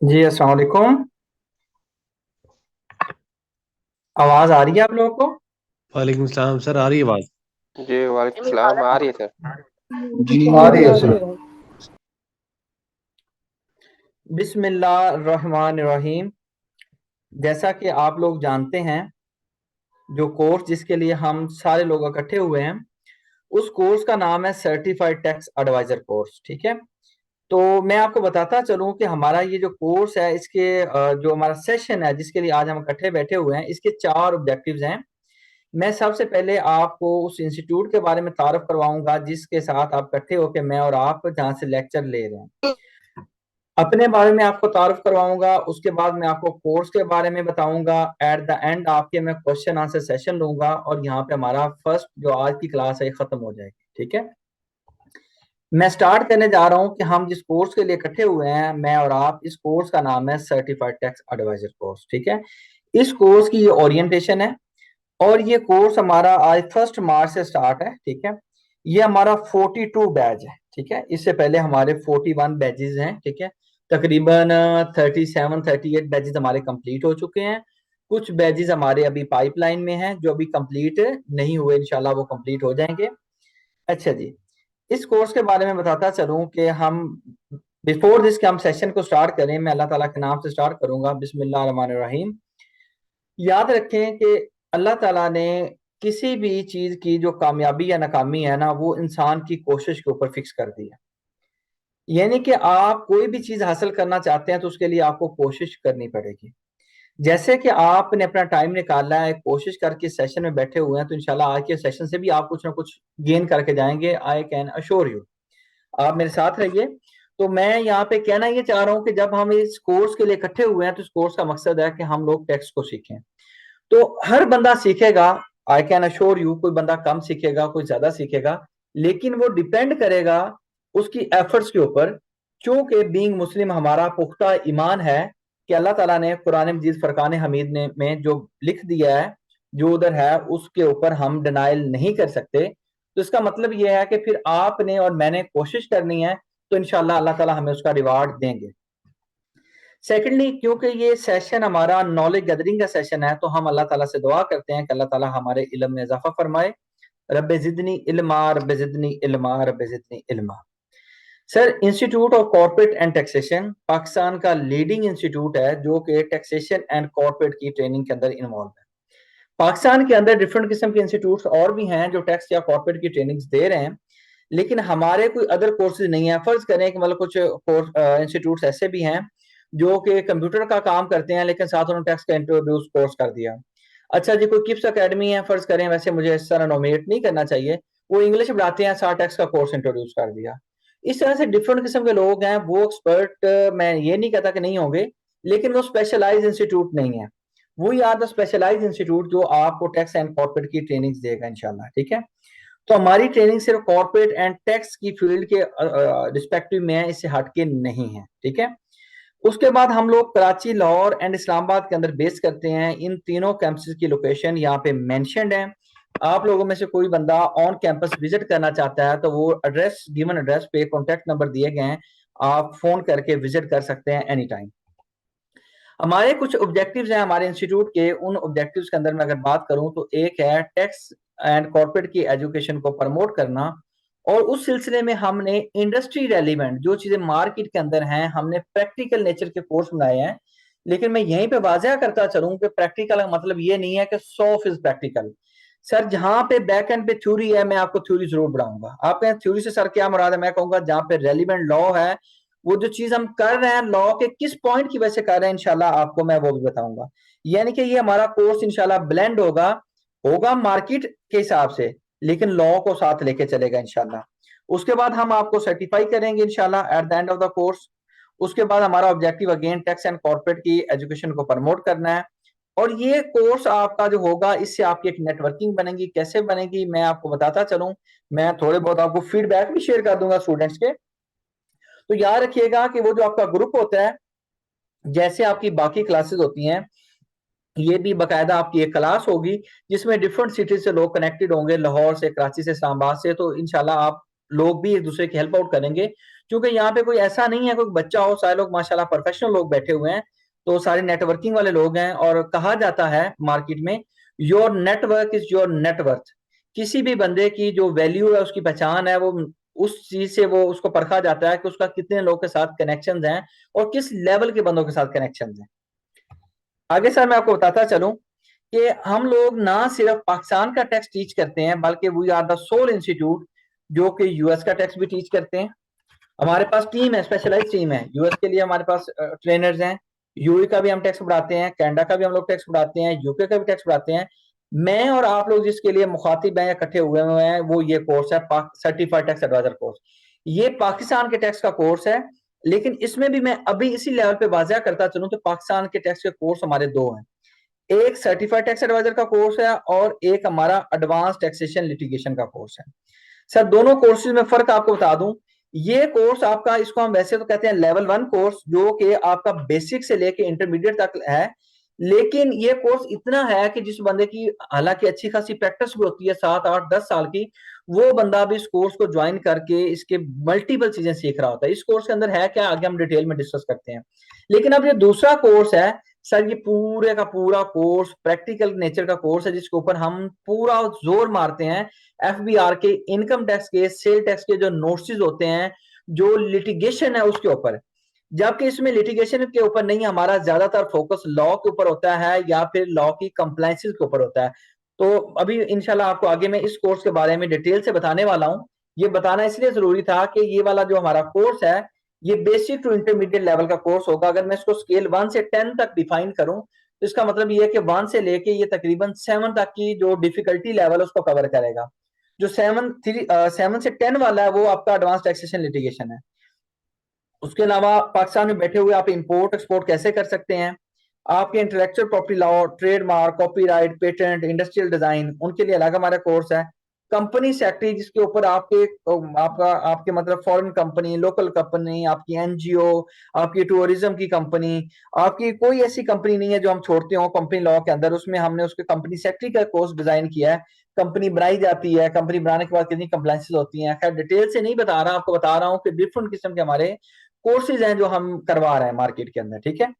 जी अस्सलाम वालेकुम। आवाज आ रही है आप लोगों को? वालेकुम सलाम सर, आ रही है आवाज। जी वालेकुम सलाम आ रही है सर। जी आ आ रही रही है है सर। सर। बिस्मिल्लाहिर्रहमानिर्रहीम। जैसा कि आप लोग जानते हैं, जो कोर्स जिसके लिए हम सारे लोग इकट्ठे हुए हैं, उस कोर्स का नाम है सर्टिफाइड टैक्स एडवाइजर कोर्स। ठीक है। तो मैं आपको बताता चलूं कि हमारा ये जो कोर्स है, इसके जो हमारा सेशन है जिसके लिए आज हम इकट्ठे बैठे हुए हैं, इसके चार ऑब्जेक्टिव्स हैं। मैं सबसे पहले आपको उस इंस्टीट्यूट के बारे में तारुफ करवाऊंगा जिसके साथ आप इकट्ठे होकर मैं और आप जहां से लेक्चर ले रहे हैं। अपने बारे में आपको तारुफ करवाऊंगा, उसके बाद मैं आपको कोर्स के बारे में बताऊंगा। एट द एंड आपके मैं क्वेश्चन आंसर सेशन लूंगा और यहाँ पे हमारा फर्स्ट जो आज की क्लास है खत्म हो जाएगी। ठीक है। मैं स्टार्ट करने जा रहा हूँ कि हम जिस कोर्स के लिए इकट्ठे हुए हैं, मैं और आप, इस कोर्स का नाम है सर्टिफाइड टैक्स एडवाइजर कोर्स। ठीक है। इस कोर्स की ये ओरिएंटेशन है और ये कोर्स हमारा आज 1 मार्च से स्टार्ट है। ठीक है। ये हमारा 42 बैच है। ठीक है। इससे पहले हमारे 41 बैचेस हैं। ठीक है। तकरीबन 37-38 बैचेस हमारे कंप्लीट हो चुके हैं। कुछ बैचेस हमारे अभी पाइपलाइन में हैं जो अभी कंप्लीट नहीं हुए, इंशाल्लाह वो कंप्लीट हो जाएंगे। अच्छा जी, इस कोर्स के बारे में बताता चलूं कि हम बिफोर दिस के हम सेशन को स्टार्ट करें, मैं अल्लाह ताला के नाम से स्टार्ट करूंगा। बिस्मिल्लाह रहमान रहीम। याद रखें कि अल्लाह ताला ने किसी भी चीज की जो कामयाबी या नाकामी है ना, वो इंसान की कोशिश के ऊपर फिक्स कर दी है। यानी कि आप कोई भी चीज हासिल करना चाहते हैं तो उसके लिए आपको कोशिश करनी पड़ेगी। जैसे कि आपने अपना टाइम निकाला है, कोशिश करके सेशन में बैठे हुए हैं, तो इंशाल्लाह आज के सेशन से भी आप कुछ ना कुछ गेन करके जाएंगे। I can assure you. आप मेरे साथ रहिए। तो मैं यहाँ पे कहना ये चाह रहा हूँ कि जब हम इस कोर्स के लिए इकट्ठे हुए हैं तो इस कोर्स का मकसद है कि हम लोग टेक्स्ट को सीखें। तो हर बंदा सीखेगा। आई कैन अश्योर यू, कोई बंदा कम सीखेगा, कोई ज्यादा सीखेगा, लेकिन वो डिपेंड करेगा उसकी एफर्ट्स के ऊपर। क्योंकि बीइंग मुस्लिम हमारा पुख्ता ईमान है कि अल्लाह ताला ने कुरान मजीद फरकान हमीद ने में जो लिख दिया है, जो उधर है उसके ऊपर हम डिनाइल नहीं कर सकते। तो इसका मतलब यह है कि फिर आपने और मैंने कोशिश करनी है, तो इंशाल्लाह अल्लाह ताला हमें उसका रिवार्ड देंगे। सेकेंडली, क्योंकि ये सेशन हमारा नॉलेज गैदरिंग का सेशन है, तो हम अल्लाह ताला से दुआ करते हैं कि अल्लाह ताला हमारे इल्म में इजाफा फरमाए। रब्बे जिदनी इल्मा, रब्बे जिदनी इल्मा, रब्बे जिदनी इल्मा। Sir, institute of corporate and taxation Pakistan का लीडिंग इंस्टीट्यूट है जो कि टैक्सेशन एंड कॉर्पोरेट की ट्रेनिंग के अंदर इन्वॉल्व है। पाकिस्तान के अंदर डिफरेंट किस्म के इंस्टीट्यूट्स और भी हैं जो टैक्स या कॉर्पोरेट की ट्रेनिंग दे रहे हैं, लेकिन हमारे कोई अदर कोर्सेज नहीं है। फर्ज करें कि मतलब कुछ इंस्टीट्यूट्स ऐसे भी हैं जो कि कंप्यूटर का काम करते हैं, लेकिन साथ उन्होंने टैक्स का इंट्रोड्यूस कोर्स कर दिया। अच्छा जी, कोई किप्स एकेडमी है फर्ज करें, वैसे मुझे इस तरह नॉमिनेट नहीं करना चाहिए, वो इंग्लिश पढ़ाते हैं, साथ टैक्स का कोर्स इंट्रोड्यूस कर दिया। इस तरह से डिफरेंट किस्म के लोग हैं। वो एक्सपर्ट मैं ये नहीं कहता कि नहीं होंगे, लेकिन वो स्पेशलाइज इंस्टीट्यूट नहीं है। वही आर द स्पेशलाइज इंस्टीट्यूट जो आपको टैक्स एंड कॉर्पोरेट की ट्रेनिंग देगा इंशाल्लाह। ठीक है। तो हमारी ट्रेनिंग सिर्फ कॉर्पोरेट एंड टैक्स की फील्ड के रिस्पेक्टिव में है, इससे हटके नहीं है। ठीक है। उसके बाद हम लोग कराची, लाहौर एंड इस्लामाबाद के अंदर बेस करते हैं। इन तीनों कैंपस की लोकेशन यहाँ पे मेंशन्ड है। आप लोगों में से कोई बंदा ऑन कैंपस विजिट करना चाहता है तो वो एड्रेस, गिवन एड्रेस पे कॉन्टेक्ट नंबर दिए गए हैं, आप फोन करके विजिट कर सकते हैं एनी टाइम। हमारे कुछ ऑब्जेक्टिव्स हैं हमारे इंस्टीट्यूट के। उन ऑब्जेक्टिव्स के अंदर मैं अगर बात करूं तो एक है टैक्स एंड कॉर्पोरेट की एजुकेशन को प्रमोट करना, और उस सिलसिले में हमने इंडस्ट्री रेलिवेंट जो चीजें मार्केट के अंदर हैं, हमने प्रैक्टिकल नेचर के कोर्स बनाए हैं। लेकिन मैं यहीं पे वाजह करता चलूं कि प्रैक्टिकल का मतलब ये नहीं है कि 100% प्रैक्टिकल। सर, जहां पे बैक एंड पे थ्योरी है, मैं आपको थ्योरी जरूर पढ़ाऊंगा। आप कहें थ्योरी से सर क्या मुराद है, मैं कहूंगा जहां पे रेलिवेंट लॉ है, वो जो चीज हम कर रहे हैं लॉ के किस पॉइंट की वजह से कर रहे हैं, इंशाल्लाह आपको मैं वो भी बताऊंगा। यानी कि ये हमारा कोर्स इंशाल्लाह ब्लेंड होगा, होगा मार्केट के हिसाब से, लेकिन लॉ को साथ लेके चलेगा इंशाल्लाह। उसके बाद हम आपको सर्टिफाई करेंगे इंशाल्लाह at the end of the course. उसके बाद हमारा objective again tax and corporate की एजुकेशन को प्रमोट करना है। और ये कोर्स आपका जो होगा, इससे आपकी एक नेटवर्किंग बनेगी। कैसे बनेगी मैं आपको बताता चलूं। मैं थोड़े बहुत आपको फीडबैक भी शेयर कर दूंगा स्टूडेंट्स के। तो याद रखिएगा कि वो जो आपका ग्रुप होता है, जैसे आपकी बाकी क्लासेस होती हैं, ये भी बाकायदा आपकी एक क्लास होगी जिसमें डिफरेंट सिटीज से लोग कनेक्टेड होंगे, लाहौर से, कराची से, इस्लामाबाद से। तो इंशाल्लाह आप लोग भी एक दूसरे की हेल्प आउट करेंगे। क्योंकि यहाँ पे कोई ऐसा नहीं है कोई बच्चा हो, सारे लोग माशाल्लाह प्रोफेशनल लोग बैठे हुए हैं, तो सारे नेटवर्किंग वाले लोग हैं। और कहा जाता है मार्केट में, your network is your net worth. किसी भी बंदे की जो वैल्यू है, उसकी पहचान है, वो उस चीज से वो उसको परखा जाता है कि उसका कितने लोग के साथ कनेक्शन हैं और किस लेवल के बंदों के साथ कनेक्शन हैं। आगे सर मैं आपको बताता चलूं कि हम लोग ना सिर्फ पाकिस्तान का टैक्स टीच करते हैं, बल्कि we are the sole institute जो कि यूएस का टैक्स भी टीच करते हैं। हमारे पास टीम है, स्पेशलाइज टीम है। यूएस के लिए हमारे पास ट्रेनर्स हैं। यूए का भी हम टैक्स पढ़ाते हैं, कनाडा का भी हम लोग टैक्स पढ़ाते हैं, यूके का भी टैक्स पढ़ाते हैं। मैं और आप लोग जिसके लिए मुखातिब हैं या इकट्ठे हुए हैं, वो ये कोर्स है सर्टिफाइड टैक्स एडवाइजर कोर्स। ये पाकिस्तान के टैक्स का कोर्स है, लेकिन इसमें भी मैं अभी इसी लेवल पे वाजिया करता चलूं तो पाकिस्तान के टैक्स के कोर्स हमारे दो हैं। एक सर्टिफाइड टैक्स एडवाइजर का कोर्स है और एक हमारा एडवांस टैक्सेशन लिटिगेशन का कोर्स है। सर दोनों कोर्सेज में फर्क आपको बता दूं, ये कोर्स आपका, इसको हम वैसे तो कहते हैं लेवल 1 कोर्स, जो कि आपका बेसिक से लेके इंटरमीडिएट तक है। लेकिन ये कोर्स इतना है कि जिस बंदे की हालांकि अच्छी खासी प्रैक्टिस भी होती है 7 8 10 साल की, वो बंदा भी इस कोर्स को ज्वाइन करके इसके मल्टीपल चीजें सीख रहा होता है। इस कोर्स के अंदर है क्या, आगे हम डिटेल में डिस्कस करते हैं। लेकिन अब ये दूसरा कोर्स है सर, ये पूरे का पूरा कोर्स प्रैक्टिकल नेचर का कोर्स है, जिसके ऊपर हम पूरा जोर मारते हैं एफबीआर के, इनकम टैक्स के, सेल टैक्स के जो नोटिस होते हैं, जो लिटिगेशन है उसके ऊपर। जबकि इसमें लिटिगेशन के ऊपर नहीं, हमारा ज्यादातर फोकस लॉ के ऊपर होता है या फिर लॉ की कंप्लायंसेस के ऊपर होता है। तो अभी इंशाल्लाह आपको आगे मैं इस कोर्स के बारे में डिटेल से बताने वाला हूं। ये बताना इसलिए जरूरी था कि ये वाला जो हमारा कोर्स है, ये बेसिक टू इंटरमीडिएट लेवल का कोर्स होगा। अगर मैं इसको स्केल 1 से 10 तक डिफाइन करूं तो इसका मतलब ये है कि 1 से लेके ये तकरीबन 7 तक की जो डिफिकल्टी लेवल है उसको कवर करेगा। जो 7 से 10 वाला है वो आपका एडवांस टैक्सेशन लिटिगेशन है। उसके अलावा पाकिस्तान में बैठे हुए आप इंपोर्ट एक्सपोर्ट कैसे कर सकते हैं, आपके intellectual property law, trademark, copyright, patent, industrial design, उनके लिए अलग हमारा कोर्स है। कंपनी सेक्रेटरी, जिसके ऊपर आपके मतलब फॉरेन कंपनी, लोकल कंपनी, आपकी एनजीओ, आपकी टूरिज्म की कंपनी, आपकी कोई ऐसी कंपनी नहीं है जो हम छोड़ते हो कंपनी लॉ के अंदर। उसमें हमने उसके कंपनी सेक्रेटरी का कोर्स डिजाइन किया है। कंपनी बनाई जाती है, कंपनी बनाने के बाद कितनी कंप्लायंसेस होती हैं, खैर डिटेल से नहीं बता रहा, आपको बता रहा हूँ कि डिफरेंट किस्म के हमारे कोर्सेज हैं जो हम करवा रहे हैं मार्केट के अंदर, ठीक है।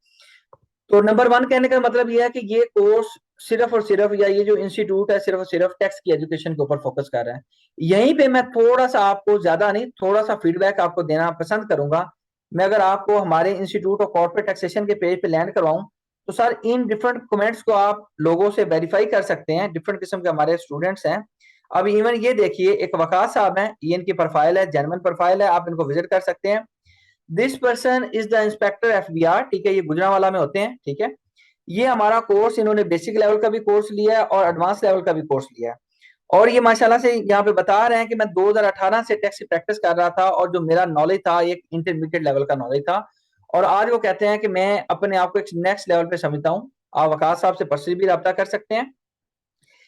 तो नंबर 1 कहने का मतलब ये है कि ये कोर्स सिर्फ और सिर्फ, या ये जो इंस्टीट्यूट है सिर्फ और सिर्फ टैक्स की एजुकेशन के ऊपर फोकस कर रहा है। यहीं पे मैं थोड़ा सा आपको, ज्यादा नहीं, थोड़ा सा फीडबैक आपको देना पसंद करूंगा। मैं अगर आपको हमारे इंस्टीट्यूट ऑफ कॉर्पोरेट टैक्सेशन के पेज पे लैंड करवाऊं, तो सर इन डिफरेंट कमेंट्स को आप लोगों से वेरीफाई कर सकते हैं। डिफरेंट किस्म के हमारे स्टूडेंट्स हैं। अब इवन ये देखिए, एक वकास साहब हैं, ये इनकी प्रोफाइल है, जेन्युइन प्रोफाइल है, आप इनको विजिट कर सकते हैं। This person is the inspector FBR, ठीक है, ये गुजरांवाला में होते हैं, ठीक है। ये हमारा कोर्स, इन्होंने बेसिक लेवल का भी कोर्स लिया है और एडवांस लेवल का भी कोर्स लिया है। और ये माशाल्लाह से यहाँ पे बता रहे हैं कि मैं 2018 से टैक्स की प्रैक्टिस कर रहा था और जो मेरा नॉलेज था एक इंटरमीडिएट लेवल का नॉलेज था। और आज वो कहते हैं कि मैं अपने आप को एक नेक्स्ट लेवल पे समझता हूँ। आप वकास साहब से पर्सनली भी रब्ता कर सकते हैं।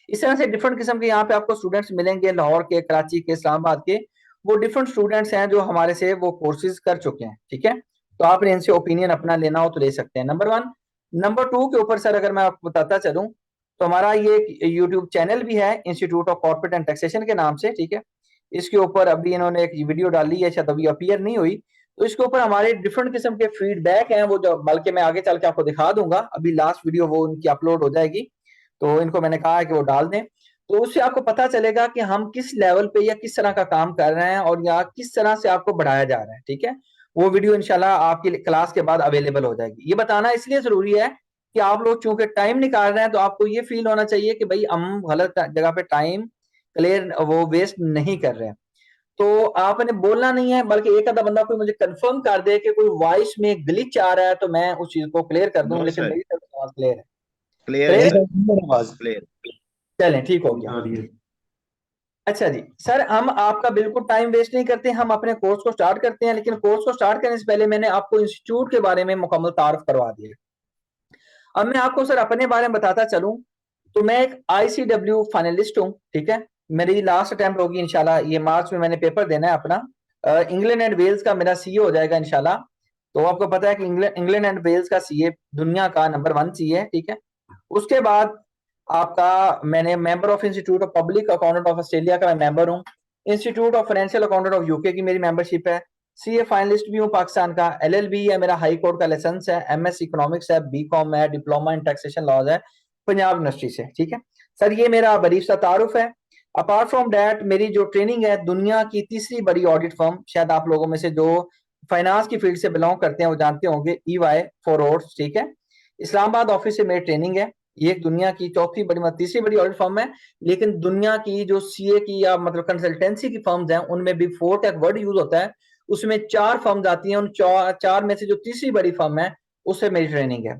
इस तरह से डिफरेंट किस्म के यहाँ पे आपको स्टूडेंट्स मिलेंगे, लाहौर के, कराची के, इस्लामाबाद के। वो डिफरेंट स्टूडेंट्स हैं जो हमारे से वो कोर्सेज कर चुके हैं, ठीक है। तो आपने इनसे ओपिनियन अपना लेना हो तो ले सकते हैं, नंबर 1। नंबर 2 के ऊपर सर अगर मैं आपको बताता चलूं, तो हमारा ये यूट्यूब चैनल भी है institute of corporate and taxation के नाम से, ठीक है। इसके ऊपर अभी इन्होंने एक वीडियो डाली है, शायद अभी अपीयर नहीं हुई। तो इसके ऊपर हमारे डिफरेंट किस्म के फीडबैक हैं, वो जो बल्कि मैं आगे चल के आपको दिखा दूंगा, अभी लास्ट वीडियो वो उनकी अपलोड हो जाएगी। तो इनको मैंने कहा है कि वो डाल दें, तो उससे आपको पता चलेगा कि हम किस लेवल पे या किस तरह का काम कर रहे हैं और या किस तरह से आपको बढ़ाया जा रहा है, ठीक है। वो वीडियो इंशाल्लाह आपकी क्लास के बाद अवेलेबल हो जाएगी। ये बताना इसलिए जरूरी है कि आप लोग चूंकि टाइम निकाल रहे हैं, तो आपको ये फील होना चाहिए कि भाई हम गलत जगह पे टाइम क्लियर वो वेस्ट नहीं कर रहे हैं। तो आपने बोलना नहीं है, बल्कि एक आधा बंदा कोई मुझे कंफर्म कर दे कि कोई वॉइस में ग्लिच आ रहा है, तो मैं उस चीज को क्लियर कर दूं। नो लेकिन सर, मेरी तरफ से आवाज क्लियर है। क्लियर जी है क्लियर, सर, आवाज क्लियर। चलें ठीक हो गया। आ रही है। अच्छा जी सर, हम आपका बिल्कुल टाइम वेस्ट नहीं करते, हम अपने कोर्स को स्टार्ट करते हैं। लेकिन कोर्स को स्टार्ट करने से पहले मैंने आपको इंस्टीट्यूट के बारे में मुकम्मल तारुफ करवा दिया। अब मैं आपको सर अपने बारे में बताता चलूं, तो मैं एक ICW फाइनलिस्ट हूं, ठीक है। मेरी लास्ट अटेम्प्ट होगी इंशाल्लाह, ये मार्च में मैंने पेपर देना है अपना। इंग्लैंड एंड वेल्स का मेरा सीए हो जाएगा इंशाल्लाह। तो आपको पता है कि इंग्लैंड एंड वेल्स का सीए दुनिया का नंबर 1 सीए है, ठीक है। उसके बाद आपका मैंने member of institute of public accountant of Australia का मैं मेंबर हूँ। Institute of financial accountant of UK की मेरी मेंबरशिप है। सीए फाइनलिस्ट भी हूँ पाकिस्तान का, एलएलबी है मेरा, हाई कोर्ट का लाइसेंस है, एमएस इकोनॉमिक्स है, बीकॉम है, डिप्लोमा इन टैक्सेशन लॉज है पंजाब यूनिवर्सिटी से। ठीक है सर, ये मेरा बरीफ सा तारुफ है। अपार्ट फ्रॉम डैट मेरी जो ट्रेनिंग है, दुनिया की तीसरी बड़ी ऑडिट फर्म, शायद आप लोगों में से जो फाइनेंस की फील्ड से बिलोंग करते हैं वो जानते होंगे, EY फॉरवर्ड्स। ठीक है, इस्लामाबाद ऑफिस से मेरी ट्रेनिंग है। ये एक दुनिया की चौथी बड़ी तीसरी बड़ी ऑडिट फर्म है, लेकिन दुनिया की जो सीए की या मतलब कंसल्टेंसी की फर्म्स हैं उनमें बिग फोर का एक वर्ड यूज होता है, उसमें 4 फर्म्स आती हैं, उन 4 में से जो तीसरी बड़ी फर्म है उससे मेरी ट्रेनिंग है।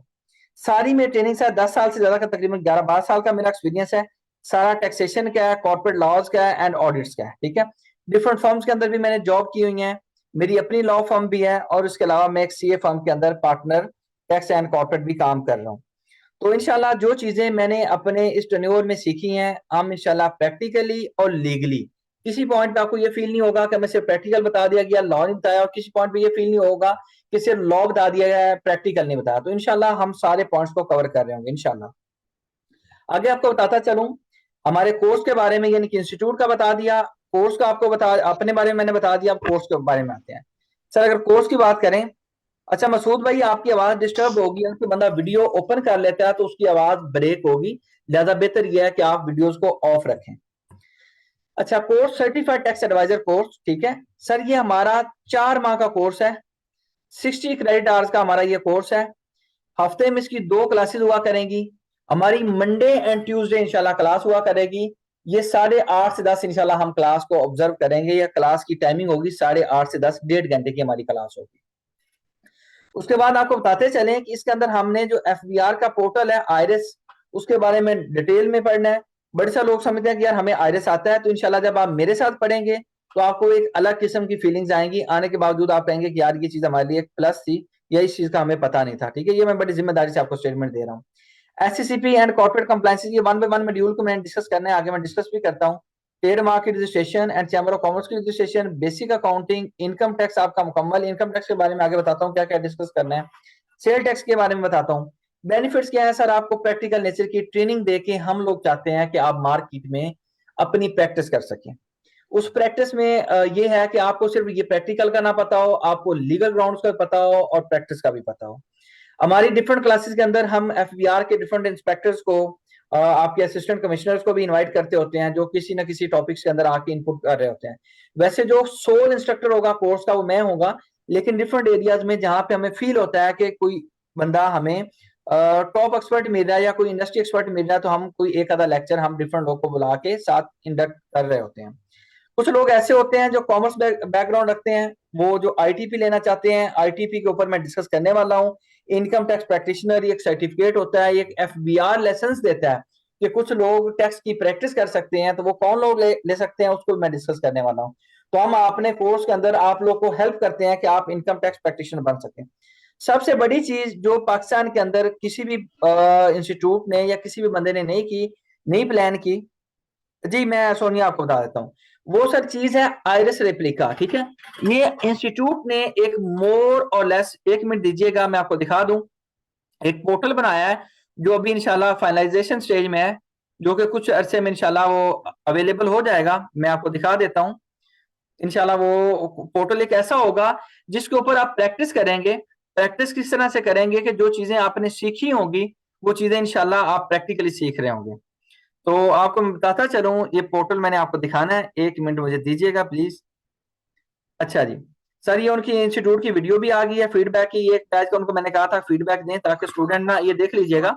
सारी मेरी ट्रेनिंग से 10 साल से ज्यादा का, तकरीबन 11-12 साल का मेरा एक्सपीरियंस है। सारा टैक्सेशन का है, कॉर्पोरेट लॉज का है एंड ऑडिट्स का है। ठीक है, डिफरेंट फर्म्स के अंदर भी मैंने जॉब की हुई है, मेरी अपनी लॉ फर्म भी है, और उसके अलावा मैं एक सीए फर्म के अंदर पार्टनर टैक्स एंड कॉर्पोरेट भी काम कर रहा हूँ। तो इंशाल्लाह जो चीजें मैंने अपने इस टेन्योर में सीखी हैं, हम इंशाल्लाह प्रैक्टिकली और लीगली, किसी पॉइंट पे आपको ये फील नहीं होगा कि मैं सिर्फ प्रैक्टिकल बता दिया गया, लॉ नहीं बताया, और किसी पॉइंट पे ये फील नहीं होगा कि सिर्फ लॉ बता दिया गया है, प्रैक्टिकल नहीं बताया। तो इंशाल्लाह हम सारे पॉइंट्स को कवर कर रहे होंगे इंशाल्लाह। आगे आपको बताता चलूं हमारे कोर्स के बारे में, यानी कि इंस्टीट्यूट का बता दिया, कोर्स का आपको बता, अपने बारे में मैंने बता दिया, अब कोर्स के बारे में आते हैं। सर अगर कोर्स की बात करें, अच्छा मसूद भाई आपकी आवाज डिस्टर्ब होगी, अगर कोई बंदा वीडियो ओपन कर लेता है तो उसकी आवाज ब्रेक होगी, लिहाजा बेहतर यह है कि आप वीडियोस को ऑफ रखें। अच्छा, course certified tax adviser course. ठीक है सर, ये हमारा 4 माह का कोर्स है, 60 क्रेडिट आवर्स का हमारा ये कोर्स है। हफ्ते में इसकी 2 क्लासेस हुआ करेंगी, हमारी मंडे एंड ट्यूसडे इंशाल्लाह क्लास हुआ करेगी। ये 8:30 से 10 इंशाल्लाह हम क्लास को ऑब्जर्व करेंगे, या क्लास की टाइमिंग होगी 8:30 से 10, 1.5 घंटे की हमारी क्लास होगी। उसके बाद आपको बताते चलें कि इसके अंदर हमने जो एफबीआर का पोर्टल है आयरिस, उसके बारे में डिटेल में पढ़ना है। बड़े सारे लोग समझते हैं कि यार हमें आयरिस आता है, तो इंशाल्लाह जब आप मेरे साथ पढ़ेंगे तो आपको एक अलग किस्म की फीलिंग्स आएंगी, आने के बावजूद आप कहेंगे कि यार ये चीज हमारे लिए एक प्लस थी, या इस चीज का हमें पता नहीं था। ठीक है, ये मैं बड़ी जिम्मेदारी से आपको स्टेटमेंट दे रहा हूँ। एससीसीपी एंड कॉर्पोरेट कंप्लायंस, ये 1 बाय 1 मॉड्यूल को मैंने डिस्कस करना है, आगे मैं डिस्कस भी करता हूँ। ट्रेडमार्क की registration and chamber of commerce की registration, basic accounting, income tax आपका मुकम्मल, इनकम टैक्स के बारे में आगे बताता हूँ क्या क्या डिस्कस करना है। सेल टैक्स के बारे में बताता हूँ। बेनिफिट्स क्या है सर, आपको प्रैक्टिकल नेचर की ट्रेनिंग देके हम लोग चाहते हैं कि आप मार्केट में अपनी प्रैक्टिस कर सकें। उस प्रैक्टिस में ये है कि आपको सिर्फ ये प्रैक्टिकल का ना पता हो, आपको लीगल ग्राउंड्स का पता हो और प्रैक्टिस का भी पता हो। हमारी डिफरेंट क्लासेस के अंदर हम एफबीआर के डिफरेंट इंस्पेक्टर्स को, आपके असिस्टेंट कमिश्नर्स को भी इनवाइट करते होते हैं, जो किसी ना किसी टॉपिक्स के अंदर आके इनपुट कर रहे होते हैं। वैसे जो सोल इंस्ट्रक्टर होगा कोर्स का वो मैं होगा, लेकिन डिफरेंट एरियाज में जहां पे हमें फील होता है कि कोई बंदा हमें टॉप एक्सपर्ट मिल रहा है या कोई इंडस्ट्री एक्सपर्ट मिल रहा है, तो हम कोई एक आधा लेक्चर हम डिफरेंट लोग को बुला के साथ इंडक्ट कर रहे होते हैं। कुछ लोग ऐसे होते हैं जो कॉमर्स बैकग्राउंड रखते हैं, वो जो आईटीपी लेना चाहते हैं, आईटीपी के ऊपर मैं डिस्कस करने वाला हूँ। इनकम टैक्स प्रैक्टिशनर एक सर्टिफिकेट होता है, एक एफबीआर लाइसेंस देता है कि कुछ लोग टैक्स की प्रैक्टिस कर सकते हैं, तो वो कौन लोग ले सकते हैं उसको मैं डिस्कस करने वाला हूँ। तो हम अपने कोर्स के अंदर आप लोग को हेल्प करते हैं कि आप इनकम टैक्स प्रैक्टिशनर बन सकें। सबसे बड़ी चीज जो पाकिस्तान के अंदर किसी भी इंस्टीट्यूट ने या किसी भी बंदे ने नहीं की, नहीं प्लान की, जी मैं सोनिया आपको बता देता हूँ, वो सर चीज है आइरिस रेप्लिका। ठीक है, ये इंस्टीट्यूट ने एक मोर और लेस, 1 मिनट दीजिएगा मैं आपको दिखा दूं, एक पोर्टल बनाया है जो अभी इंशाल्लाह फाइनलाइजेशन स्टेज में है, जो कि कुछ अरसे में इंशाल्लाह वो अवेलेबल हो जाएगा। मैं आपको दिखा देता हूँ। इंशाल्लाह वो पोर्टल एक ऐसा होगा जिसके ऊपर आप प्रैक्टिस करेंगे। प्रैक्टिस किस तरह से करेंगे कि जो चीजें आपने सीखी होंगी वो चीजें इंशाल्लाह आप प्रैक्टिकली सीख रहे होंगे। तो आपको मैं बताता चलूं, ये पोर्टल मैंने आपको दिखाना है, 1 मिनट मुझे दीजिएगा प्लीज। अच्छा जी सर, ये उनकी इंस्टीट्यूट की वीडियो भी आ गई है फीडबैक की, एक बैच का उनको मैंने कहा था फीडबैक दें ताकि स्टूडेंट ना, ये देख लीजिएगा,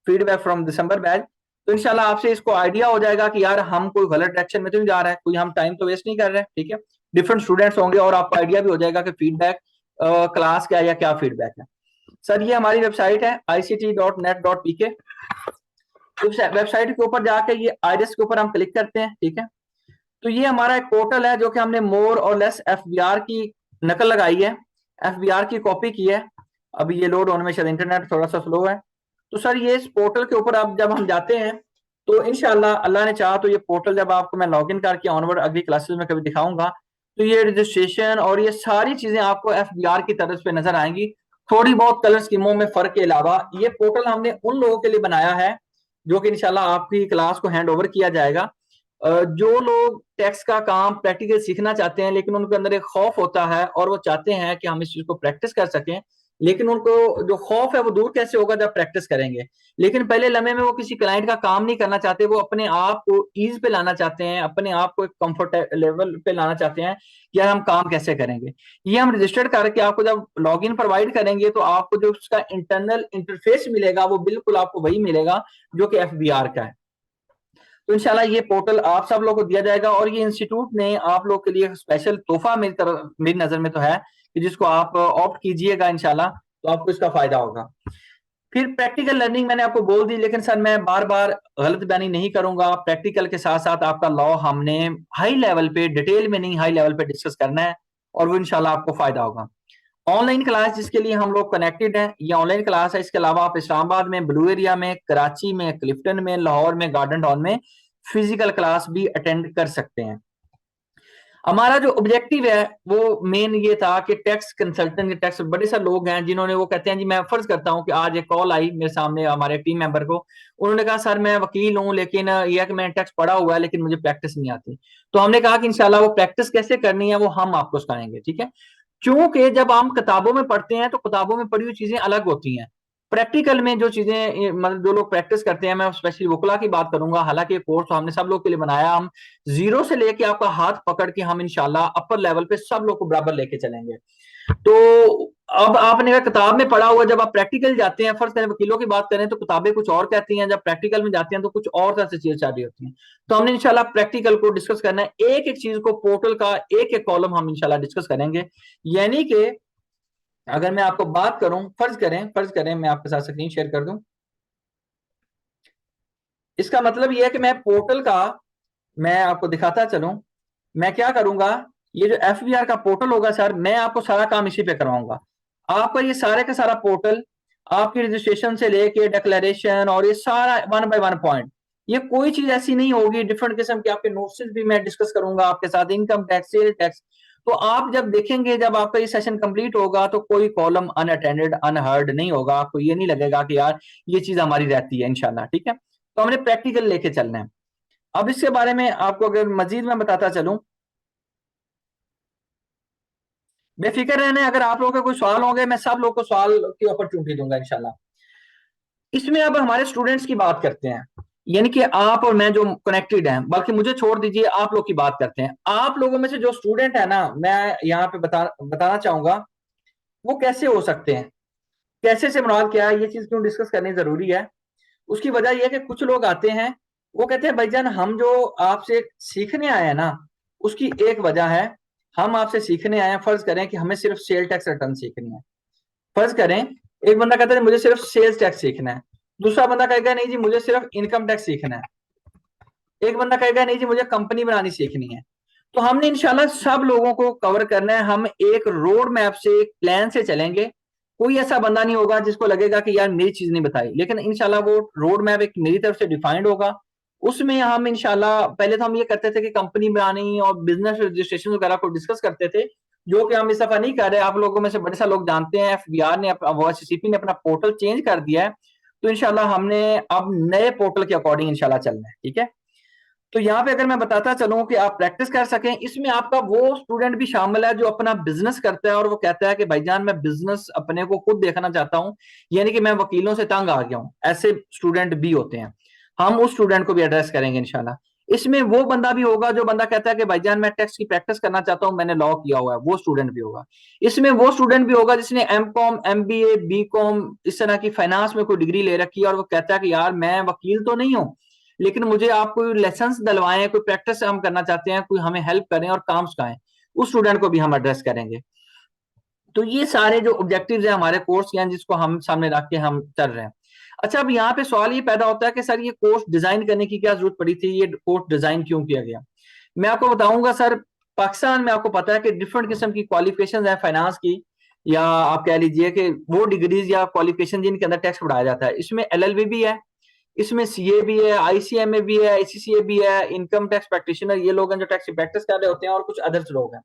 फीडबैक फ्रॉम दिसंबर बैच। तो इंशाल्लाह आपसे इसको आइडिया हो जाएगा कि यार हम कोई गलत डायरेक्शन में तो नहीं जा रहा है, कोई हम टाइम तो वेस्ट नहीं कर रहे हैं। ठीक है, डिफरेंट स्टूडेंट्स होंगे और आपको आइडिया भी हो जाएगा कि फीडबैक क्लास क्या है या क्या फीडबैक है। सर ये हमारी वेबसाइट है ict.net.pk। वेबसाइट के ऊपर जाके ये आइरिस के ऊपर हम क्लिक करते हैं। ठीक है, तो ये हमारा एक पोर्टल है जो कि हमने मोर और लेस एफबीआर की नकल लगाई है, एफबीआर की कॉपी की है। अभी ये लोड होने में शायद इंटरनेट थोड़ा सा स्लो है। तो सर ये इस पोर्टल के ऊपर अब जब हम जाते हैं तो इंशाल्लाह अल्लाह ने चाहा तो ये पोर्टल जब आपको मैं लॉगिन करके ऑनवर्ड अगली क्लासेस में कभी दिखाऊंगा, तो ये रजिस्ट्रेशन और ये सारी चीजें आपको एफबीआर की तरफ पे नजर आएंगी, थोड़ी बहुत कलर स्कीमों में फर्क के अलावा। ये पोर्टल हमने उन लोगों के लिए बनाया है जो कि इंशाल्लाह आपकी क्लास को हैंड ओवर किया जाएगा, जो लोग टैक्स का काम प्रैक्टिकल सीखना चाहते हैं लेकिन उनके अंदर एक खौफ होता है और वो चाहते हैं कि हम इस चीज को प्रैक्टिस कर सकें, लेकिन उनको जो खौफ है वो दूर कैसे होगा जब प्रैक्टिस करेंगे। लेकिन पहले लम्हे में वो किसी क्लाइंट का काम नहीं करना चाहते, वो अपने आप को ईज पे लाना चाहते हैं, अपने आप को एक कंफर्ट लेवल पे लाना चाहते हैं कि यार हम काम कैसे करेंगे। ये हम रजिस्टर्ड करके आपको जब लॉगिन प्रोवाइड करेंगे तो आपको जो उसका इंटरनल इंटरफेस मिलेगा वो बिल्कुल आपको वही मिलेगा जो कि एफबीआर का है। तो इंशाल्लाह ये पोर्टल आप सब लोगों को दिया जाएगा और ये इंस्टीट्यूट ने आप लोग के लिए स्पेशल तोहफा मेरी नजर में तो है कि जिसको आप ऑप्ट कीजिएगा इंशाल्लाह, तो आपको इसका फायदा होगा। फिर प्रैक्टिकल लर्निंग मैंने आपको बोल दी, लेकिन सर मैं बार बार गलत बयानी नहीं करूंगा। प्रैक्टिकल के साथ साथ आपका लॉ हमने हाई लेवल पे, डिटेल में नहीं, हाई लेवल पे डिस्कस करना है और वो इंशाल्लाह आपको फायदा होगा। ऑनलाइन क्लास जिसके लिए हम लोग कनेक्टेड हैं, ये ऑनलाइन क्लास है। इसके अलावा आप इस्लामाबाद में, ब्लू एरिया में, कराची में, क्लिफ्टन में, लाहौर में, गार्डन टाउन में फिजिकल क्लास भी अटेंड कर सकते हैं। हमारा जो ऑब्जेक्टिव है वो मेन ये था कि टैक्स कंसल्टेंट, टैक्स बड़े सारे लोग हैं जिन्होंने वो कहते हैं जी, मैं फर्ज करता हूं कि आज एक कॉल आई मेरे सामने हमारे टीम मेंबर को, उन्होंने कहा सर मैं वकील हूं लेकिन यह कि मैंने टैक्स पढ़ा हुआ है लेकिन मुझे प्रैक्टिस नहीं आती। तो हमने कहा कि इंशाल्लाह वो प्रैक्टिस कैसे करनी है वो हम आपको सिखाएंगे, ठीक है। क्योंकि जब हम किताबों में पढ़ते हैं तो किताबों में पढ़ी हुई चीजें अलग होती हैं, प्रैक्टिकल में जो चीजें मतलब जो लोग प्रैक्टिस करते हैं, मैं स्पेशली वकला की बात करूंगा, हालांकि ये कोर्स हमने सब लोग के लिए बनाया, हम जीरो से लेके आपका हाथ पकड़ के हम इंशाल्लाह अपर लेवल पे सब लोग को बराबर लेके चलेंगे। तो अब आपने कहा किताब में पढ़ा हुआ, जब आप प्रैक्टिकल जाते हैं, फर्ज करें वकीलों की बात करें तो किताबें कुछ और कहती हैं, जब प्रैक्टिकल में जाते हैं तो कुछ और तरह से चीजें चाह रही होती हैं। तो हमने इंशाल्लाह प्रैक्टिकल को डिस्कस करना है, एक एक चीज को, पोर्टल का एक एक कॉलम हम इंशाल्लाह डिस्कस करेंगे। यानी कि अगर मैं आपको बात करूं, फर्ज करें मैं आपके साथ स्क्रीन शेयर कर दूं, इसका मतलब यह है कि मैं पोर्टल का, मैं आपको दिखाता चलूं, मैं क्या करूंगा, ये जो एफबीआर का पोर्टल होगा सर, मैं आपको सारा काम इसी पे करवाऊंगा। आपका ये सारे का सारा पोर्टल, आपकी रजिस्ट्रेशन से लेके डिक्लेरेशन और ये सारा वन बाय वन पॉइंट, ये कोई चीज ऐसी नहीं होगी डिफरेंट किस्म के, आपके नोट्स भी मैं डिस्कस करूंगा आपके साथ, इनकम टैक्स, सेल टैक्स। तो आप जब देखेंगे, जब आपका ये सेशन कंप्लीट होगा तो कोई कॉलम अनअटेंडेड, अनहर्ड नहीं होगा, आपको ये नहीं लगेगा कि यार ये चीज हमारी रहती है इंशाल्लाह, ठीक है। तो हमने प्रैक्टिकल लेके चलना है। अब इसके बारे में आपको अगर मजीद मैं बताता चलूं, बेफिक्र रहने, अगर आप लोगों के कोई सवाल होंगे मैं सब लोगों को सवाल की अपॉर्चुनिटी दूंगा इंशाल्लाह। इसमें अब हमारे स्टूडेंट्स की बात करते हैं, यानी कि आप और मैं जो कनेक्टेड हैं, बल्कि मुझे छोड़ दीजिए, आप लोग की बात करते हैं। आप लोगों में से जो स्टूडेंट है ना, मैं यहाँ पे बताना चाहूंगा वो कैसे हो सकते हैं, कैसे से मुराद क्या है, ये चीज क्यों डिस्कस करनी जरूरी है। उसकी वजह यह है कि कुछ लोग आते हैं, वो कहते हैं भाईजान हम जो आपसे सीखने आए हैं ना, उसकी एक वजह है, हम आपसे सीखने आए हैं, फर्ज करें कि हमें सिर्फ सेल टैक्स रिटर्न सीखनी है। फर्ज करें एक बंदा कहता है मुझे सिर्फ सेल्स टैक्स सीखना है, दूसरा बंदा कहेगा नहीं जी मुझे सिर्फ इनकम टैक्स सीखना है, एक बंदा कहेगा नहीं जी मुझे कंपनी बनानी सीखनी है। तो हमने इंशाल्लाह सब लोगों को कवर करना है, हम एक रोड मैप से, एक प्लान से चलेंगे। कोई ऐसा बंदा नहीं होगा जिसको लगेगा कि यार मेरी चीज नहीं बताई, लेकिन इंशाल्लाह वो रोड मैप एक मेरी तरफ से डिफाइंड होगा। उसमें हम इंशाल्लाह, पहले तो हम ये करते थे कि कंपनी बनानी और बिजनेस रजिस्ट्रेशन वगैरह को डिस्कस करते थे, जो कि हम इस दफा नहीं कर रहे। आप लोगों में से बड़े सारे लोग जानते हैं एफबीआर ने, एससीपी ने अपना पोर्टल चेंज कर दिया है। तो इंशाल्लाह हमने अब नए पोर्टल के अकॉर्डिंग इंशाल्लाह चलना है, ठीक है। तो यहाँ पे अगर मैं बताता चलूं कि आप प्रैक्टिस कर सकें, इसमें आपका वो स्टूडेंट भी शामिल है जो अपना बिजनेस करता है और वो कहता है कि भाईजान मैं बिजनेस अपने को खुद देखना चाहता हूं, यानी कि मैं वकीलों से तंग आ गया हूं, ऐसे स्टूडेंट भी होते हैं। हम उस स्टूडेंट को भी एड्रेस करेंगे इंशाल्लाह। इसमें वो बंदा भी होगा जो बंदा कहता है कि भाईजान मैं टैक्स की प्रैक्टिस करना चाहता हूं, मैंने लॉ किया हुआ है, वो स्टूडेंट भी होगा। इसमें वो स्टूडेंट भी होगा जिसने एमकॉम, एमबीए, बीकॉम, इस तरह की फाइनेंस में कोई डिग्री ले रखी है और वो कहता है कि यार मैं वकील तो नहीं हूं, लेकिन मुझे आप कोई लेसन दिलवाएं, कोई प्रैक्टिस हम करना चाहते हैं, कोई हमें हेल्प करें और काम सिखाएं, उस स्टूडेंट को भी हम एड्रेस करेंगे। तो ये सारे जो ऑब्जेक्टिव्स हैं हमारे कोर्स के हैं, जिसको हम सामने रख के हम चल रहे हैं। अच्छा, अब यहाँ पे सवाल ये पैदा होता है कि सर ये कोर्स डिजाइन करने की क्या जरूरत पड़ी थी, ये कोर्स डिजाइन क्यों किया गया। मैं आपको बताऊंगा सर, पाकिस्तान में आपको पता है कि डिफरेंट किस्म की क्वालिफिकेशन है फाइनेंस की, या आप कह लीजिए कि वो डिग्रीज या क्वालिफिकेशन जिनके अंदर टैक्स बढ़ाया जाता है। इसमें एलएलबी भी है, इसमें सीए भी है, आईसीएमए भी है, आईसीसीए भी है, इनकम टैक्स प्रैक्टिशनर ये लोग हैं जो टैक्स की प्रैक्टिस कर रहे होते हैं, और कुछ अदर्स लोग हैं।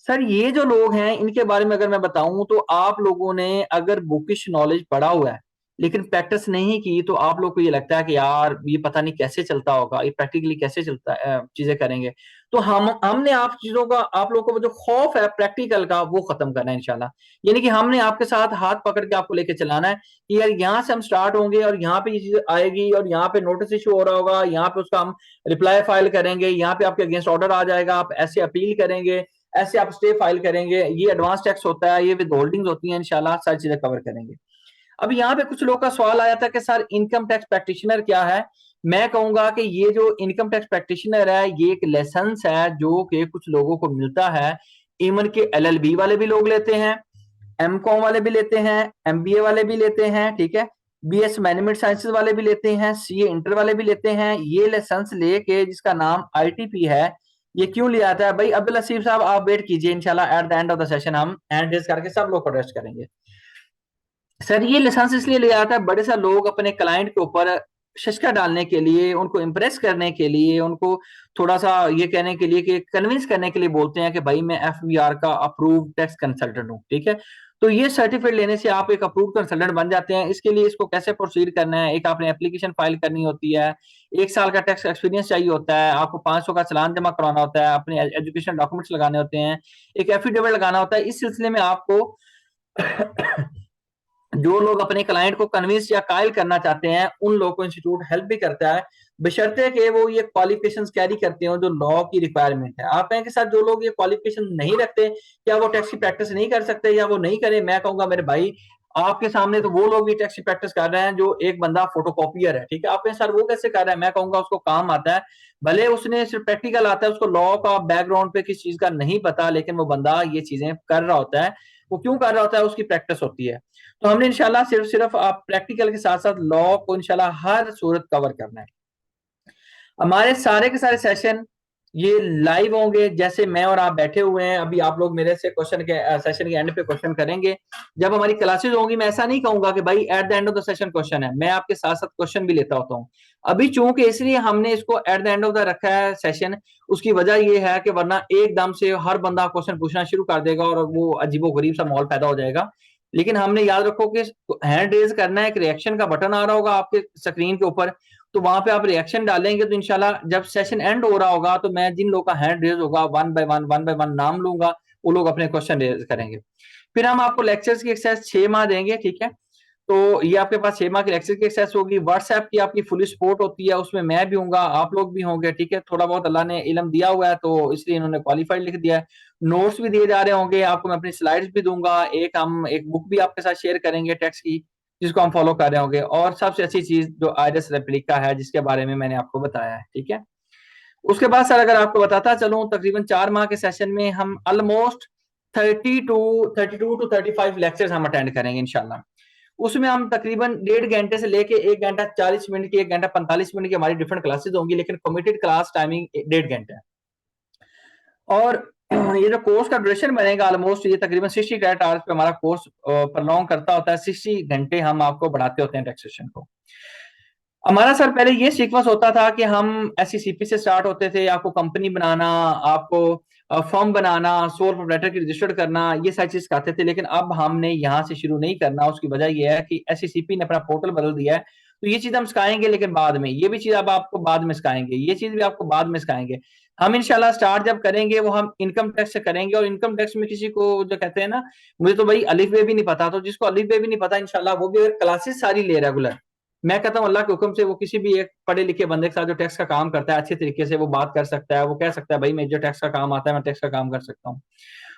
सर ये जो लोग हैं इनके बारे में अगर मैं बताऊं तो आप लोगों ने अगर बुकिश नॉलेज पढ़ा हुआ है लेकिन प्रैक्टिस नहीं की तो आप लोग को ये लगता है कि यार ये पता नहीं कैसे चलता होगा, ये प्रैक्टिकली कैसे चलता है, चीजें करेंगे। तो हमने आप चीजों का, आप लोगों को जो खौफ है प्रैक्टिकल का, वो खत्म करना है इंशाल्लाह। यानी कि हमने आपके साथ हाथ पकड़ के आपको लेके चलाना है कि यार यहाँ से हम स्टार्ट होंगे और यहाँ पे ये चीज आएगी और यहाँ पे नोटिस इशू हो रहा होगा, यहाँ पे उसका हम रिप्लाई फाइल करेंगे, यहाँ पे आपके अगेंस्ट ऑर्डर आ जाएगा, आप ऐसे अपील करेंगे, ऐसे आप स्टे फाइल करेंगे, ये एडवांस टैक्स होता है, ये विद होल्डिंग्स होती है, इंशाल्लाह सारी चीजें कवर करेंगे। अब यहाँ पे कुछ लोग का सवाल आया था कि सर इनकम टैक्स प्रैक्टिशनर क्या है। मैं कहूंगा कि ये जो इनकम टैक्स प्रैक्टिशनर है, ये एक लाइसेंस है जो कि कुछ लोगों को मिलता है। इवन के एलएलबी वाले भी लोग लेते हैं, एमकॉम वाले भी लेते हैं, एमबीए वाले भी लेते हैं, ठीक है, बीएस मैनेजमेंट साइंसेज वाले भी लेते हैं, सीए इंटर वाले भी लेते हैं। ये लाइसेंस लेके जिसका नाम आईटीपी है, ये क्यों लिया जाता है भाई? अब्दुल लसीफ साहब आप वेट कीजिए, इंशाल्लाह at the end of the session हम हैंड रेज करके सब लोग को अड्रेस करेंगे। सर ये लाइसेंस इसलिए लिया जाता है, बड़े सारे लोग अपने क्लाइंट के ऊपर शशका डालने के लिए, उनको इम्प्रेस करने के लिए, उनको थोड़ा सा ये कहने के लिए कि कन्विंस करने के लिए बोलते हैं कि भाई मैं एफबीआर का अप्रूव टैक्स कंसल्टेंट हूँ, ठीक है। तो ये सर्टिफिकेट लेने से आप एक अप्रूव कंसल्टेंट बन जाते हैं। इसके लिए इसको कैसे प्रोसीड करना है, एक आपने एप्लीकेशन फाइल करनी होती है, 1 साल का टैक्स एक्सपीरियंस चाहिए होता है, आपको 500 का चालान जमा करवाना होता है, अपने एजुकेशन डॉक्यूमेंट्स लगाने होते हैं, एक एफिडेविट लगाना होता है। इस सिलसिले में आपको जो लोग अपने क्लाइंट को कन्विंस या कायल करना चाहते हैं, उन लोगों को इंस्टीट्यूट हेल्प भी करता है, बशर्ते कि वो ये क्वालिफिकेशंस कैरी करते हो जो लॉ की रिक्वायरमेंट है। आप कहें कि सर जो लोग ये क्वालिफिकेशन नहीं रखते, क्या वो टैक्स की प्रैक्टिस नहीं कर सकते या वो नहीं करें? मैं कहूंगा मेरे भाई, आपके सामने तो वो लोग भी टैक्स की प्रैक्टिस कर रहे हैं जो एक बंदा फोटोकॉपियर है, ठीक है। आप कहें सर वो कैसे कर रहा है? मैं कहूंगा उसको काम आता है, भले उसने सिर्फ प्रैक्टिकल आता है, उसको लॉ का बैकग्राउंड पे किस चीज का नहीं पता, लेकिन वो बंदा ये चीजें कर रहा होता है। वो क्यों कर रहा होता है? उसकी प्रैक्टिस होती है। तो हमने इंशाल्लाह सिर्फ सिर्फ आप प्रैक्टिकल के साथ साथ लॉ को इंशाल्लाह हर सूरत कवर करना है। हमारे सारे के सारे सेशन ये लाइव होंगे, जैसे मैं और आप बैठे हुए हैं अभी, आप लोग मेरे से क्वेश्चन के सेशन के एंड पे क्वेश्चन करेंगे। जब हमारी क्लासेस होंगी, मैं ऐसा नहीं कहूंगा कि भाई at the end of the session question है, मैं आपके साथ साथ क्वेश्चन भी लेता होता हूँ। अभी चूंकि इसलिए हमने इसको at the end of the रखा है सेशन, उसकी वजह यह है कि वरना एकदम से हर बंदा क्वेश्चन पूछना शुरू कर देगा और वो अजीबो गरीब सा माहौल पैदा हो जाएगा। लेकिन हमने याद रखो कि हैंड रेज करना है, एक रिएक्शन का बटन आ रहा होगा आपके स्क्रीन के ऊपर, तो वहां पे आप रिएक्शन डालेंगे तो इंशाल्लाह जब सेशन एंड हो रहा होगा तो मैं जिन लोगों का हैंड रेज होगा वन बाय वन नाम लूंगा, वो लोग अपने क्वेश्चन रेज करेंगे। फिर हम आपको लेक्चर्स की एक्सेस 6 माह देंगे, ठीक है। तो ये आपके पास 6 माह की लेक्चर की एक्सेस होगी। व्हाट्सएप की आपकी फुल सपोर्ट होती है, उसमें मैं भी हूँ, आप लोग भी होंगे, ठीक है। थोड़ा बहुत अल्लाह ने इल्म दिया हुआ है तो इसलिए इन्होंने क्वालिफाइड लिख दिया है। नोट्स भी दिए जा रहे होंगे आपको, मैं अपनी स्लाइड्स भी दूंगा, हम एक बुक भी आपके साथ शेयर करेंगे टैक्स की, जिसको हम फॉलो कर रहे होंगे। और सबसे अच्छी चीज जो आईरिस रेप्लिका है, जिसके बारे में मैंने आपको बताया है, ठीक है। उसके बाद सर अगर आपको बताता चलूं, तकरीबन 4 माह के सेशन में हम ऑलमोस्ट 32 टू 35 लेक्चर्स हम अटेंड करेंगे इंशाल्लाह। उसमें हम तकरीबन 1.5 घंटे से लेके 1 घंटा 40 मिनट की, 1 घंटा 45 मिनट की हमारी डिफरेंट क्लासेस होंगी, लेकिन कमिटेड क्लास टाइमिंग 1.5 घंटे है। और ये जो कोर्स का ड्यूरेशन बनेगा, ऑलमोस्ट ये तकरीबन 60 क्रेडिट आवर्स पे हमारा कोर्स प्रलॉन्ग करता होता है। 60 घंटे हम आपको बढ़ाते होते हैं टैक्सेशन को। हमारा सर पहले ये सीक्वेंस होता था कि हम एससीसीपी से स्टार्ट होते थे, आपको कंपनी बनाना, आपको फर्म बनाना, सोल प्रोप्राइटर की रजिस्टर्ड करना, ये सारी चीज सिखाते थे। लेकिन अब हमने यहाँ से शुरू नहीं करना, उसकी वजह यह है कि एससीसीपी ने अपना पोर्टल बदल दिया है। तो ये चीज हम सिखाएंगे, लेकिन बाद में ये भी चीज अब आपको बाद में सिखाएंगे, ये चीज भी आपको बाद में सिखाएंगे। हम इंशाल्लाह स्टार्ट जब करेंगे वो हम इनकम टैक्स से करेंगे। और इनकम टैक्स में किसी को जो कहते हैं ना, मुझे तो भाई अलिफ बे भी नहीं पता, तो जिसको अलिफ बे भी नहीं पता इंशाल्लाह वो भी क्लासेस सारी ले रेगुलर, मैं कहता हूँ अल्लाह के हुक्म से वो किसी भी एक पढ़े लिखे बंदे के साथ जो टैक्स का काम करता है अच्छे तरीके से वो बात कर सकता है, वो कह सकता है भाई मैं जो टैक्स का काम आता है मैं टैक्स का काम कर सकता हूँ।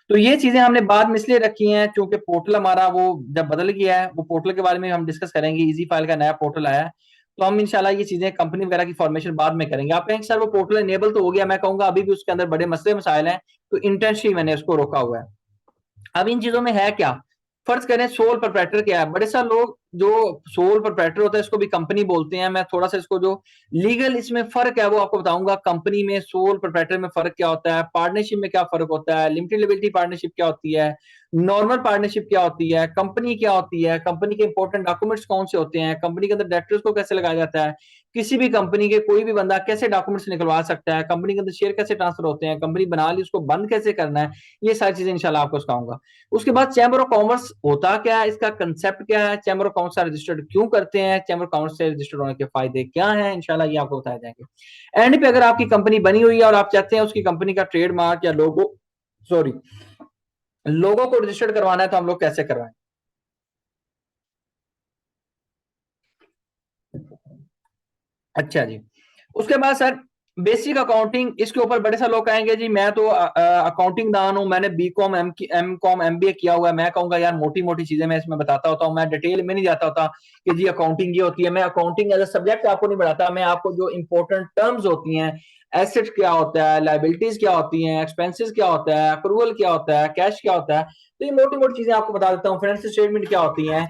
तो ये चीजें हमने बाद में इसलिए रखी हैं क्योंकि पोर्टल हमारा वो जब बदल गया है, वो पोर्टल के बारे में हम डिस्कस करेंगे। इजी फाइल का नया पोर्टल आया है, तो हम इंशाल्लाह ये चीजें कंपनी वगैरह की फॉर्मेशन बाद में करेंगे। आप कहेंगे सर वो पोर्टल इनेबल तो हो गया, मैं कहूंगा अभी भी उसके अंदर बड़े मसले मसाइल हैं, तो इंटेंशनली मैंने उसको रोका हुआ है। अब इन चीजों में है क्या, फर्ज करें सोल प्रोप्राइटर क्या है। बड़े सारे लोग जो सोल प्रोप्राइटर होता है इसको भी कंपनी बोलते हैं। मैं थोड़ा सा इसको जो लीगल इसमें फर्क है वो आपको बताऊंगा। कंपनी में सोल प्रोप्राइटर में फर्क क्या होता है, पार्टनरशिप में क्या फर्क होता है, लिमिटेड लिबिलिटी पार्टनरशिप क्या होती है, नॉर्मल पार्टनरशिप क्या होती है, कंपनी क्या होती है, कंपनी के इंपॉर्टेंट डॉक्यूमेंट्स कौन से होते हैं, कंपनी के अंदर डायरेक्टर्स को कैसे लगाया जाता है, किसी भी कंपनी के कोई भी बंदा कैसे डॉक्यूमेंट्स निकलवा सकता है, कंपनी के अंदर शेयर कैसे ट्रांसफर होते हैं, कंपनी बना ली उसको बंद कैसे करना है, ये सारी चीजें इंशाल्लाह आपको सिखाऊंगा। उसके बाद चैम्बर ऑफ कॉमर्स होता क्या है, इसका कंसेप्ट क्या है, चैम्बर ऑफ कॉमर्स अकाउंट से रजिस्टर्ड क्यों करते हैं, चैम्बर अकाउंट से रजिस्टर्ड होने के फायदे क्या हैं, इंशाल्लाह ये आपको बताए जाएंगे। एंड पे अगर आपकी कंपनी बनी हुई है और आप चाहते हैं उसकी कंपनी का ट्रेडमार्क या लोगो को रजिस्टर्ड करवाना है तो हम लोग कैसे करवाएं। अच्छा जी, उसके बाद सर बेसिक अकाउंटिंग, इसके ऊपर बड़े सारे लोग कहेंगे जी मैं तो अकाउंटिंग दान हूं, मैंने बीकॉम एमकॉम एमबीए किया हुआ है, मैं कहूंगा यार मोटी मोटी चीजें मैं इसमें बताता होता हूँ, मैं डिटेल में नहीं जाता होता कि जी अकाउंटिंग ये होती है। मैं अकाउंटिंग एज अ सब्जेक्ट आपको नहीं बढ़ाता, मैं आपको जो इंपॉर्टेंट टर्म्स होती हैं, एसेट क्या होता है, लाइबिलिटीज क्या होती हैं, एक्सपेंसेस क्या होता है, अक्रूवल क्या होता है, कैश क्या होता है, तो ये मोटी मोटी चीजें आपको बता देता हूँ। फाइनेंशियल स्टेटमेंट क्या होती है,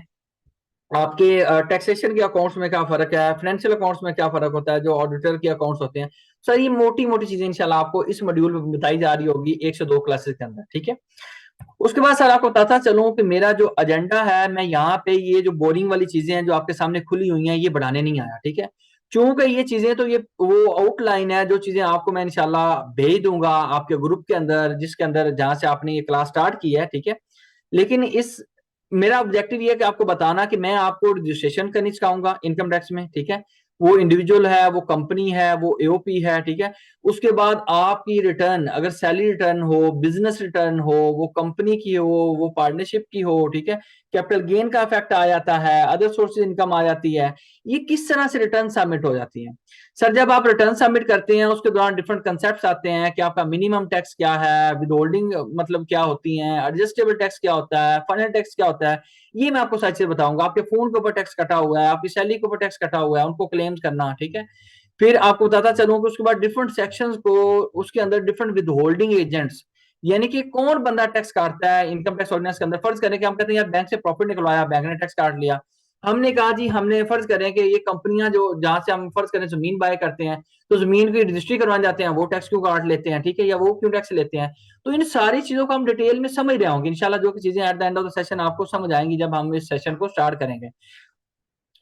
आपके टैक्सेशन के अकाउंट्स में क्या फर्क है, फाइनेंशियल अकाउंट्स में क्या फर्क होता है, जो ऑडिटर के अकाउंट्स होते हैं। सर ये मोटी मोटी चीजें इंशाल्लाह आपको इस मॉड्यूल में बताई जा रही होगी 1 से 2 क्लासेस के अंदर, ठीक है। उसके बाद सर आपको बताता चलूं कि मेरा जो एजेंडा है, मैं यहाँ पे ये जो बोरिंग वाली चीजें हैं जो आपके सामने खुली हुई हैं ये बढ़ाने नहीं आया, ठीक है। चूंकि ये चीजें तो ये वो आउटलाइन है, जो चीजें आपको मैं इंशाल्लाह भेज दूंगा आपके ग्रुप के अंदर, जिसके अंदर जहां से आपने ये क्लास स्टार्ट की है, ठीक है। लेकिन इस मेरा ऑब्जेक्टिव ये है कि आपको बताना कि मैं आपको रजिस्ट्रेशन करनी सिखाऊंगा इनकम टैक्स में, ठीक है। वो इंडिविजुअल है, वो कंपनी है, वो एओपी है, ठीक है। उसके बाद आपकी रिटर्न, अगर सैलरी रिटर्न हो, बिजनेस रिटर्न हो, वो कंपनी की हो, वो पार्टनरशिप की हो, ठीक है, कैपिटल गेन का इफेक्ट आ जाता है, अदर सोर्सेज इनकम आ जाती है, ये किस तरह से रिटर्न सबमिट हो जाती है। सर जब आप रिटर्न सबमिट करते हैं उसके दौरान डिफरेंट कंसेप्ट आते हैं कि आपका मिनिमम टैक्स क्या है, विद होल्डिंग मतलब क्या होती है, एडजस्टेबल टैक्स क्या होता है, फाइनल टैक्स क्या होता है, ये मैं आपको सारी चीजें बताऊंगा। आपके फोन के ऊपर टैक्स कटा हुआ है, आपकी सैलरी के ऊपर टैक्स कटा हुआ है, उनको क्लेम्स करना, ठीक है। फिर आपको बताता चलूं कि उसके बाद डिफरेंट सेक्शंस को, उसके अंदर डिफरेंट विद होल्डिंग एजेंट्स, यानी कि कौन बंदा टैक्स काटता है इनकम टैक्स ऑर्डिनेंस के अंदर। फर्ज करें कि हम कहते हैं यार बैंक से प्रॉफिट निकलवाया, बैंक ने टैक्स काट लिया, हमने कहा जी हमने फर्ज करें कि ये कंपनियां जो जहां से हम फर्ज करें जमीन बाय करते हैं, तो जमीन की रजिस्ट्री करवाने जाते हैं, वो टैक्स क्यों काट लेते हैं, ठीक है, या वो क्यों टैक्स लेते हैं। तो इन सारी चीजों को हम डिटेल में समझ रहे होंगे इंशाल्लाह, जो कि चीजें at the end of the session आपको समझ आएंगी जब हम इस सेशन को स्टार्ट करेंगे।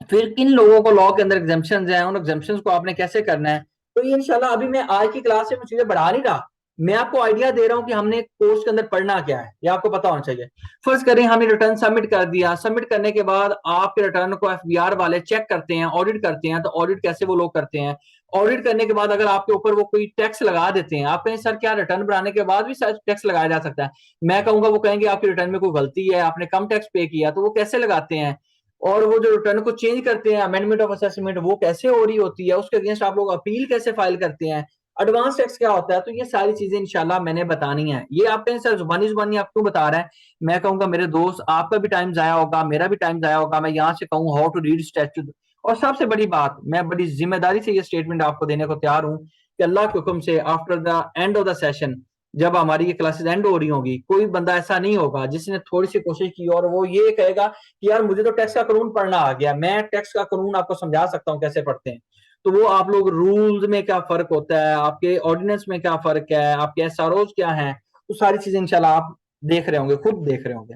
फिर किन लोगों को लॉ के अंदर एग्जाम्पशंस हैं, उन एग्जाम्पशंस को आपने कैसे करना है, तो ये इंशाल्लाह अभी मैं आज की क्लास में चीजें बढ़ा नहीं रहा, मैं आपको आइडिया दे रहा हूं कि हमने कोर्स के अंदर पढ़ना क्या है, ये आपको पता होना चाहिए। फर्स्ट करें हमने रिटर्न सबमिट कर दिया, सबमिट करने के बाद आपके रिटर्न को एफबीआर वाले चेक करते हैं, ऑडिट करते हैं। तो ऑडिट कैसे वो लोग करते हैं, ऑडिट करने के बाद अगर आपके ऊपर वो कोई टैक्स लगा देते हैं, आप कहें सर क्या रिटर्न बनाने के बाद भी टैक्स लगाया जा सकता है, मैं कहूंगा वो कहेंगे आपकी रिटर्न में कोई गलती है, आपने कम टैक्स पे किया, तो वो कैसे लगाते हैं। और वो जो रिटर्न को चेंज करते हैं, अमेंडमेंट ऑफ असेसमेंट, वो कैसे हो रही होती है, उसके अगेंस्ट आप लोग अपील कैसे फाइल करते हैं, एडवांस टैक्स क्या होता है। तो ये सारी चीजें इंशाल्लाह मैंने बतानी है। ये आप कहें सर जुबानी जुबानी आप क्यों बता रहे हैं, मैं कहूंगा मेरे दोस्त आपका भी टाइम जाया होगा, मेरा भी टाइम जाया होगा, मैं यहाँ से कहूँ हाउ टू रीड स्टैट्यूट। और सबसे बड़ी बात, मैं बड़ी जिम्मेदारी से ये स्टेटमेंट आपको देने को तैयार हूँ कि अल्लाह के हुक्म से after the end of the session, जब हमारी ये क्लासेस एंड हो रही होंगी, कोई बंदा ऐसा नहीं होगा जिसने थोड़ी सी कोशिश की और वो ये कहेगा कि यार मुझे तो टैक्स का कानून पढ़ना आ गया, मैं टैक्स का कानून आपको समझा सकता हूँ कैसे पढ़ते हैं। तो वो आप लोग रूल्स में क्या फर्क होता है, आपके ऑर्डिनेंस में क्या फर्क है, आपके एसआरओज क्या है, तो सारी चीजें इंशाल्लाह आप देख रहे होंगे, खुद देख रहे होंगे।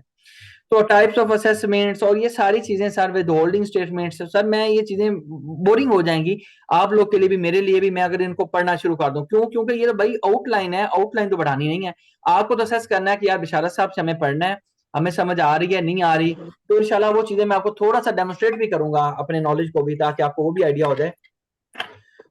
तो टाइप्स ऑफ असेसमेंट्स और ये सारी चीजें sir, with holding statements, sir मैं ये चीजें बोरिंग हो जाएंगी आप लोग के लिए भी, मेरे लिए भी, मैं अगर इनको पढ़ना शुरू कर दूं। क्यों, क्योंकि ये तो भाई आउटलाइन है, आउटलाइन तो बढ़ानी नहीं है। आपको तो असेस करना है कि यार बिशारत साहब से हमें पढ़ना है, हमें समझ आ रही है नहीं आ रही, तो इंशाल्लाह वो चीजें मैं आपको थोड़ा सा डेमोस्ट्रेट भी करूंगा अपने नॉलेज को भी, ताकि आपको वो भी आइडिया हो जाए।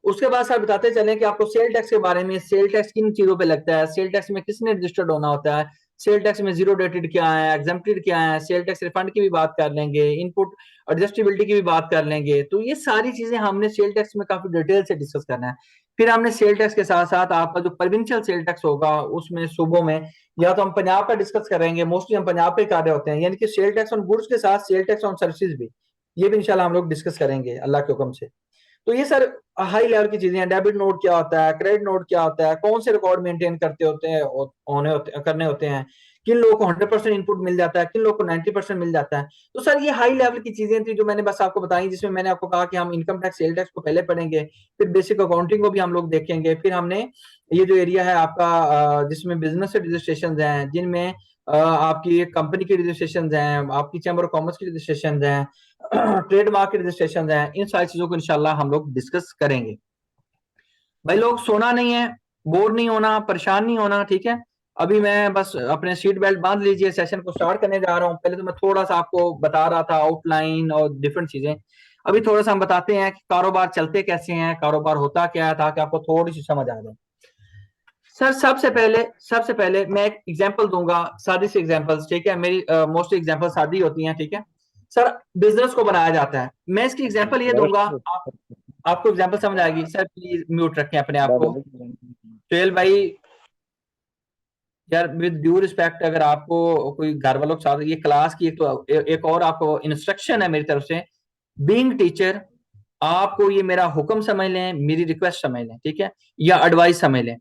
उसके बाद सर बताते चले कि आपको सेल टैक्स के बारे में, सेल टैक्स किन चीजों पे लगता है, सेल टैक्स में किसने रजिस्टर्ड होना होता है, सेल टैक्स में जीरो डेटेड क्या है, एग्जेम्प्टेड क्या है, सेल टैक्स रिफंड की भी बात कर लेंगे, इनपुट एडजस्टेबिलिटी की भी बात कर लेंगे। तो ये सारी चीजें हमने सेल टैक्स में काफी डिटेल से डिस्कस करना है। फिर हमने सेल टैक्स के साथ साथ आपका जो प्रोविंशियल सेल टैक्स होगा उसमें सूबों में, या तो हम पंजाब का डिस्कस करेंगे, मोस्टली हम पंजाब पे कर रहे होते हैं, यानी कि सेल टैक्स ऑन गुड्स के साथ सेल टैक्स ऑन सर्विसेज भी, ये भी इंशाल्लाह हम लोग डिस्कस करेंगे अल्लाह के हुक्म से। तो ये सर हाई लेवल की चीजें हैं। डेबिट नोट क्या होता है, क्रेडिट नोट क्या होता है, कौन से रिकॉर्ड मेंटेन करते होते हैं, करने होते हैं, किन लोगों को 100% इनपुट मिल जाता है, किन लोगों को 90% मिल जाता है। तो सर ये हाई लेवल की चीजें थी जो मैंने बस आपको बताई, जिसमें मैंने आपको कहा कि हम इनकम टैक्स सेल टैक्स को पहले पढ़ेंगे, फिर बेसिक अकाउंटिंग को भी हम लोग देखेंगे, फिर हमने ये जो एरिया है आपका जिसमें बिजनेस रजिस्ट्रेशन हैं, जिनमें आपकी कंपनी की रजिस्ट्रेशन हैं, आपकी चैम्बर ऑफ कॉमर्स की रजिस्ट्रेशन हैं, ट्रेडमार्क की रजिस्ट्रेशन हैं, इन सारी चीजों को इंशाल्लाह हम लोग डिस्कस करेंगे। भाई लोग सोना नहीं है, बोर नहीं होना, परेशान नहीं होना, ठीक है। अभी मैं बस अपने सीट बेल्ट बांध लीजिए, सेशन को स्टार्ट करने जा रहा हूँ। पहले तो मैं थोड़ा सा आपको बता रहा था आउटलाइन और डिफरेंट चीजें। अभी थोड़ा सा हम बताते हैं कि कारोबार चलते कैसे हैं, कारोबार होता क्या है, ताकि आपको थोड़ी सी समझ आ जाए। सर सबसे पहले मैं एक एग्जांपल दूंगा, सादी सी एग्जांपल्स, ठीक है। मेरी मोस्टली एग्जांपल सादी होती हैं, ठीक है। सर बिजनेस को बनाया जाता है, मैं इसकी एग्जांपल ये दूंगा, आपको एग्जांपल समझ आएगी। सर प्लीज म्यूट रखें अपने आप को। सुहेल भाई, यार विद ड्यू रिस्पेक्ट, अगर आपको कोई घर वालों के साथ ये क्लास की एक और आपको इंस्ट्रक्शन है मेरी तरफ से, बीइंग टीचर, आपको ये मेरा हुक्म समझ लें, मेरी रिक्वेस्ट समझ लें, ठीक है, या एडवाइस समझ लें।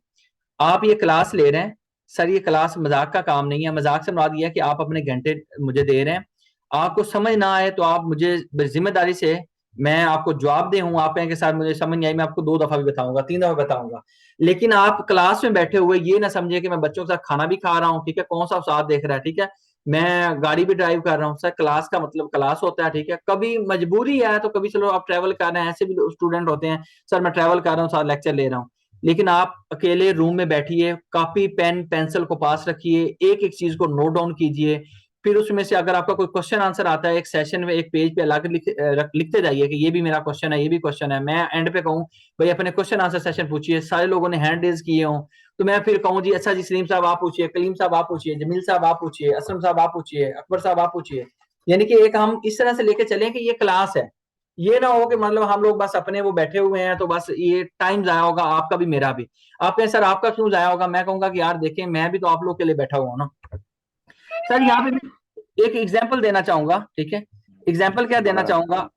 आप ये क्लास ले रहे हैं, सर ये क्लास मजाक का काम नहीं है। मजाक से मुराद ये है कि आप अपने घंटे मुझे दे रहे हैं, आपको समझ ना आए तो आप मुझे जिम्मेदारी से, मैं आपको जवाब दे हूं, आप कहें कि सर मुझे समझ नहीं आई, मैं आपको 2 दफा भी बताऊंगा, 3 दफा बताऊंगा। लेकिन आप क्लास में बैठे हुए ये ना समझे कि मैं बच्चों के साथ खाना भी खा रहा हूँ, ठीक है, कौन सा उस्ताद देख रहा है, ठीक है, मैं गाड़ी भी ड्राइव कर रहा हूँ। सर क्लास का मतलब क्लास होता है, ठीक है। कभी मजबूरी है तो कभी चलो आप ट्रैवल कर रहे हैं, ऐसे भी स्टूडेंट होते हैं, सर मैं ट्रैवल कर रहा हूँ, साथ लेक्चर ले रहा हूँ। लेकिन आप अकेले रूम में बैठिए, कॉपी पेन पेंसिल को पास रखिए, एक एक चीज को नोट डाउन कीजिए। फिर उसमें से अगर आपका कोई क्वेश्चन आंसर आता है, एक सेशन में एक पेज पे अलग लिखते जाइए कि ये भी मेरा क्वेश्चन है, ये भी क्वेश्चन है। मैं एंड पे कहूँ भाई अपने क्वेश्चन आंसर सेशन पूछिए, सारे लोगों ने हैंड रेज किए हों तो मैं फिर कहूँ जी अच्छा जी सलीम साहब आप पूछिए, कलीम साहब आप पूछिए, जमील साहब आप पूछिए, असलम साहब आप पूछिए, अकबर साहब आप पूछिए। यानी कि एक हम इस तरह से लेके चलें कि ये क्लास है, ये ना हो कि मतलब हम लोग बस अपने वो बैठे हुए हैं तो बस ये टाइम जाया होगा, आपका भी मेरा भी। आप कहें सर आपका क्यों जाया होगा, मैं कहूंगा कि यार देखें मैं भी तो आप लोग के लिए बैठा हुआ हूं ना। सर यहाँ पे मैं एक एग्जाम्पल देना चाहूंगा, ठीक है। एग्जाम्पल क्या देना चाहूंगा,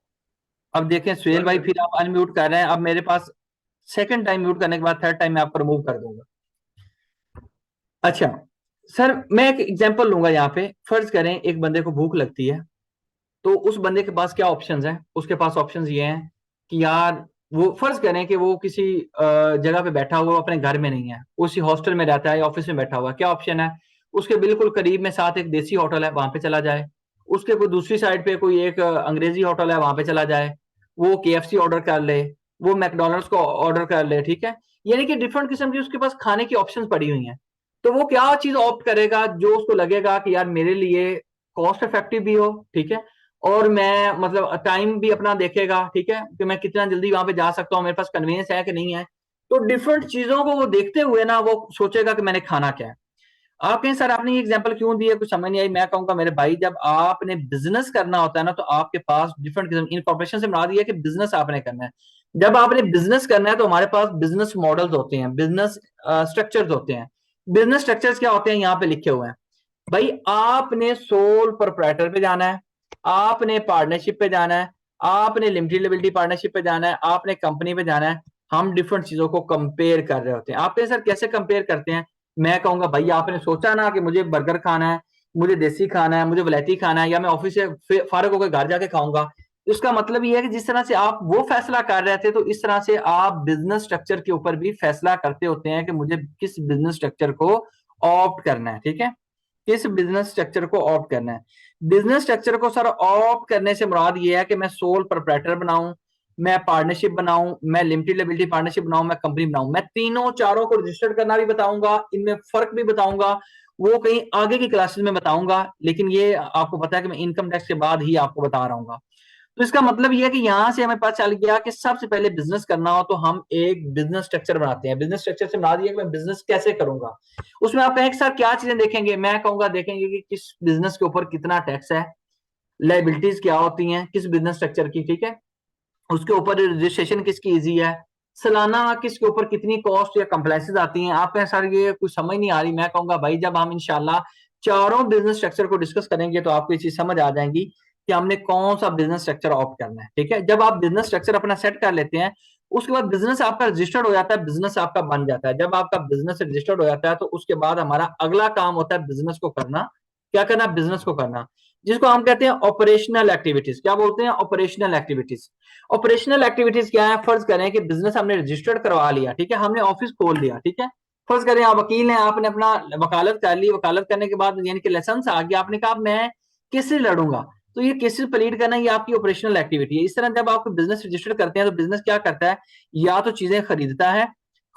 अब देखें सुहेल भाई फिर आप अनम्यूट कर रहे हैं, अब मेरे पास सेकंड टाइम म्यूट करने के बाद थर्ड टाइम मैं आपको रिमूव कर दूंगा। अच्छा सर मैं एक एग्जाम्पल लूंगा यहाँ पे, फर्ज करें एक बंदे को भूख लगती है, तो उस बंदे के पास क्या ऑप्शंस हैं, उसके पास ऑप्शंस ये हैं कि यार वो फर्ज करें कि वो किसी जगह पे बैठा हुआ अपने घर में नहीं है, उसी हॉस्टल में रहता है या ऑफिस में बैठा हुआ है। क्या ऑप्शन है, उसके बिल्कुल करीब में साथ एक देसी होटल है, वहां पे चला जाए। उसके कोई दूसरी साइड पे कोई एक अंग्रेजी होटल है, वहां पे चला जाए। वो केएफसी ऑर्डर कर ले, वो मैकडोनल्ड्स को ऑर्डर कर ले, ठीक है। यानी कि डिफरेंट किस्म की उसके पास खाने की ऑप्शंस पड़ी हुई हैं। तो वो क्या चीज ऑप्ट करेगा जो उसको लगेगा कि यार मेरे लिए कॉस्ट इफेक्टिव भी हो, ठीक है, और मैं मतलब टाइम भी अपना देखेगा, ठीक है, कि मैं कितना जल्दी वहां पे जा सकता हूँ, मेरे पास कन्वीनियंस है कि नहीं है। तो डिफरेंट चीजों को वो देखते हुए ना वो सोचेगा कि मैंने खाना क्या है। आप कहें सर आपने ये एग्जांपल क्यों दिया, कुछ समझ नहीं आई। मैं कहूंगा मेरे भाई जब आपने बिजनेस करना होता है ना तो आपके पास डिफरेंट किस्म, इनकॉर्पोरेशन से मुराद ये है कि बिजनेस आपने करना है। जब आपने बिजनेस करना है तो हमारे पास बिजनेस मॉडल्स होते हैं, बिजनेस स्ट्रक्चर्स होते हैं। बिजनेस स्ट्रक्चर्स क्या होते हैं यहाँ पे लिखे हुए हैं। भाई आपने सोल प्रोप्राइटर पे जाना है, आपने पार्टनरशिप पे जाना है, आपने लिमिटेड लिबिलिटी पार्टनरशिप पे जाना है, आपने कंपनी पे जाना है। हम डिफरेंट चीजों को कंपेयर कर रहे होते हैं। आप सर कैसे कंपेयर करते हैं, मैं कहूंगा भाई आपने सोचा ना कि मुझे बर्गर खाना है, मुझे देसी खाना है, मुझे वलैती खाना है, या मैं ऑफिस से फारग होकर घर जाके खाऊंगा। इसका मतलब ये है कि जिस तरह से आप वो फैसला कर रहे थे, तो इस तरह से आप बिजनेस स्ट्रक्चर के ऊपर भी फैसला करते होते हैं कि मुझे किस बिजनेस स्ट्रक्चर को ऑप्ट करना है, ठीक है, किस बिजनेस स्ट्रक्चर को ऑप्ट करना है। बिजनेस स्ट्रक्चर को सर ऑप्ट करने से मुराद ये है कि मैं सोल प्रोप्राइटर बनाऊं, मैं पार्टनरशिप बनाऊं, मैं लिमिटेड लायबिलिटी पार्टनरशिप बनाऊं, मैं कंपनी बनाऊं। मैं तीनों चारों को रजिस्टर्ड करना भी बताऊंगा, इनमें फर्क भी बताऊंगा, वो कहीं आगे की क्लासेस में बताऊंगा। लेकिन ये आपको पता है कि मैं इनकम टैक्स के बाद ही आपको बता रहा हूँ। तो इसका मतलब यह है कि यहां से हमें पता चल गया कि सबसे पहले बिजनेस करना हो तो हम एक बिजनेस स्ट्रक्चर बनाते हैं। बिजनेस स्ट्रक्चर से मुराद ये है कि मैं बिजनेस कैसे करूंगा। उसमें आप कहें सर क्या चीजें देखेंगे, मैं कहूंगा देखेंगे कि किस बिजनेस के ऊपर कितना टैक्स है, लाइबिलिटीज क्या होती हैं किस बिजनेस स्ट्रक्चर की, ठीक है, उसके ऊपर रजिस्ट्रेशन किसकी इजी है, सालाना किसके ऊपर कितनी कॉस्ट या कंप्लेक्सेस आती हैं। आप कहें सर ये कुछ समझ नहीं आ रही, मैं कहूंगा भाई जब हम इंशाल्लाह चारों बिजनेस स्ट्रक्चर को डिस्कस करेंगे तो आपको ये चीज समझ आ जाएंगी कि हमने कौन सा बिजनेस स्ट्रक्चर ऑप्ट करना है, ठीक है। जब आप बिजनेस स्ट्रक्चर अपना सेट कर लेते हैं, उसके बाद बिजनेस आपका रजिस्टर्ड हो जाता है, बिजनेस आपका बन जाता है। जब आपका बिजनेस रजिस्टर्ड हो जाता है तो उसके बाद हमारा अगला काम होता है बिजनेस को करना। क्या करना, बिजनेस को करना, जिसको हम कहते हैं ऑपरेशनल एक्टिविटीज। क्या बोलते हैं, ऑपरेशनल एक्टिविटीज। ऑपरेशनल एक्टिविटीज क्या है, फर्ज करें कि बिजनेस हमने रजिस्टर्ड करवा लिया, ठीक है, हमने ऑफिस खोल दिया, ठीक है। फर्ज करें आप वकील हैं, आपने अपना वकालत कर ली, वकालत करने के बाद यानी कि लाइसेंस आ गया, आपने कहा मैं किससे लड़ूंगा, तो ये केसेस प्लीड करना ये आपकी ऑपरेशनल एक्टिविटी है। इस तरह जब आप बिजनेस रजिस्टर करते हैं तो बिजनेस क्या करता है, या तो चीजें खरीदता है,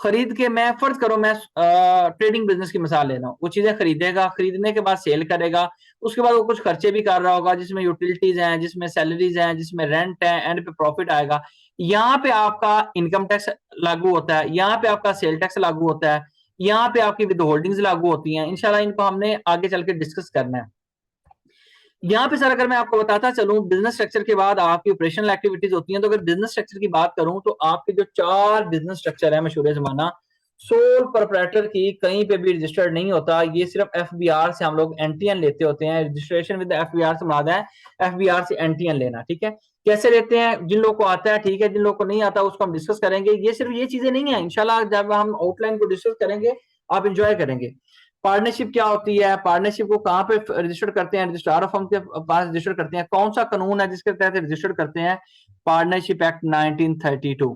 खरीद के, मैं फर्ज करो मैं ट्रेडिंग बिजनेस की मिसाल ले रहा हूँ, वो चीजें खरीदेगा, खरीदने के बाद सेल करेगा, उसके बाद वो कुछ खर्चे भी कर रहा होगा जिसमें यूटिलिटीज हैं, जिसमें सैलरीज हैं, जिसमें रेंट है, एंड पे प्रॉफिट आएगा। यहाँ पे आपका इनकम टैक्स लागू होता है, यहाँ पे आपका सेल टैक्स लागू होता है, यहाँ पे आपकी विद होल्डिंग्स लागू होती हैं। इंशाल्लाह इनको हमने आगे चल के डिस्कस करना है। यहाँ पे सर अगर मैं आपको बताता चलूं, बिजनेस स्ट्रक्चर के बाद आपकी ऑपरेशनल एक्टिविटीज होती हैं, तो अगर बिजनेस स्ट्रक्चर की बात करूं तो आपके जो 4 बिजनेस स्ट्रक्चर है मशहूर जमाना, सोल प्रोप्राइटर की कहीं पे भी रजिस्टर्ड नहीं होता, ये सिर्फ एफबीआर से हम लोग एनटीएन लेते होते हैं। रजिस्ट्रेशन विद एफबीआर से मुराद है एफबीआर से एनटीएन लेना, ठीक है। कैसे लेते हैं, जिन लोगों को आता है ठीक है, जिन लोगों को नहीं आता उसको हम डिस्कस करेंगे। ये सिर्फ ये चीजें नहीं है, इंशाल्लाह जब हम आउटलाइन को डिस्कस करेंगे आप इंजॉय करेंगे। पार्टनरशिप क्या होती है, पार्टनरशिप को कहाँ पे रजिस्टर करते हैं, रजिस्ट्रार ऑफ फर्म के पास रजिस्टर करते हैं, कौन सा कानून है जिसके तहत रजिस्टर करते हैं, पार्टनरशिप एक्ट 1932।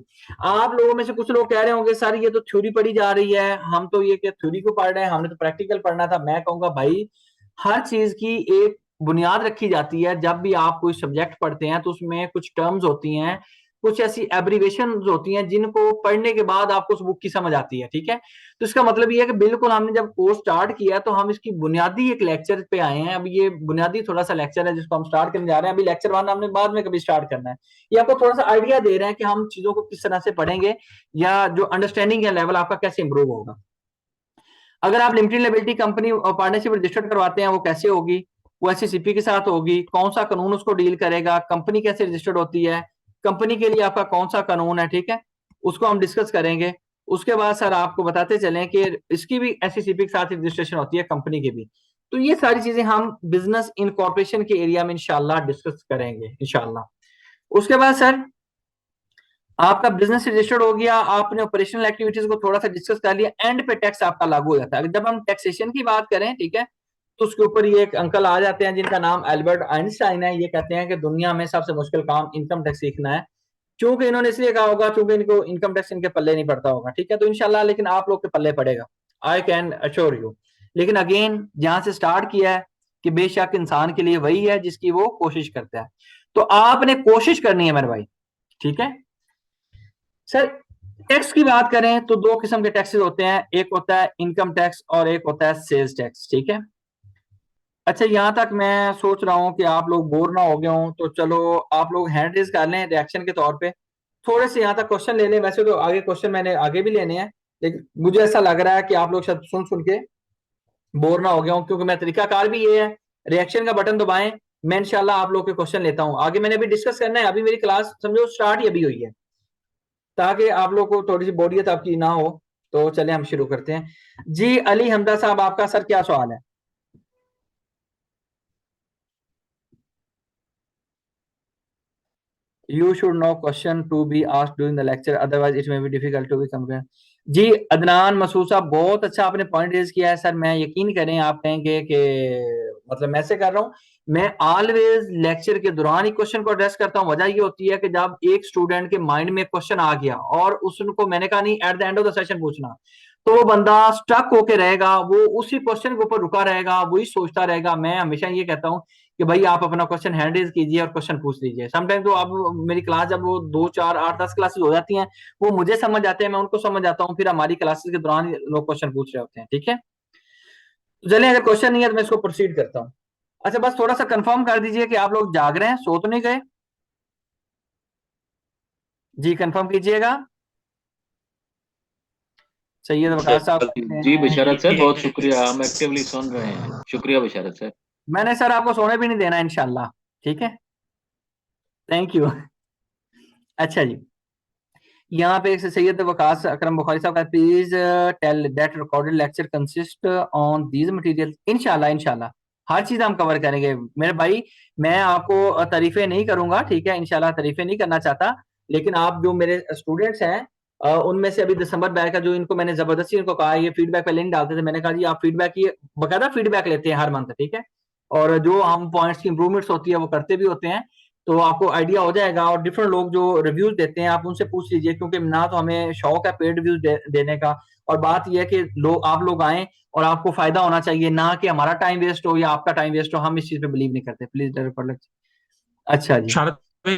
आप लोगों में से कुछ लोग कह रहे होंगे सर ये तो थ्योरी पढ़ी जा रही है, हम तो ये क्या थ्योरी को पढ़ रहे हैं, हमने तो प्रैक्टिकल पढ़ना था। मैं कहूंगा भाई हर चीज की एक बुनियाद रखी जाती है। जब भी आप कोई सब्जेक्ट पढ़ते हैं तो उसमें कुछ टर्म्स होती हैं, कुछ ऐसी एब्रीवेशन होती हैं जिनको पढ़ने के बाद आपको उस बुक की समझ आती है, ठीक है। तो इसका मतलब ये है कि बिल्कुल हमने जब कोर्स स्टार्ट किया तो हम इसकी बुनियादी एक लेक्चर पे आए हैं। अभी ये बुनियादी थोड़ा सा लेक्चर है जिसको हम स्टार्ट करने जा रहे हैं। अभी लेक्चर 1 हमने बाद में कभी स्टार्ट करना है। ये आपको थोड़ा सा आइडिया दे रहे हैं कि हम चीजों को किस तरह से पढ़ेंगे या जो अंडरस्टैंडिंग है लेवल आपका कैसे इंप्रूव होगा। अगर आप लिमिटेड लायबिलिटी कंपनी और पार्टनरशिप रजिस्टर्ड करवाते हैं वो कैसे होगी, वो एससीसीपी के साथ होगी, कौन सा कानून उसको डील करेगा, कंपनी कैसे रजिस्टर्ड होती है, कंपनी के लिए आपका कौन सा कानून है, ठीक है, उसको हम डिस्कस करेंगे। उसके बाद सर आपको बताते चलें कि इसकी भी एससीसीपी के साथ रजिस्ट्रेशन होती है, कंपनी की भी। तो ये सारी चीजें हम बिजनेस इनकॉर्पोरेशन के एरिया में इंशाल्लाह डिस्कस करेंगे इंशाल्लाह। उसके बाद सर आपका बिजनेस रजिस्टर्ड हो गया, आपने ऑपरेशनल एक्टिविटीज को थोड़ा सा डिस्कस कर लिया, एंड पे टैक्स आपका लागू हो जाता है। जब हम टैक्सेशन की बात करें, ठीक है, तो उसके ऊपर ये एक अंकल आ जाते हैं जिनका नाम एल्बर्ट आइंस्टाइन है। ये कहते हैं कि दुनिया में सबसे मुश्किल काम इनकम टैक्स सीखना है। क्योंकि इन्होंने इसलिए कहा होगा क्योंकि इनको इनकम टैक्स इनके पल्ले नहीं पड़ता होगा, ठीक है। तो इंशाल्लाह लेकिन आप लोग के पल्ले पड़ेगा, आई कैन अश्योर यू। लेकिन अगेन जहां से स्टार्ट किया है कि बेशक इंसान के लिए वही है जिसकी वो कोशिश करता है। तो आपने कोशिश करनी है मेरे भाई, ठीक है। सर टैक्स की बात करें तो 2 किस्म के टैक्सेस होते हैं, एक होता है इनकम टैक्स और एक होता है सेल्स टैक्स, ठीक है। अच्छा यहां तक मैं सोच रहा हूं कि आप लोग बोर ना हो गए हों, तो चलो आप लोग हैंड रेज कर लें रिएक्शन के तौर पे, थोड़े से यहाँ तक क्वेश्चन ले लें। वैसे तो आगे क्वेश्चन मैंने आगे भी लेने हैं, लेकिन मुझे ऐसा लग रहा है कि आप लोग शायद सुन सुन के बोर ना हो गए हों, क्योंकि मैं तरीकाकार भी ये है, रिएक्शन का बटन दबाएं, मैं इंशाल्लाह आप लोग के क्वेश्चन लेता हूँ। आगे मैंने अभी डिस्कस करना है, अभी मेरी क्लास समझो स्टार्ट ही अभी हुई है, ताकि आप लोग को थोड़ी सी बोरियत आपकी ना हो। तो चले हम शुरू करते हैं जी। अली हमदा साहब आपका सर क्या सवाल है? You should know question to be asked during the lecture, otherwise it may be difficult to be compared। जी अदनान मसूद साहब बहुत अच्छा आपने पॉइंट रेज किया है सर। मैं यकीन करें आप कहेंगे कि मतलब मैं ऐसे कर रहा हूँ, मैं ऑलवेज लेक्चर के दौरान ही क्वेश्चन को एड्रेस करता हूँ। वजह ये होती है कि जब एक स्टूडेंट के माइंड में क्वेश्चन आ गया और उसको मैंने कहा नहीं at the end of the session पूछना, तो वो बंदा स्टक होके रहेगा, वो उसी क्वेश्चन के ऊपर रुका रहेगा, वही सोचता रहेगा। मैं हमेशा ये कहता हूँ कि भाई आप अपना क्वेश्चन हैंड रेज कीजिए और क्वेश्चन पूछ लीजिए। समटाइम तो अब मेरी क्लास जब वो 2 4 8 10 क्लासेस हो जाती हैं, वो मुझे समझ आते हैं, मैं उनको समझ आता हूँ, फिर हमारी क्लासेस के दौरान लोग क्वेश्चन पूछ रहे होते हैं, ठीक है। तो चलिए अगर क्वेश्चन नहीं है तो मैं इसको प्रोसीड करता हूँ। अच्छा बस थोड़ा सा कंफर्म कर दीजिए कि आप लोग जाग रहे हैं, सो तो नहीं गए? जी कंफर्म कीजिएगा। सैयद वकार साहब कहते जी हैं बशारत सर, बहुत शुक्रिया, हम एक्टिवली सुन रहे हैं। शुक्रिया बशारत सर। मैंने सर आपको सोने भी नहीं देना इंशाल्लाह, ठीक है, थैंक यू। अच्छा जी, यहाँ पे एक सैयद वकास अकरम बुखारी साहब का please tell that recorded lecture consist on these material. इंशाल्लाह इंशाल्लाह हर चीज हम कवर करेंगे मेरे भाई। मैं आपको तारीफें नहीं करूंगा, ठीक है, इंशाल्लाह तारीफें नहीं करना चाहता, लेकिन आप जो मेरे स्टूडेंट्स हैं उनमें से अभी दिसंबर बैच का जो इनको मैंने जबरदस्ती इनको कहा ये फीडबैक पहले नहीं डालते थे, मैंने कहा जी आप फीडबैक ये बकायदा फीडबैक लेते हैं हर मंथ, ठीक है, और जो हम पॉइंट्स की इंप्रूवमेंट्स होती है वो करते भी होते हैं। तो आपको आइडिया हो जाएगा, और डिफरेंट लोग जो रिव्यूज देते हैं आप उनसे पूछ लीजिए, क्योंकि ना तो हमें शौक है पेड रिव्यूज देने का, और बात यह है कि लोग आप लोग आए और आपको फायदा होना चाहिए, ना कि हमारा टाइम वेस्ट हो या आपका टाइम वेस्ट हो। हम इस चीज पे बिलीव नहीं करते, प्लीज। अच्छा जी, शारद भाई,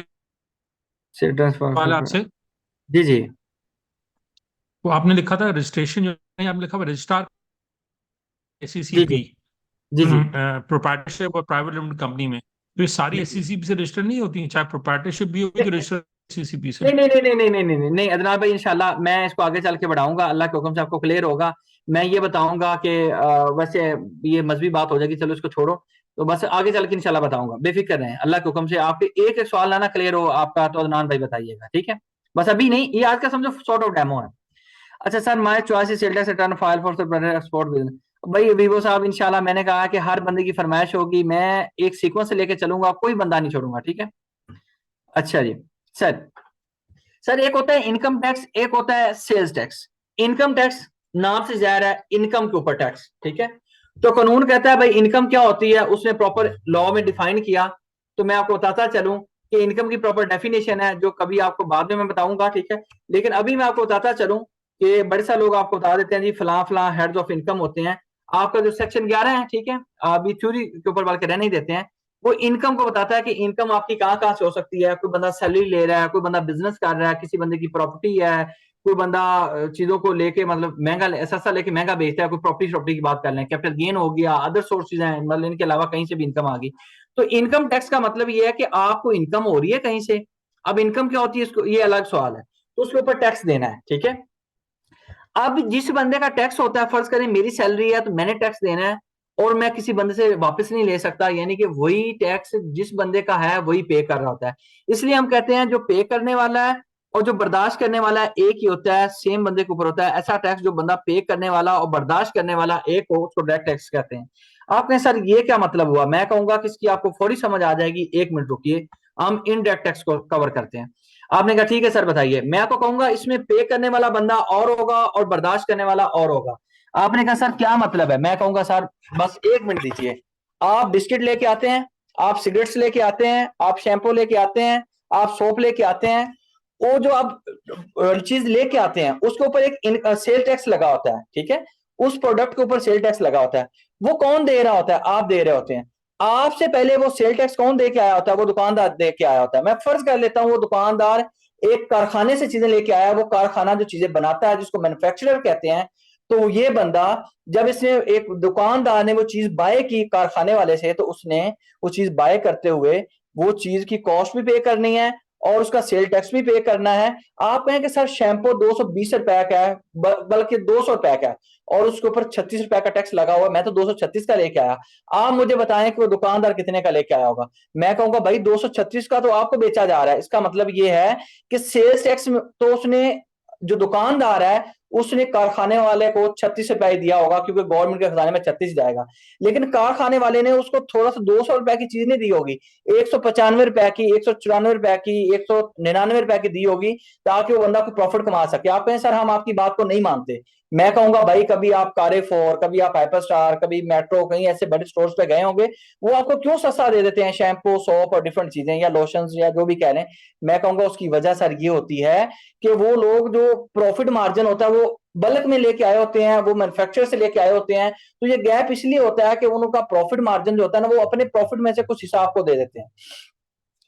ट्रांसफर सवाल है आपसे। जी जी वो आपने लिखा था रजिस्ट्रेशन, जो नहीं आपने लिखा हुआ रजिस्ट्रार जी एससीसीबी जी जी जी प्रोप्राइटरशिप और प्राइवेट लिमिटेड कंपनी में, तो ये सारी एससीसीबी से रजिस्टर नहीं होती हैं, चाहे प्रोप्राइटरशिप भी होगी तो रजिस्टर एससीसीबी से। नहीं नहीं नहीं नहीं नहीं नहीं नहीं नहीं नहीं अदनान भाई, इंशाल्लाह मैं इसको आगे चल के बढ़ाऊंगा, अल्लाह के हुक्म से आपको क्लियर होगा। मैं ये बताऊंगा कि वैसे ये मजहबी बात हो जाएगी, चलो इसको छोड़ो, तो बस आगे चल के इंशाल्लाह बताऊंगा, बेफिक्र रहें, अल्लाह के हुक्म से आपके एक एक सवाल ना क्लियर हो आपका तो अदनान भाई बताइएगा, ठीक है? बस अभी नहीं, ये आज का समझो सॉर्ट ऑफ डेमो है। अच्छा sir, my choice is sales tax return file for export business. भाई वीवो साहब, इंशाल्लाह मैंने कहा कि हर बंदे की फरमाइश होगी, मैं एक सीक्वेंस से लेके चलूंगा, कोई बंदा नहीं छोड़ूंगा, ठीक है? अच्छा जी सर, सर एक होता है इनकम टैक्स, एक होता है सेल्स टैक्स। इनकम टैक्स नाम से जाहिर है इनकम के ऊपर टैक्स, ठीक है? तो कानून कहता है भाई इनकम क्या होती है, उसने प्रॉपर लॉ में डिफाइन किया। तो मैं आपको बताता चलूं कि इनकम की प्रॉपर डेफिनेशन है, जो कभी आपको बाद में मैं बताऊंगा, ठीक है? लेकिन अभी मैं आपको बताता चलूं कि बड़े सारे लोग आपको बता देते हैं जी फलां फलां हेड्स ऑफ इनकम होते हैं। आपका जो सेक्शन 11 है, ठीक है, अभी थ्योरी के ऊपर बल्कि रहने ही देते हैं, वो इनकम को बताता है कि इनकम आपकी कहाँ कहाँ से हो सकती है। कोई बंदा सैलरी ले रहा है, कोई बंदा बिजनेस कर रहा है, किसी बंदे की प्रॉपर्टी है, कोई बंदा चीजों को लेके मतलब महंगा सस्ता लेके महंगा बेचता है, कोई प्रॉपर्टी की बात कर लें, कैपिटल गेन हो गया, अदर सोर्सेज हैं, मतलब इनके अलावा कहीं से भी इनकम आ गई। तो इनकम टैक्स का मतलब ये है कि आपको इनकम हो रही है कहीं से। अब इनकम क्या होती है, इसको ये अलग सवाल है, तो उसके ऊपर टैक्स देना है, ठीक है? अब जिस बंदे का टैक्स होता है, फर्ज करें मेरी सैलरी है तो मैंने टैक्स देना है, और मैं किसी बंदे से वापस नहीं ले सकता, यानी कि वही टैक्स जिस बंदे का है वही पे कर रहा होता है। इसलिए हम कहते हैं जो पे करने वाला है और जो बर्दाश्त करने वाला है एक ही होता है, सेम बंदे के ऊपर होता है। ऐसा टैक्स जो बंदा पे करने वाला और बर्दाश्त करने वाला एक हो, उसको डायरेक्ट टैक्स कहते हैं। आप कहें सर ये क्या मतलब हुआ, मैं कहूंगा कि इसकी आपको फौरी समझ आ जाएगी, एक मिनट रुकिए, हम इनडायरेक्ट टैक्स को कवर करते हैं। आपने कहा ठीक है सर बताइए, मैं तो कहूंगा इसमें पे करने वाला बंदा और होगा और बर्दाश्त करने वाला और होगा। आपने कहा सर क्या मतलब है, मैं कहूंगा सर बस एक मिनट दीजिए। आप बिस्किट लेके आते हैं, आप सिगरेट्स लेके आते हैं, आप शैम्पू लेके आते हैं, आप सोप लेके आते हैं, वो जो आप चीज लेके आते हैं उसके ऊपर एक सेल टैक्स लगा होता है, ठीक है? उस प्रोडक्ट के ऊपर सेल टैक्स लगा होता है। वो कौन दे रहा होता है, आप दे रहे होते हैं। आपसे पहले वो सेल टैक्स कौन दे के आया होता है, वो दुकानदार दे के आया होता है। मैं फर्ज कर लेता हूं वो दुकानदार एक कारखाने से चीजें लेके आया, वो कारखाना जो चीजें बनाता है जिसको मैन्युफैक्चरर कहते हैं। तो ये बंदा जब इसने एक दुकानदार ने वो चीज बाय की कारखाने वाले से, तो उसने वो चीज बाय करते हुए वो चीज की कॉस्ट भी पे करनी है और उसका सेल टैक्स भी पे करना है। आप कहें कि सर शैम्पू 220 रुपए का है, बल्कि 200 रुपए का है, और उसके ऊपर 36 रुपए का टैक्स लगा हुआ, मैं तो 236 का लेके आया। आप मुझे बताएं कि वो दुकानदार कितने का लेके आया होगा। मैं कहूंगा भाई 236 का तो आपको बेचा जा रहा है, इसका मतलब ये है कि सेल्स टैक्स तो उसने, जो दुकानदार है उसने कारखाने वाले को 36 रुपए दिया होगा, क्योंकि गवर्नमेंट के खजाने में 36 जाएगा। लेकिन कारखाने वाले ने उसको थोड़ा सा 200 रुपए की चीज नहीं दी होगी, 195 रुपए की, 194 रुपए की, 199 रुपए की दी होगी, ताकि वो बंदा को प्रॉफिट कमा सके। आप कहें सर हम आपकी बात को नहीं मानते, मैं कहूंगा भाई कभी आप कारेफोर, कभी आप हाइपर स्टार, कभी मेट्रो, कहीं ऐसे बड़े स्टोर्स पे गए होंगे, वो आपको क्यों सस्ता दे देते हैं शैम्पू सोप और डिफरेंट चीजें या लोशंस या जो भी कह लें। मैं कहूंगा उसकी वजह सर ये होती है कि वो लोग जो प्रॉफिट मार्जिन होता है वो बल्क में लेके आए होते हैं, वो मैन्युफैक्चर से लेके आए होते हैं। तो ये गैप इसलिए होता है कि उनका प्रॉफिट मार्जिन जो होता है ना, वो अपने प्रॉफिट में से कुछ हिस्सा आपको दे देते हैं।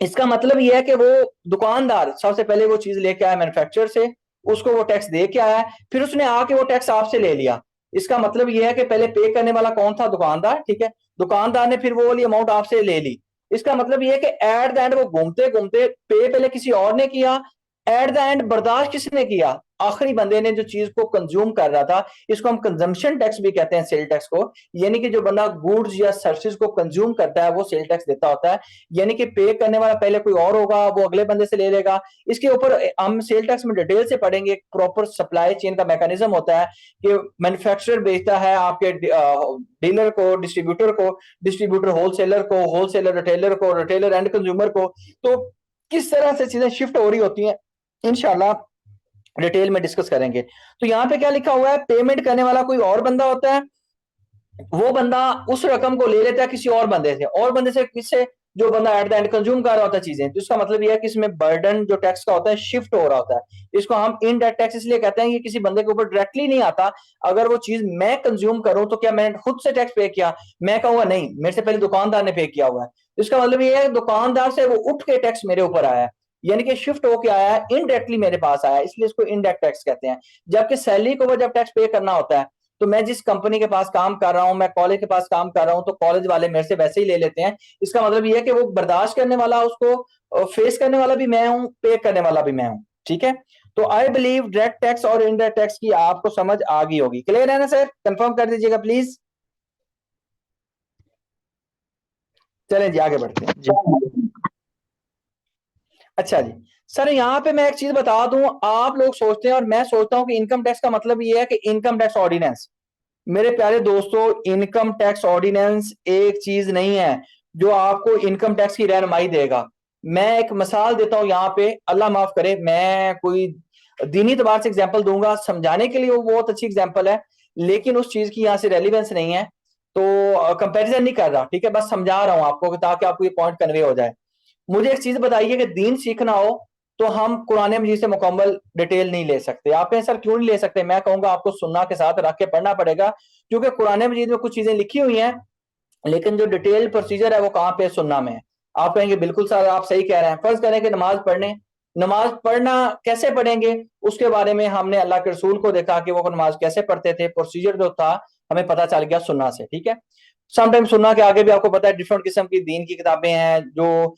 इसका मतलब यह है कि वो दुकानदार सबसे पहले वो चीज लेके आया मैन्युफैक्चर से, उसको वो टैक्स दे के आया, फिर उसने आके वो टैक्स आपसे ले लिया। इसका मतलब यह है कि पहले पे करने वाला कौन था, दुकानदार, ठीक है? दुकानदार ने फिर वो वाली अमाउंट आपसे ले ली। इसका मतलब यह है कि एट द एंड वो घूमते घूमते पे पहले किसी और ने किया, एट द एंड बर्दाश्त किसने किया, आखिरी बंदे ने जो चीज को कंज्यूम कर रहा था। इसको हम कंजम्पशन टैक्स भी कहते हैं, सेल टैक्स को। यानी कि जो बंदा गुड्स या सर्विसेज को कंज्यूम करता है वो सेल टैक्स देता होता है। यानी कि पे करने वाला पहले कोई और होगा, वो अगले बंदे से ले लेगा। इसके ऊपर हम सेल टैक्स में डिटेल से पढ़ेंगे। एक प्रॉपर सप्लाई चेन का मैकेनिज्म होता है कि मैन्युफैक्चरर बेचता है आपके डीलर को, डिस्ट्रीब्यूटर होलसेलर को, होलसेलर रिटेलर को, रिटेलर एंड कंज्यूमर को। तो किस तरह से चीजें शिफ्ट हो रही होती हैं इंशाल्लाह डिटेल में डिस्कस करेंगे। तो यहाँ पे क्या लिखा हुआ है, पेमेंट करने वाला कोई और बंदा होता है, वो बंदा उस रकम को ले लेता है किसी और बंदे से, और बंदे से किससे, जो बंदा एट द एंड कंज्यूम कर रहा होता है चीजें। तो इसका मतलब यह है कि इसमें बर्डन जो टैक्स का होता है शिफ्ट हो रहा होता है। इसको हम इनडायरेक्ट टैक्स इसलिए कहते हैं, ये किसी बंदे के ऊपर डायरेक्टली नहीं आता। अगर वो चीज मैं कंज्यूम करूं तो क्या मैंने खुद से टैक्स पे किया, मैं कहूंगा नहीं, मेरे से पहले दुकानदार ने पे किया हुआ है। तो इसका मतलब ये है दुकानदार से वो उठ के टैक्स मेरे ऊपर आया है। यानी कि शिफ्ट होके आया है, इनडायरेक्टली मेरे पास आया है, इसलिए इसको इनडायरेक्ट टैक्स कहते हैं। जबकि सैलरी को वो जब टैक्स पे करना होता है, तो मैं जिस कंपनी के पास काम कर रहा हूं, मैं कॉलेज के पास काम कर रहा हूं, तो कॉलेज वाले मेरे से वैसे ही ले लेते हैं। इसका मतलब ये है कि वो बर्दाश्त करने वाला, उसको फेस करने वाला भी मैं हूं, पे करने वाला भी मैं हूं। ठीक है, तो आई बिलीव डायरेक्ट टैक्स और इनडायरेक्ट टैक्स की आपको समझ आ गई होगी। क्लियर है ना सर? कंफर्म कर दीजिएगा प्लीज। चलें जी आगे बढ़ते हैं। अच्छा जी सर, यहाँ पे मैं एक चीज बता दूं, आप लोग सोचते हैं और मैं सोचता हूं कि इनकम टैक्स का मतलब ये है कि इनकम टैक्स ऑर्डिनेंस। मेरे प्यारे दोस्तों, इनकम टैक्स ऑर्डिनेंस एक चीज नहीं है जो आपको इनकम टैक्स की रहनुमाई देगा। मैं एक मिसाल देता हूं यहाँ पे, अल्लाह माफ करे, मैं कोई दीनी तबार से एग्जांपल दूंगा समझाने के लिए, वो बहुत अच्छी एग्जांपल है, लेकिन उस चीज की यहाँ से रेलिवेंस नहीं है, तो कंपैरिजन नहीं कर रहा, ठीक है, बस समझा रहा हूं आपको ताकि आपको ये पॉइंट कन्वे हो जाए। मुझे एक चीज बताइए कि दीन सीखना हो तो हम कुरान मजीद से मुकम्मल डिटेल नहीं ले सकते। आप कहें सर क्यों नहीं ले सकते? मैं कहूंगा आपको सुन्ना के साथ रख के पढ़ना पड़ेगा, क्योंकि कुरान मजीद में कुछ चीजें लिखी हुई हैं, लेकिन जो डिटेल प्रोसीजर है वो कहाँ पे? सुन्ना में है। आप कहेंगे बिल्कुल सर आप सही कह रहे हैं। फर्ज करें कि नमाज पढ़ना कैसे पढ़ेंगे, उसके बारे में हमने अल्लाह के रसूल को देखा कि वो नमाज कैसे पढ़ते थे, प्रोसीजर जो था हमें पता चल गया सुन्ना से। ठीक है, समटाइम सुन्ना के आगे भी आपको पता है डिफरेंट किस्म की दीन की किताबें हैं, जो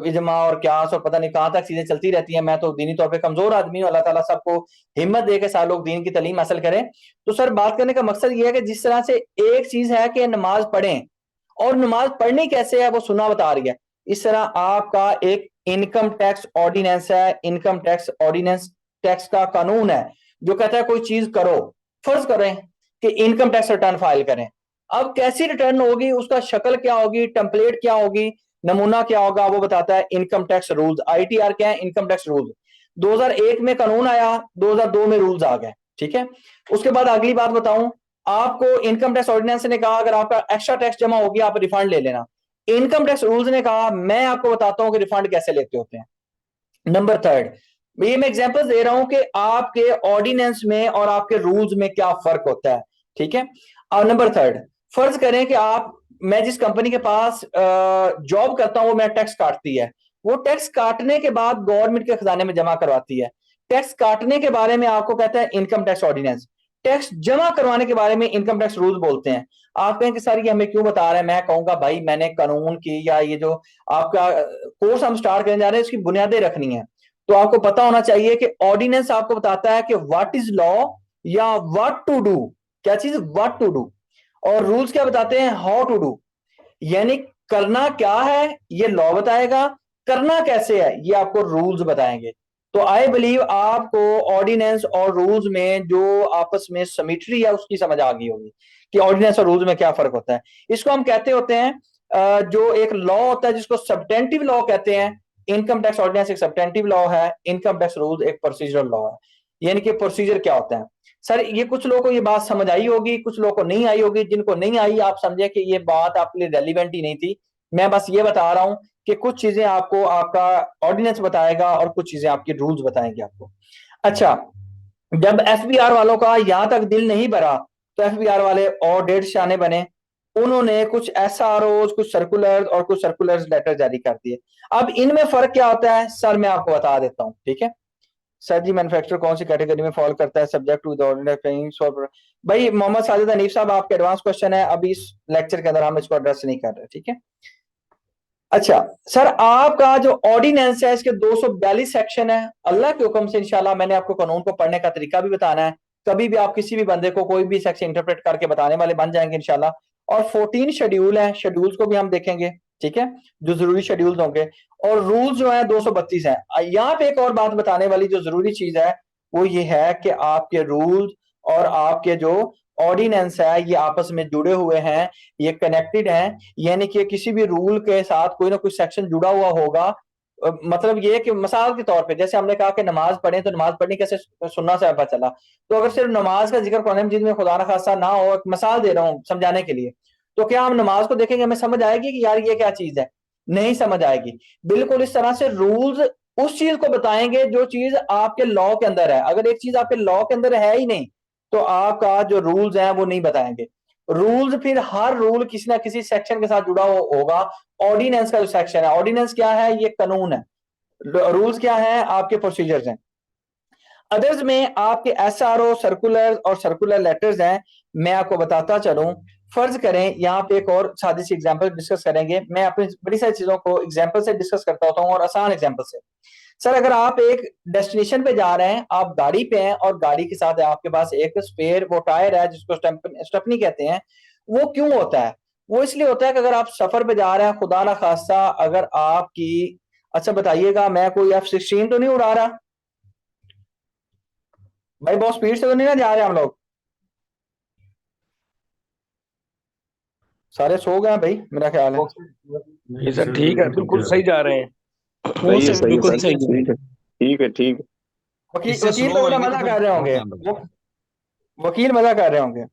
इजमा और क्यास और पता नहीं कहां तक चीजें चलती रहती हैं। मैं तो दीनी तौर पे कमजोर आदमी हूँ, अल्लाह ताला सबको हिम्मत दे के सारे लोग दीन की तालीम हासिल करें। तो सर बात करने का मकसद ये है कि जिस तरह से एक चीज है कि नमाज पढ़ें, और नमाज पढ़नी कैसे है वो सुन्ना बता रही है, इस तरह आपका एक इनकम टैक्स ऑर्डिनेंस है। इनकम टैक्स ऑर्डिनेंस टैक्स का कानून है जो कहता है कोई चीज करो, फर्ज करें कि इनकम टैक्स रिटर्न फाइल करें। अब कैसी रिटर्न होगी, उसका शक्ल क्या होगी, टेम्पलेट क्या होगी, नमूना क्या होगा, वो बताता है इनकम टैक्स रूल्स। आईटीआर क्या है? Income tax rules. 2001 में कानून आया, 2002 में रूल्स आ गए। ठीक है, उसके बाद अगली बात बताऊं आपको, इनकम टैक्स ऑर्डिनेंस ने कहा अगर आपका एक्स्ट्रा टैक्स जमा होगी आप रिफंड ले लेना। इनकम टैक्स रूल्स ने कहा मैं आपको बताता हूं कि रिफंड कैसे लेते होते हैं। नंबर थर्ड, ये मैं एग्जांपल दे रहा हूं कि आपके ऑर्डिनेंस में और आपके रूल्स में क्या फर्क होता है। ठीक है, और नंबर थर्ड, फर्ज करें कि मैं जिस कंपनी के पास जॉब करता हूं वो मेरा टैक्स काटती है, वो टैक्स काटने के बाद गवर्नमेंट के खजाने में जमा करवाती है। टैक्स काटने के बारे में आपको कहता है इनकम टैक्स ऑर्डिनेंस, टैक्स जमा करवाने के बारे में इनकम टैक्स रूल बोलते हैं। आप कहें कि सर ये हमें क्यों बता रहे हैं? मैं कहूंगा भाई मैंने कानून की या ये जो आपका कोर्स हम स्टार्ट करने जा रहे हैं इसकी बुनियादें रखनी है, तो आपको पता होना चाहिए कि ऑर्डिनेंस आपको बताता है कि व्हाट इज लॉ या व्हाट टू डू, क्या चीज व्हाट टू डू, और रूल्स क्या बताते हैं हाउ टू डू, यानी करना क्या है ये लॉ बताएगा, करना कैसे है ये आपको रूल्स बताएंगे। तो आई बिलीव आपको ऑर्डिनेंस और रूल्स में जो आपस में सिमिट्री है उसकी समझ आ गई होगी कि ऑर्डिनेंस और रूल्स में क्या फर्क होता है। इसको हम कहते होते हैं जो एक लॉ होता है जिसको सब्टेंटिव लॉ कहते हैं। इनकम टैक्स ऑर्डिनेंस एक सब्टेंटिव लॉ है, इनकम टैक्स रूल्स एक प्रोसीजरल लॉ है। यानी कि प्रोसीजर क्या होता है सर, ये कुछ लोगों को ये बात समझ आई होगी, कुछ लोगों को नहीं आई होगी। जिनको नहीं आई आप समझे कि ये बात आपके लिए रेलिवेंट ही नहीं थी। मैं बस ये बता रहा हूं कि कुछ चीजें आपको आपका ऑर्डिनेंस बताएगा और कुछ चीजें आपके रूल्स बताएंगे आपको। अच्छा, जब एफबीआर वालों का यहां तक दिल नहीं भरा तो एफबीआर वाले और 1.5 बने, उन्होंने कुछ एसआरओ, कुछ सर्कुलर और कुछ सर्कुलर लेटर जारी कर दिए। अब इनमें फर्क क्या होता है सर, मैं आपको बता देता हूं। ठीक है सर जी, मैन्युफैक्चरर कौन सी कैटेगरी में फॉल करता है? Subject to the ordinary. भाई मोहम्मद साजिद हनीफ साहब आपके एडवांस क्वेश्चन है, अभी इस लेक्चर के अंदर हम इसको एड्रेस नहीं कर रहे। ठीक है, अच्छा सर आपका जो ऑर्डिनेंस है इसके 242 सेक्शन है। अल्लाह के हुक्म से इंशाल्लाह मैंने आपको कानून को पढ़ने का तरीका भी बताना है, कभी भी आप किसी भी बंदे को कोई भी सेक्शन इंटरप्रेट करके बताने वाले बन जाएंगे इंशाल्लाह। और 14 शेड्यूल है, शेड्यूल्स को भी हम देखेंगे। ठीक है, जो जरूरी शेड्यूल्स होंगे, और रूल्स जो है 232 है। यहाँ पे एक और बात बताने वाली जो जरूरी चीज है वो ये है कि आपके रूल्स और आपके जो ऑर्डिनेंस है ये आपस में जुड़े हुए हैं, ये कनेक्टेड हैं। यानी कि किसी भी रूल के साथ कोई ना कोई सेक्शन जुड़ा हुआ होगा। मतलब ये कि मिसाल के तौर पे जैसे हमने कहा कि नमाज पढ़ें, तो नमाज पढ़नी कैसे सुन्ना से पता चला, तो अगर सिर्फ नमाज का जिक्र कुरान मजीद में खुदा ना खासा ना हो, एक मिसाल दे रहा हूँ समझाने के लिए, तो क्या हम नमाज को देखेंगे हमें समझ आएगी कि यार ये क्या चीज है? नहीं समझ आएगी। बिल्कुल इस तरह से रूल्स उस चीज को बताएंगे जो चीज आपके लॉ के अंदर है। अगर एक चीज आपके लॉ के अंदर है ही नहीं तो आपका जो रूल्स है वो नहीं बताएंगे। रूल्स फिर हर रूल किसी ना किसी सेक्शन के साथ जुड़ा होगा। ऑर्डिनेंस का जो सेक्शन है, ऑर्डिनेंस क्या है? ये कानून है। रूल्स क्या है, आपके प्रोसीजर्स हैं। अदर्स में आपके एसआरओ सर्कुलर और सर्कुलर लेटर्स हैं। मैं आपको बताता चलूं, फर्ज करें यहाँ पे एक और सादी सी एग्जांपल डिस्कस करेंगे। मैं अपनी बड़ी सारी चीजों को एग्जांपल से डिस्कस करता होता हूँ और आसान एग्जांपल से। सर अगर आप एक डेस्टिनेशन पे जा रहे हैं, आप गाड़ी पे हैं और गाड़ी के साथ आपके पास एक स्पेयर वो टायर है जिसको स्टेपनी कहते हैं, वो क्यों होता है? वो इसलिए होता है कि अगर आप सफर पे जा रहे हैं, खुदा ना खास्ता अगर आपकी, अच्छा बताइएगा, मैं कोई F-16 तो नहीं उड़ा रहा भाई? बहुत स्पीड से तो नहीं ना जा रहे हम लोग? सारे सो गए हैं भाई, मेरा ख्याल है। ये सर ठीक है, बिल्कुल सही जा रहे हैं। सही है, सर सही है बिल्कुल सर, सही है। ठीक है, ठीक है, ठीक है। वकील इससे वकील स्लो तो मेरा होएंगे तो मजा फिर कर रहे बहुत होंगे टाइम लगेगा। वकील मजा कर रहे होंगे।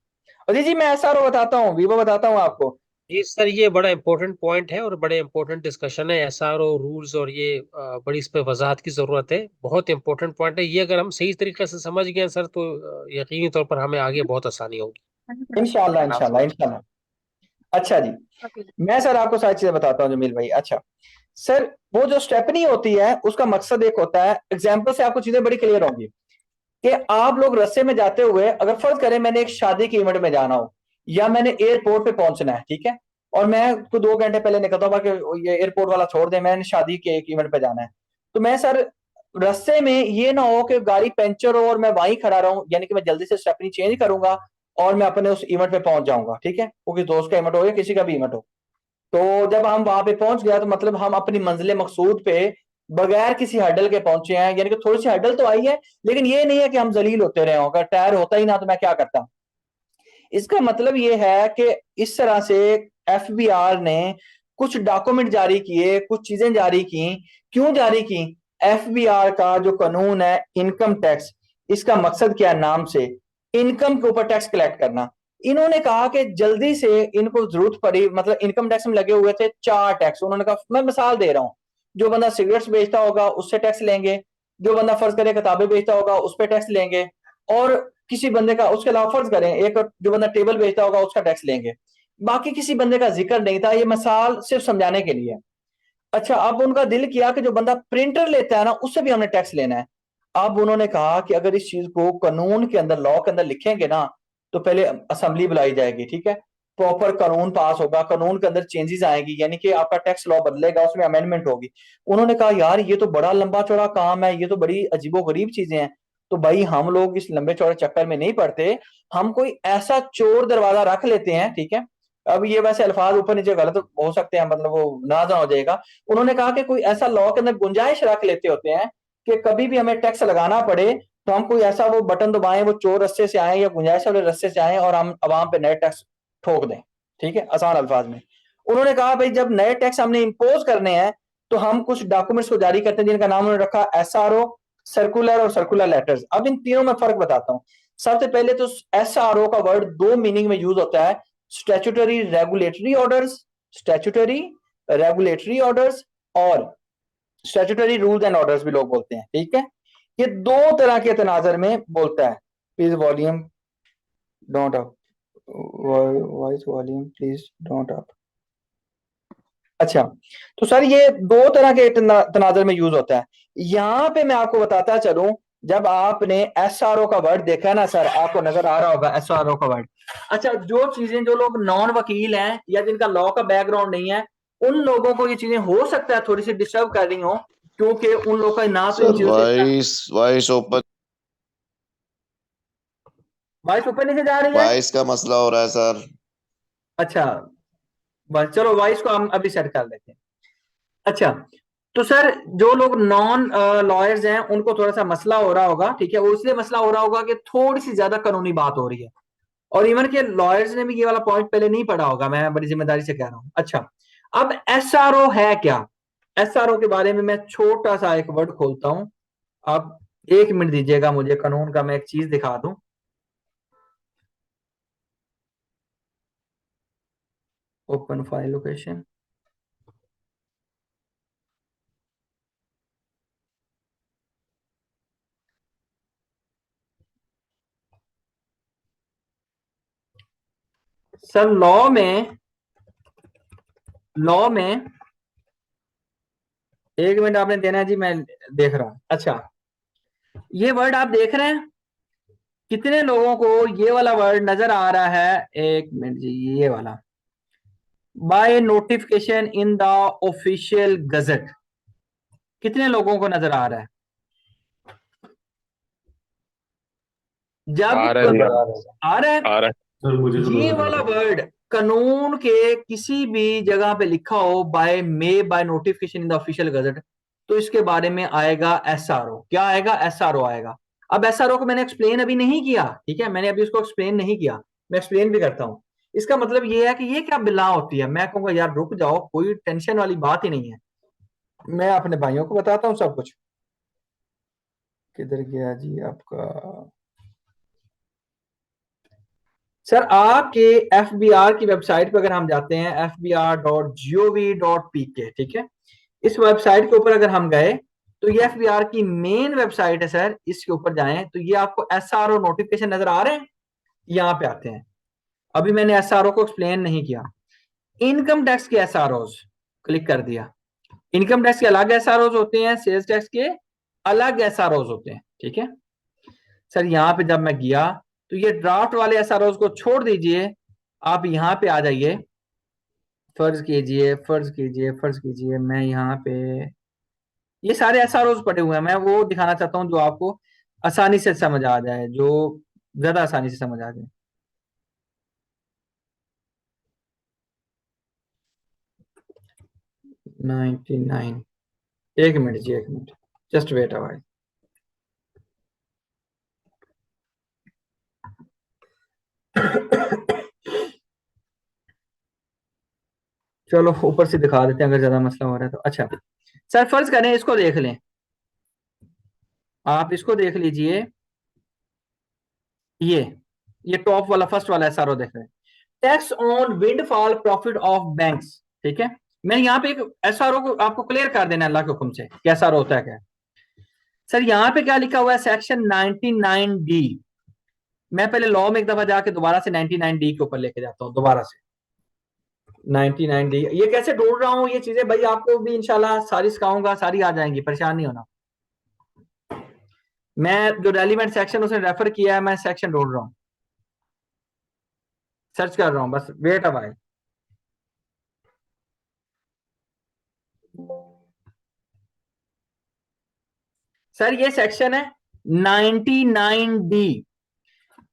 अजी जी मैं एसआरओ बताता हूँ, वीवो बताता हूँ आपको। जी सर, ये बड़ा इंपॉर्टेंट पॉइंट है और बड़े इंपॉर्टेंट डिस्कशन है एसआरओ रूल्स, और ये बड़ी इस पे वजाहत की जरूरत है। बहुत इंपॉर्टेंट पॉइंट है ये, अगर हम सही तरीके से समझ गए सर तो यकीनी तौर पर हमें आगे बहुत आसानी होगी। इंशाल्लाह इंशाल्लाह इंशाल्लाह। अच्छा जी, मैं सर आपको सारी चीजें बताता हूँ जमील भाई। अच्छा सर, वो जो स्टेपनी होती है उसका मकसद एक होता है, एग्जाम्पल से आपको चीजें बड़ी क्लियर होंगी कि आप लोग रस्ते में जाते हुए, अगर फर्ज करें मैंने एक शादी के इवेंट में जाना हो या मैंने एयरपोर्ट पे पहुंचना है, ठीक है, और मैं को 2 घंटे पहले निकलता हूँ कि ये एयरपोर्ट वाला छोड़ दे, मैंने शादी के एक इवेंट पे जाना है, तो मैं सर रस्ते में ये ना हो कि गाड़ी पंचर हो और मैं वहीं खड़ा रहूं, यानी कि मैं जल्दी से स्टेपनी चेंज करूंगा और मैं अपने उस इवेंट पे पहुंच जाऊंगा, ठीक है, वो किसी दोस्त का इवेंट हो या किसी का भी इवेंट हो। तो जब हम वहां पे पहुंच गया तो मतलब हम अपनी मंजिल मकसूद पे बगैर किसी हडल के पहुंचे हैं, यानी कि थोड़ी सी हडल तो आई है लेकिन ये नहीं है कि हम जलील होते रहे हों। अगर टायर होता ही ना तो मैं क्या करता। इसका मतलब ये है कि इस तरह से एफबीआर ने कुछ डॉक्यूमेंट जारी किए, कुछ चीजें जारी की। क्यों जारी की? एफबीआर का जो कानून है इनकम टैक्स, इसका मकसद क्या है? नाम से इनकम के ऊपर टैक्स कलेक्ट करना। इन्होंने कहा कि जल्दी से इनको जरूरत पड़ी, मतलब इनकम टैक्स में लगे हुए थे 4 टैक्स। उन्होंने कहा, मैं मिसाल दे रहा हूं, जो बंदा सिगरेट्स बेचता होगा उससे टैक्स लेंगे, जो बंदा फर्ज करे किताबें बेचता होगा उस पर टैक्स लेंगे, और किसी बंदे का, उसके अलावा फर्ज करें एक जो बंदा टेबल बेचता होगा उसका टैक्स लेंगे। बाकी किसी बंदे का जिक्र नहीं था, ये मिसाल सिर्फ समझाने के लिए। अच्छा, अब उनका दिल किया कि जो बंदा प्रिंटर लेता है ना उससे भी हमने टैक्स लेना है। अब उन्होंने कहा कि अगर इस चीज को कानून के अंदर, लॉ के अंदर लिखेंगे ना तो पहले असेंबली बुलाई जाएगी, ठीक है, प्रॉपर कानून पास होगा, कानून के अंदर चेंजेस आएगी, यानी कि आपका टैक्स लॉ बदलेगा, उसमें अमेंडमेंट होगी। उन्होंने कहा यार ये तो बड़ा लंबा चौड़ा काम है, ये तो बड़ी अजीबो गरीब चीजें हैं। तो भाई हम लोग इस लंबे चौड़े चक्कर में नहीं पड़ते, हम कोई ऐसा चोर दरवाजा रख लेते हैं, ठीक है। अब ये वैसे अल्फाज ऊपर नीचे गलत हो सकते हैं, मतलब वो नाजा हो जाएगा। उन्होंने कहा कि कोई ऐसा लॉ के अंदर गुंजाइश रख लेते होते हैं कि कभी भी हमें टैक्स लगाना पड़े तो हम कोई ऐसा वो बटन दबाएं, वो चोर रास्ते से आए या गुंजाइश वाले रास्ते से आए और हम अवाम पे नए टैक्स ठोक दें, ठीक है, आसान अल्फाज में। उन्होंने कहा भाई जब नए टैक्स हमने इंपोज करने हैं तो हम कुछ डॉक्यूमेंट्स को जारी करते हैं जिनका नाम उन्होंने रखा एसआरओ, सर्कुलर और सर्कुलर लेटर्स। अब इन तीनों में फर्क बताता हूं। सबसे पहले तो एसआरओ का वर्ड दो मीनिंग में यूज होता है, statutory regulatory orders, statutory regulatory orders, और स्टैट्यूटरी रूल्स एंड ऑर्डर्स भी लोग बोलते हैं, ठीक है। ये दो तरह के तनाजर में बोलता है। Please volume don't up, voice volume please don't up. अच्छा, तो सर ये दो तरह के तनाजर में यूज होता है। यहां पे मैं आपको बताता चलूं, जब आपने एसआरओ का वर्ड देखा है ना सर, आपको नजर आ रहा होगा एसआरओ का वर्ड। अच्छा, जो चीजें, जो लोग नॉन वकील हैं या जिनका लॉ का बैकग्राउंड नहीं है, उन लोगों को ये चीजें हो सकता है थोड़ी सी डिस्टर्ब कर रही हो, क्योंकि उन लोगों का ना तो इन सर चीजों से, वॉइस वॉइस ओपन, वॉइस ऊपर नीचे जा रही है। वॉइस का मसला हो रहा है सर। अच्छा, बस चलो वॉइस को हम अभी सेट कर लेते हैं। अच्छा, तो सर जो लोग नॉन लॉयर्स हैं उनको थोड़ा सा मसला हो रहा होगा, ठीक है, वो इसलिए मसला हो रहा होगा कि थोड़ी सी ज्यादा कानूनी बात हो रही है, और इवन के लॉयर्स ने भी ये वाला पॉइंट पहले नहीं पढ़ा होगा, मैं बड़ी जिम्मेदारी से कह रहा हूं। अच्छा, अब एसआरओ है क्या? एसआरओ के बारे में मैं छोटा सा एक वर्ड खोलता हूं। आप 1 मिनट दीजिएगा मुझे, कानून का मैं एक चीज दिखा दूं। Open file location, sir law में 1 मिनट आपने देना है जी, मैं देख रहा हूं। अच्छा, ये वर्ड आप देख रहे हैं, कितने लोगों को ये वाला वर्ड नजर आ रहा है? 1 मिनट जी, ये वाला bye notification in the official gazette, कितने लोगों को नजर आ रहा है? जब आ रहा है सर, आ रहा है आ रहा है। सर मुझे तो ये नजर आ वाला रहा है। वर्ड कानून के किसी भी जगह पे लिखा हो by by notification in the official gazette, तो इसके बारे में आएगा एसआरओ। क्या आएगा? एसआरओ आएगा। अब एसआरओ को मैंने एक्सप्लेन अभी नहीं किया, ठीक है, मैंने अभी उसको एक्सप्लेन नहीं किया, मैं एक्सप्लेन भी करता हूं। इसका मतलब ये है कि ये क्या बिला होती है। मैं कहूंगा यार रुक जाओ, कोई टेंशन वाली बात ही नहीं है, मैं अपने भाइयों को बताता हूँ सब कुछ। किधर गया जी आपका सर? आपके एफबीआर की वेबसाइट पर अगर हम जाते हैं fbr.gov.pk, ठीक है, इस वेबसाइट के ऊपर अगर हम गए तो ये एफबीआर की मेन वेबसाइट है सर। इसके ऊपर जाएं तो ये आपको एसआरओ नोटिफिकेशन नजर आ रहे हैं। यहाँ पे आते हैं, अभी मैंने एसआरओ को एक्सप्लेन नहीं किया। इनकम टैक्स के एसआरओ क्लिक कर दिया। इनकम टैक्स के अलग एसआरओ होते हैं, सेल्स टैक्स के अलग एसआरओ होते हैं, ठीक है सर। यहाँ पे जब मैं गया तो ये ड्राफ्ट वाले एसआरओ को छोड़ दीजिए, आप यहाँ पे आ जाइए। फर्ज कीजिए, फर्ज कीजिए, फर्ज कीजिए, मैं यहाँ पे ये सारे एसआरओ पड़े हुए हैं, मैं वो दिखाना चाहता हूँ जो आपको आसानी से समझ आ जाए, जो ज्यादा आसानी से समझ आ जाए। $99, 1 मिनट जी, 1 minute, just wait a while. चलो ऊपर से दिखा देते हैं अगर ज्यादा मसला हो रहा है तो। अच्छा सर, फर्ज करें इसको देख लें, आप इसको देख लीजिए, ये टॉप वाला फर्स्ट वाला एसआरओ देख रहे हैं, tax on windfall profit of banks, ठीक है। मैंने यहाँ पे एक एसआरओ को आपको क्लियर कर देना अल्लाह के हुक्म से, क्या एसआरओ होता है क्या। सर यहाँ पे क्या लिखा हुआ है? Section 99D। मैं पहले लॉ में एक दफा जाके दोबारा से 99D के ऊपर लेके जाता हूँ, दोबारा से 99D। ये कैसे ढूंढ रहा हूँ ये चीजें भाई, आपको भी इंशाल्लाह सारी सिखाऊंगा, सारी आ जाएंगी, परेशान नहीं होना। मैं जो रेलिवेंट सेक्शन उसने रेफर किया है, मैं सेक्शन ढूंढ रहा हूँ, सर्च कर रहा हूँ, बस वेट अ व्हाइल। सर ये सेक्शन है 99D।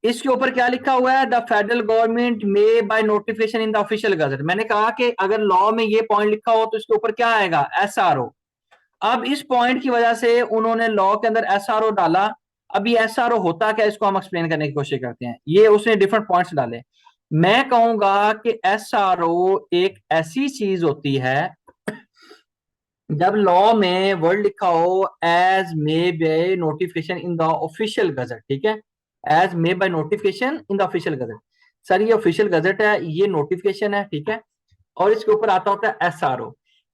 इसके ऊपर क्या लिखा हुआ है? The federal government may by notification in the official gazette. मैंने कहा कि अगर लॉ में ये पॉइंट लिखा हो तो इसके ऊपर क्या आएगा? एसआरओ। अब इस पॉइंट की वजह से उन्होंने लॉ के अंदर एसआरओ डाला। अभी एसआरओ होता क्या, इसको हम एक्सप्लेन करने की कोशिश करते हैं। ये उसने डिफरेंट पॉइंट्स डाले। मैं कहूंगा कि एसआरओ एक ऐसी चीज होती है, जब लॉ में वर्ड लिखा हो as may by notification in the official gazette, ठीक है, as may by notification in the official gazette. Sir ये ऑफिशियल गजट है, ये नोटिफिकेशन है, ठीक है, और इसके ऊपर आता होता है एसआरओ।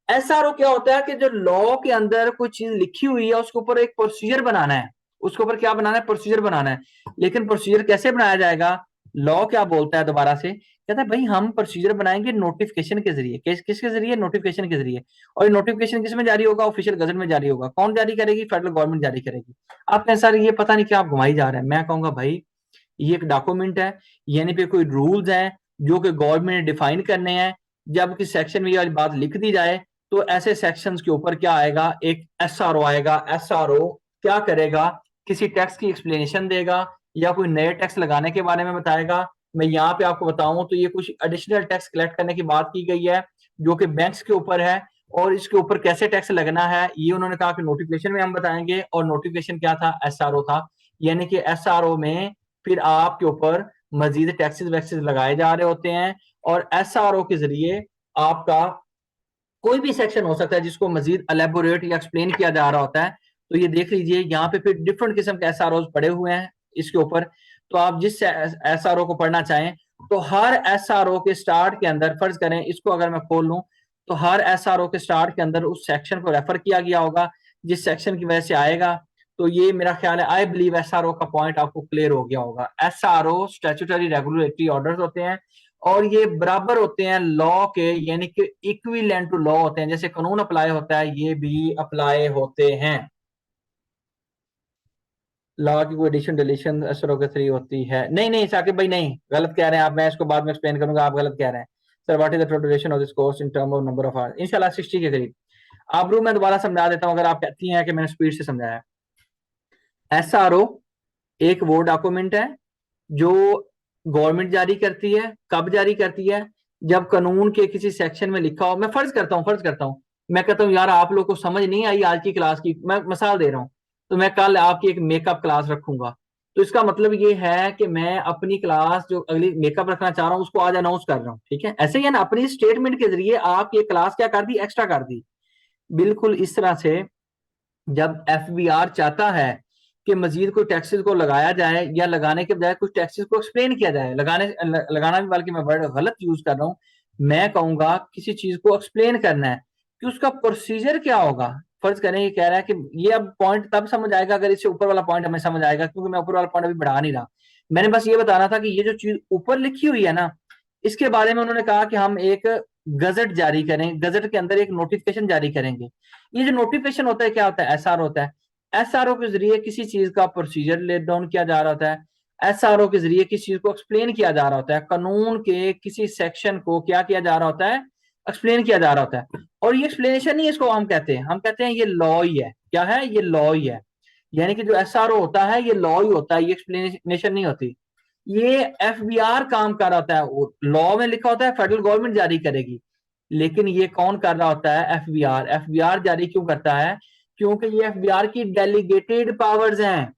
एसआरओ क्या होता है कि जो लॉ के अंदर कोई चीज लिखी हुई है उसके ऊपर एक प्रोसीजर बनाना है, उसके ऊपर क्या बनाना है? प्रोसीजर बनाना है। लेकिन प्रोसीजर कैसे बनाया जाएगा? लॉ क्या बोलता है दोबारा से? कहता है भाई हम प्रोसीजर बनाएंगे नोटिफिकेशन के जरिए। किसके जरिए? नोटिफिकेशन के जरिए। और ये नोटिफिकेशन किस में जारी होगा? ऑफिशियल गजट में जारी होगा। कौन जारी करेगी? फेडरल गवर्नमेंट जारी करेगी। आप कहें सर ये पता नहीं क्या आप घुमाई जा रहे हैं। मैं कहूंगा भाई ये एक डॉक्यूमेंट है, यानी पे कोई रूल्स हैं जो कि गवर्नमेंट ने डिफाइन करने हैं। जब किसी सेक्शन में ये वाली बात लिख दी जाए तो ऐसे सेक्शंस के ऊपर क्या आएगा? एक एसआरओ आएगा। एसआरओ क्या करेगा? किसी टैक्स की एक्सप्लेनेशन देगा या कोई नए टैक्स लगाने के बारे में बताएगा। मैं यहाँ पे आपको बताऊं तो ये कुछ एडिशनल टैक्स कलेक्ट करने की बात की गई है जो कि बैंक्स के ऊपर है, और इसके ऊपर कैसे टैक्स लगना है ये उन्होंने कहा कि नोटिफिकेशन में हम बताएंगे। और नोटिफिकेशन क्या था? एसआरओ था। यानी कि एसआरओ में फिर आपके ऊपर मजीद टैक्सेस वैक्सेस लगाए जा रहे होते हैं, और एसआरओ के जरिए आपका कोई भी सेक्शन हो सकता है जिसको मजीद एलेबोरेट या एक्सप्लेन किया जा रहा होता है। तो ये देख लीजिए यहाँ पे फिर डिफरेंट किस्म के एसआरओ पड़े हुए हैं इसके ऊपर। तो आप जिस एसआरओ को पढ़ना चाहें तो हर एसआरओ के स्टार्ट के अंदर, फर्ज करें इसको अगर मैं खोल लूं तो हर एसआरओ के स्टार्ट के अंदर उस सेक्शन को रेफर किया गया होगा जिस सेक्शन की वजह से आएगा। तो ये मेरा ख्याल है, आई बिलीव एसआरओ का पॉइंट आपको क्लियर हो गया होगा। एसआरओ स्टैट्यूटरी रेगुलेटरी ऑर्डर्स होते हैं, और ये बराबर होते हैं लॉ के, यानी कि इक्विवेलेंट टू लॉ होते हैं। जैसे कानून अप्लाई होता है, ये भी अप्लाई होते हैं। लॉ की कोई एडिशन डिलीशन सरोगेटरी होती है? नहीं नहीं साकिब भाई, नहीं, गलत कह रहे हैं आप। मैं इसको बाद में एक्सप्लेन करूंगा, आप गलत कह रहे हैं। Sir what is the total duration of this course in term of number of hours? इंशाल्लाह 60 के करीब। आबरू मैं दोबारा समझा देता हूं, अगर आप कहती हैं कि मैंने स्पीड से समझाया। एसआरओ एक वो डॉक्यूमेंट है जो गवर्नमेंट जारी करती है। कब जारी करती है? जब कानून के किसी सेक्शन में लिखा हो। मैं फर्ज करता हूं मैं कहता हूं यार आप लोग को समझ नहीं आई आज की क्लास की, मैं मिसाल दे रहा हूं, तो मैं कल आपकी एक मेकअप क्लास रखूंगा। तो इसका मतलब ये है कि मैं अपनी क्लास जो अगली मेकअप रखना चाह रहा हूं उसको आज अनाउंस कर रहा हूं, ठीक है? ऐसे ही है ना, अपनी स्टेटमेंट के जरिए आप ये क्लास क्या कर दी, एक्स्ट्रा कर दी। बिल्कुल इस तरह से जब एफबीआर चाहता है कि मजीद कोई टैक्सेस को लगाया जाए, या लगाने के बजाय कुछ टैक्सेस को एक्सप्लेन किया जाए, लगाना भी, बल्कि मैं वर्ड गलत यूज कर रहा हूं, मैं कहूंगा किसी चीज को एक्सप्लेन करना है कि उसका प्रोसीजर क्या होगा। फर्ज करें ये कह रहा है कि ये, अब पॉइंट तब समझ आएगा अगर इससे ऊपर वाला पॉइंट हमें समझ आएगा, क्योंकि मैं ऊपर वाला पॉइंट अभी बढ़ा नहीं रहा। मैंने बस ये बताना था कि ये जो चीज ऊपर लिखी हुई है ना, इसके बारे में उन्होंने कहा कि हम एक गजट जारी करें, गजट के अंदर एक नोटिफिकेशन जारी करेंगे। ये जो नोटिफिकेशन होता है क्या होता है? एसआर होता है। एसआरओ के जरिए किसी चीज का प्रोसीजर लेट डाउन किया जा रहा होता है। एसआरओ के जरिए किसी चीज को एक्सप्लेन किया जा रहा होता है, कानून के किसी सेक्शन को क्या किया जा रहा होता है, एक्सप्लेन किया जा रहा होता है। और ये एक्सप्लेनेशन नहीं, इसको हम कहते हैं ये लॉ ही है। क्या है? ये लॉ ही है। यानी कि जो एसआरओ होता है ये लॉ ही होता है, ये एक्सप्लेनेशन नहीं होती। ये एफबीआर काम कर रहा होता है, लॉ में लिखा होता है फेडरल गवर्नमेंट जारी करेगी, लेकिन ये कौन कर रहा होता है? एफबीआर। एफबीआर जारी क्यों करता है? क्योंकि ये एफबीआर की डेलीगेटेड पावर्स हैं।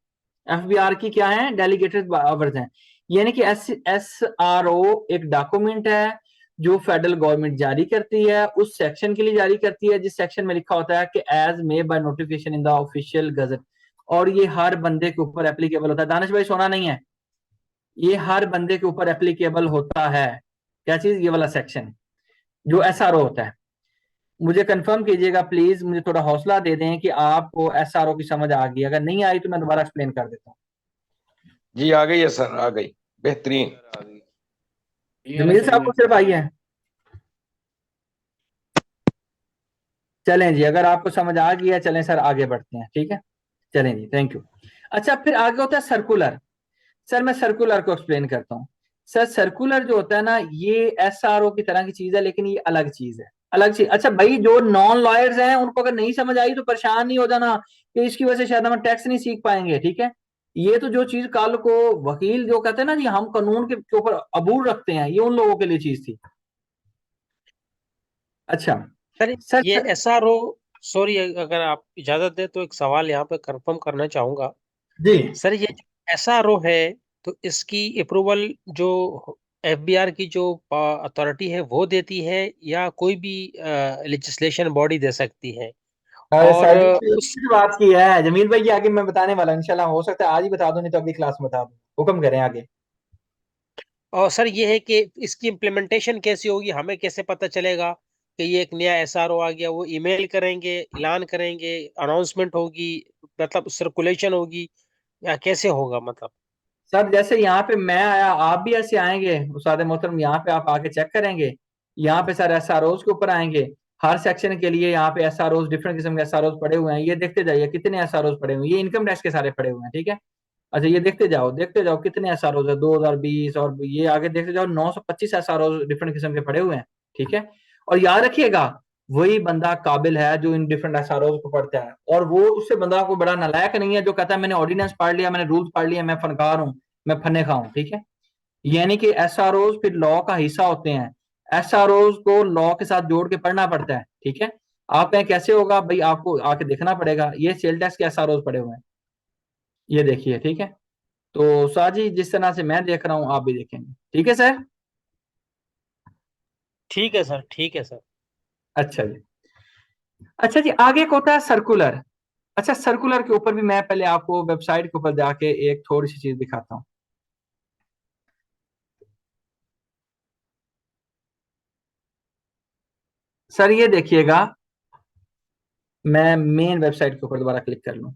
एफबीआर की क्या है? डेलीगेटेड पावर्स हैं। यानी कि एसआरओ एक डॉक्यूमेंट है जो फेडरल गवर्नमेंट जारी करती है, उस सेक्शन के लिए जारी करती है जिस सेक्शन में लिखा होता है कि as may by notification in the official gazette. और ये हर बंदे के ऊपर एप्लीकेबल होता है। दानिश भाई सोना नहीं है, ये हर बंदे के ऊपर एप्लीकेबल होता है। क्या चीज? ये वाला सेक्शन जो एसआरओ होता है। मुझे कंफर्म कीजिएगा प्लीज, मुझे थोड़ा हौसला दे दें कि आपको एसआरओ की समझ आ गई। अगर नहीं आई तो मैं दोबारा एक्सप्लेन कर देता हूँ। जी आ गई है सर, आ गई, बेहतरीन। जमील साहब को सिर्फ आई है? चलें जी, अगर आपको समझ आ गई है चलें सर आगे बढ़ते हैं, ठीक है? चलें जी, थैंक यू। अच्छा, फिर आगे होता है सर्कुलर। सर मैं सर्कुलर को एक्सप्लेन करता हूँ। सर सर्कुलर जो होता है ना, ये एसआरओ की तरह की चीज है, लेकिन ये अलग चीज है, अलग चीज। अच्छा भाई, जो नॉन लॉयर्स हैं उनको अगर नहीं समझ आई तो परेशान नहीं हो जाना कि इसकी वजह से शायद हम टैक्स नहीं सीख पाएंगे, ठीक है? ये तो जो चीज कल को वकील जो कहते हैं ना जी हम कानून के ऊपर अबूर रखते हैं, ये उन लोगों के लिए चीज थी। अच्छा सर सर ये एसआरओ, सॉरी अगर आप इजाजत दें तो एक सवाल यहाँ पे कंफर्म करना चाहूंगा। जी। सर ये एसआरओ है तो इसकी अप्रूवल जो एफबीआर की जो अथॉरिटी है वो देती है, या कोई भी लेजिस्लेशन बॉडी दे सकती है? अरे और सर जी उस की बात की है जमील भाई की, आगे मैं बताने वाला हूं। इंशाल्लाह हो सकता है आज ही बता दूं, नहीं तो अगली क्लास में बता दूं। हुक्म करें आगे। और सर ये है कि इसकी इम्प्लीमेंटेशन कैसी होगी, हमें कैसे पता चलेगा कि ये एक नया एसआरओ आ गया? वो ईमेल करेंगे, ऐलान करेंगे, अनाउंसमेंट होगी, मतलब सर्कुलेशन होगी, या कैसे होगा मतलब? सर जैसे यहाँ पे मैं आया, आप भी ऐसे आएंगे उस्ताद मोहतरम, यहाँ पे आप आके चेक करेंगे। यहाँ पे सर एसआरओज के ऊपर आएंगे, हर सेक्शन के लिए यहाँ पे एसआरओज, डिफरेंट किस्म के एसआरओज पड़े हुए हैं। ये देखते जाइए कितने एसआरओज पड़े हुए हैं, ये इनकम टैक्स के सारे पड़े हुए हैं, ठीक है? अच्छा ये देखते जाओ कितने एसआरओज है 2020, और ये आगे देखते जाओ 925 एसआरओज डिफरेंट किस्म के पड़े हुए हैं, ठीक है? और याद रखिएगा वही बंदा काबिल है जो इन डिफरेंट एसआरओज को पढ़ता है, और वो उससे बंदा को बड़ा नालायक नहीं है जो कहता है मैंने ऑर्डिनेंस पढ़ लिया, मैंने रूल्स पढ़ लिया, मैं फनकार हूँ, मैं फन्ने खा हूँ, ठीक है? यानी कि एसआरओज फिर लॉ का हिस्सा होते हैं। एसआरओज को लॉ के साथ जोड़ के पढ़ना पड़ता है, ठीक है? आप कहें कैसे होगा भाई, आपको आके देखना पड़ेगा। ये सेल टैक्स के एसआरओज पड़े हुए हैं, ये देखिए, ठीक है? तो साजी जिस तरह से मैं देख रहा हूं आप भी देखेंगे, ठीक है सर? ठीक है सर, ठीक है सर। अच्छा जी। अच्छा जी, आगे एक होता है सर्कुलर। अच्छा सर्कुलर के ऊपर भी मैं पहले आपको वेबसाइट के ऊपर जाके एक थोड़ी सी चीज दिखाता हूँ। सर ये देखिएगा, मैं मेन वेबसाइट के ऊपर दोबारा क्लिक कर लूं।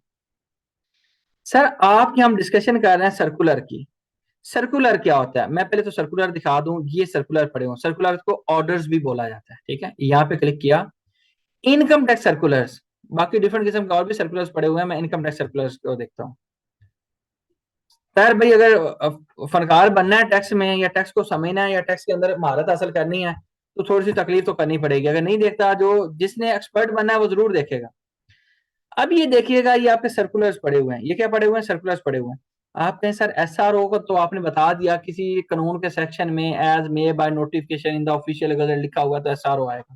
सर आपकी हम डिस्कशन कर रहे हैं सर्कुलर की। सर्कुलर क्या होता है, मैं पहले तो सर्कुलर दिखा दूं। ये सर्कुलर पड़े हुए, सर्कुलर को ऑर्डर्स भी बोला जाता है, ठीक है। यहाँ पे क्लिक किया, इनकम टैक्स सर्कुलर्स, बाकी डिफरेंट किस्म का और भी सर्कुलर्स पड़े हुए हैं। मैं इनकम टैक्स सर्कुलर्स को देखता हूँ। खैर भाई, अगर फनकार बनना है टैक्स में, या टैक्स को समझना है, या टैक्स के अंदर महारत हासिल करनी है, तो थोड़ी सी तकलीफ तो करनी पड़ेगी। अगर नहीं देखता, जो जिसने एक्सपर्ट बनना है वो जरूर देखेगा। अब ये देखिएगा, ये आपके सर्कुलर्स पड़े हुए हैं। ये क्या पड़े हुए हैं? सर्कुलर्स पड़े हुए हैं। आप कहें सर एसआरओ को तो आपने बता दिया, किसी कानून के सेक्शन में as may by notification in the official gazette लिखा हुआ तो एसआरओ आएगा।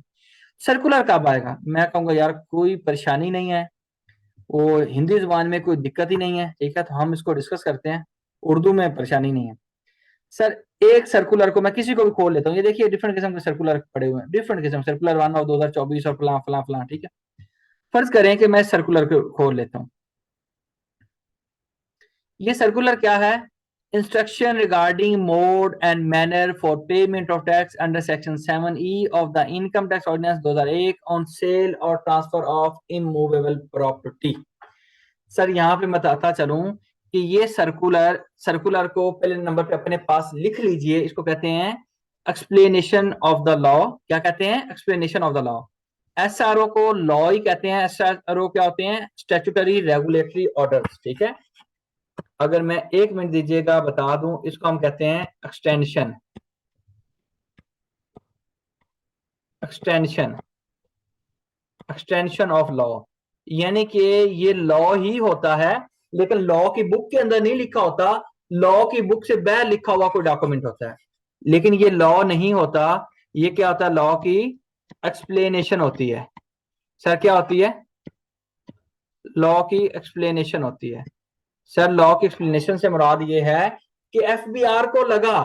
सर्कुलर कब आएगा? मैं कहूंगा यार कोई परेशानी नहीं है, वो हिंदी जुबान में कोई दिक्कत ही नहीं है, ठीक है। तो हम इसको डिस्कस करते हैं, उर्दू में परेशानी नहीं है। सर एक सर्कुलर को मैं किसी को भी खोल लेता हूँ, ये देखिए डिफरेंट किस्म के सर्कुलर पड़े हुए हैं, डिफरेंट किस्म, सर्कुलर 1 ऑफ 2024 और फलां फलां फलां, ठीक है। फर्ज करें कि मैं सर्कुलर को खोल लेता हूँ। ये सर्कुलर क्या है? Instruction regarding mode and manner for payment of tax under section 7E of the income tax ordinance 2001 on sale और transfer of immovable property. Sir यहाँ पे मैं बताता चलूं कि ये सर्कुलर को पहले नंबर पे अपने पास लिख लीजिए। इसको कहते हैं एक्सप्लेनेशन ऑफ द लॉ। क्या कहते हैं? Explanation of the law. SRO को लॉ ही कहते हैं। एसआरओ क्या होते हैं? स्टैट्यूटरी रेगुलेटरी ऑर्डर्स, ठीक है। अगर मैं 1 मिनट दीजिएगा बता दूं, इसको हम कहते हैं extension. Extension extension of law, यानी कि ये लॉ ही होता है, लेकिन लॉ की बुक के अंदर नहीं लिखा होता। लॉ की बुक से बाहर लिखा हुआ कोई डॉक्यूमेंट होता है, लेकिन ये लॉ नहीं होता। ये क्या होता है? लॉ की एक्सप्लेनेशन होती है। सर क्या होती है? लॉ की एक्सप्लेनेशन होती है। सर लॉ की एक्सप्लेनेशन से मुराद ये है कि एफबीआर को लगा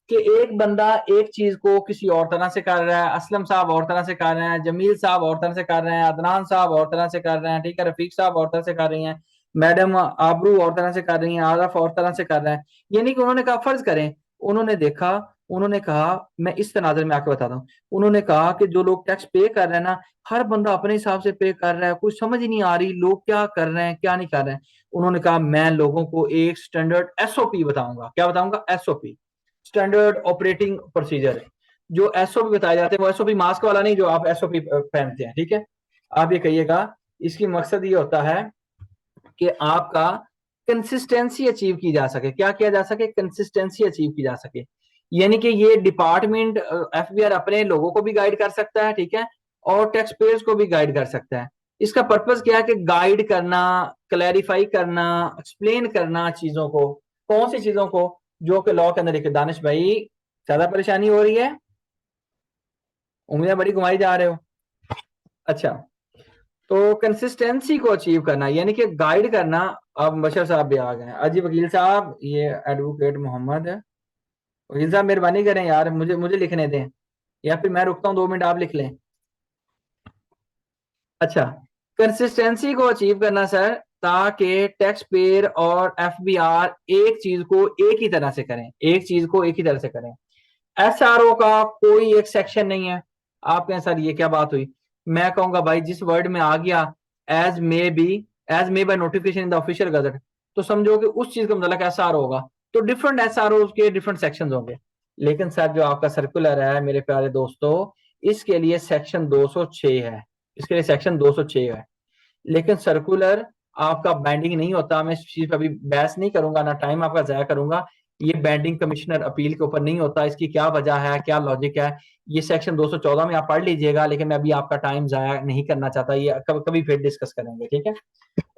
कि एक बंदा एक चीज को किसी और तरह से कर रहा है, असलम साहब और तरह से कर रहे हैं, जमील साहब और तरह से कर रहे हैं, अदनान साहब और तरह से कर रहे हैं, ठीक है, रफीक साहब और तरह से कर रही हैं, मैडम आबरू और तरह से कर रही हैं, आरफ और तरह से कर रहे हैं। यानी कि उन्होंने कहा, फर्ज करें उन्होंने देखा, उन्होंने कहा, मैं इस तनाजर में आके बताता हूँ, उन्होंने कहा कि जो लोग टैक्स पे कर रहे हैं ना, हर बंदा अपने हिसाब से पे कर रहा है, कुछ समझ ही नहीं आ रही लोग क्या कर रहे हैं क्या नहीं कर रहे हैं। उन्होंने कहा मैं लोगों को एक स्टैंडर्ड एसओपी बताऊंगा। क्या बताऊंगा? SOP, standard operating procedure. जो एसओपी बताए जाते हैं वो एसओपी मास्क वाला नहीं जो आप एसओपी पहनते हैं, ठीक है। आप ये कहिएगा, इसकी मकसद ये होता है कि आपका कंसिस्टेंसी अचीव की जा सके। क्या किया जा सके? कंसिस्टेंसी अचीव की जा सके। यानी कि ये डिपार्टमेंट एफबीआर अपने लोगों को भी गाइड कर सकता है, ठीक है, और टैक्स पेयर्स को भी गाइड कर सकता है। इसका पर्पस क्या है? कि गाइड करना, क्लैरिफाई करना, एक्सप्लेन करना चीजों को। कौन सी चीजों को? जो कि लॉ के अंदर लिखे। दानिश भाई ज्यादा परेशानी हो रही है? उंगलियां बड़ी घुमाई जा रहे हो। अच्छा, तो कंसिस्टेंसी को अचीव करना यानी कि गाइड करना। अब बशर साहब भी आ गए हैं। अजी वकील साहब, ये एडवोकेट मोहम्मद है। वकील साहब मेहरबानी करें यार, मुझे मुझे लिखने दें, या फिर मैं रुकता हूँ 2 मिनट, आप लिख लें। अच्छा, कंसिस्टेंसी को अचीव करना सर, ताकि टैक्स पेयर और एफबीआर एक चीज को एक ही तरह से करें, एक चीज को एक ही तरह से करें। एसआरओ का कोई एक सेक्शन नहीं है। आप कहें सर ये क्या बात हुई? मैं कहूंगा भाई जिस वर्ड में आ गया as may be, as may by notification in the official gazette, तो समझो कि उस चीज का मतलब एसआरओ होगा। तो डिफरेंट एसआरओ के डिफरेंट सेक्शंस होंगे। लेकिन सर जो आपका सर्कुलर है मेरे प्यारे दोस्तों, इसके लिए सेक्शन 206 है। इसके लिए सेक्शन 206 है। लेकिन सर्कुलर आपका बैंडिंग नहीं होता। मैं इस चीज पर अभी बहस नहीं करूंगा, ना टाइम आपका जाया करूंगा। ये बैंडिंग कमिश्नर अपील के ऊपर नहीं होता। इसकी क्या वजह है, क्या लॉजिक है, ये सेक्शन 214 में आप पढ़ लीजिएगा। लेकिन मैं अभी आपका टाइम जाया नहीं करना चाहता, ये कभी फिर डिस्कस करेंगे, ठीक है।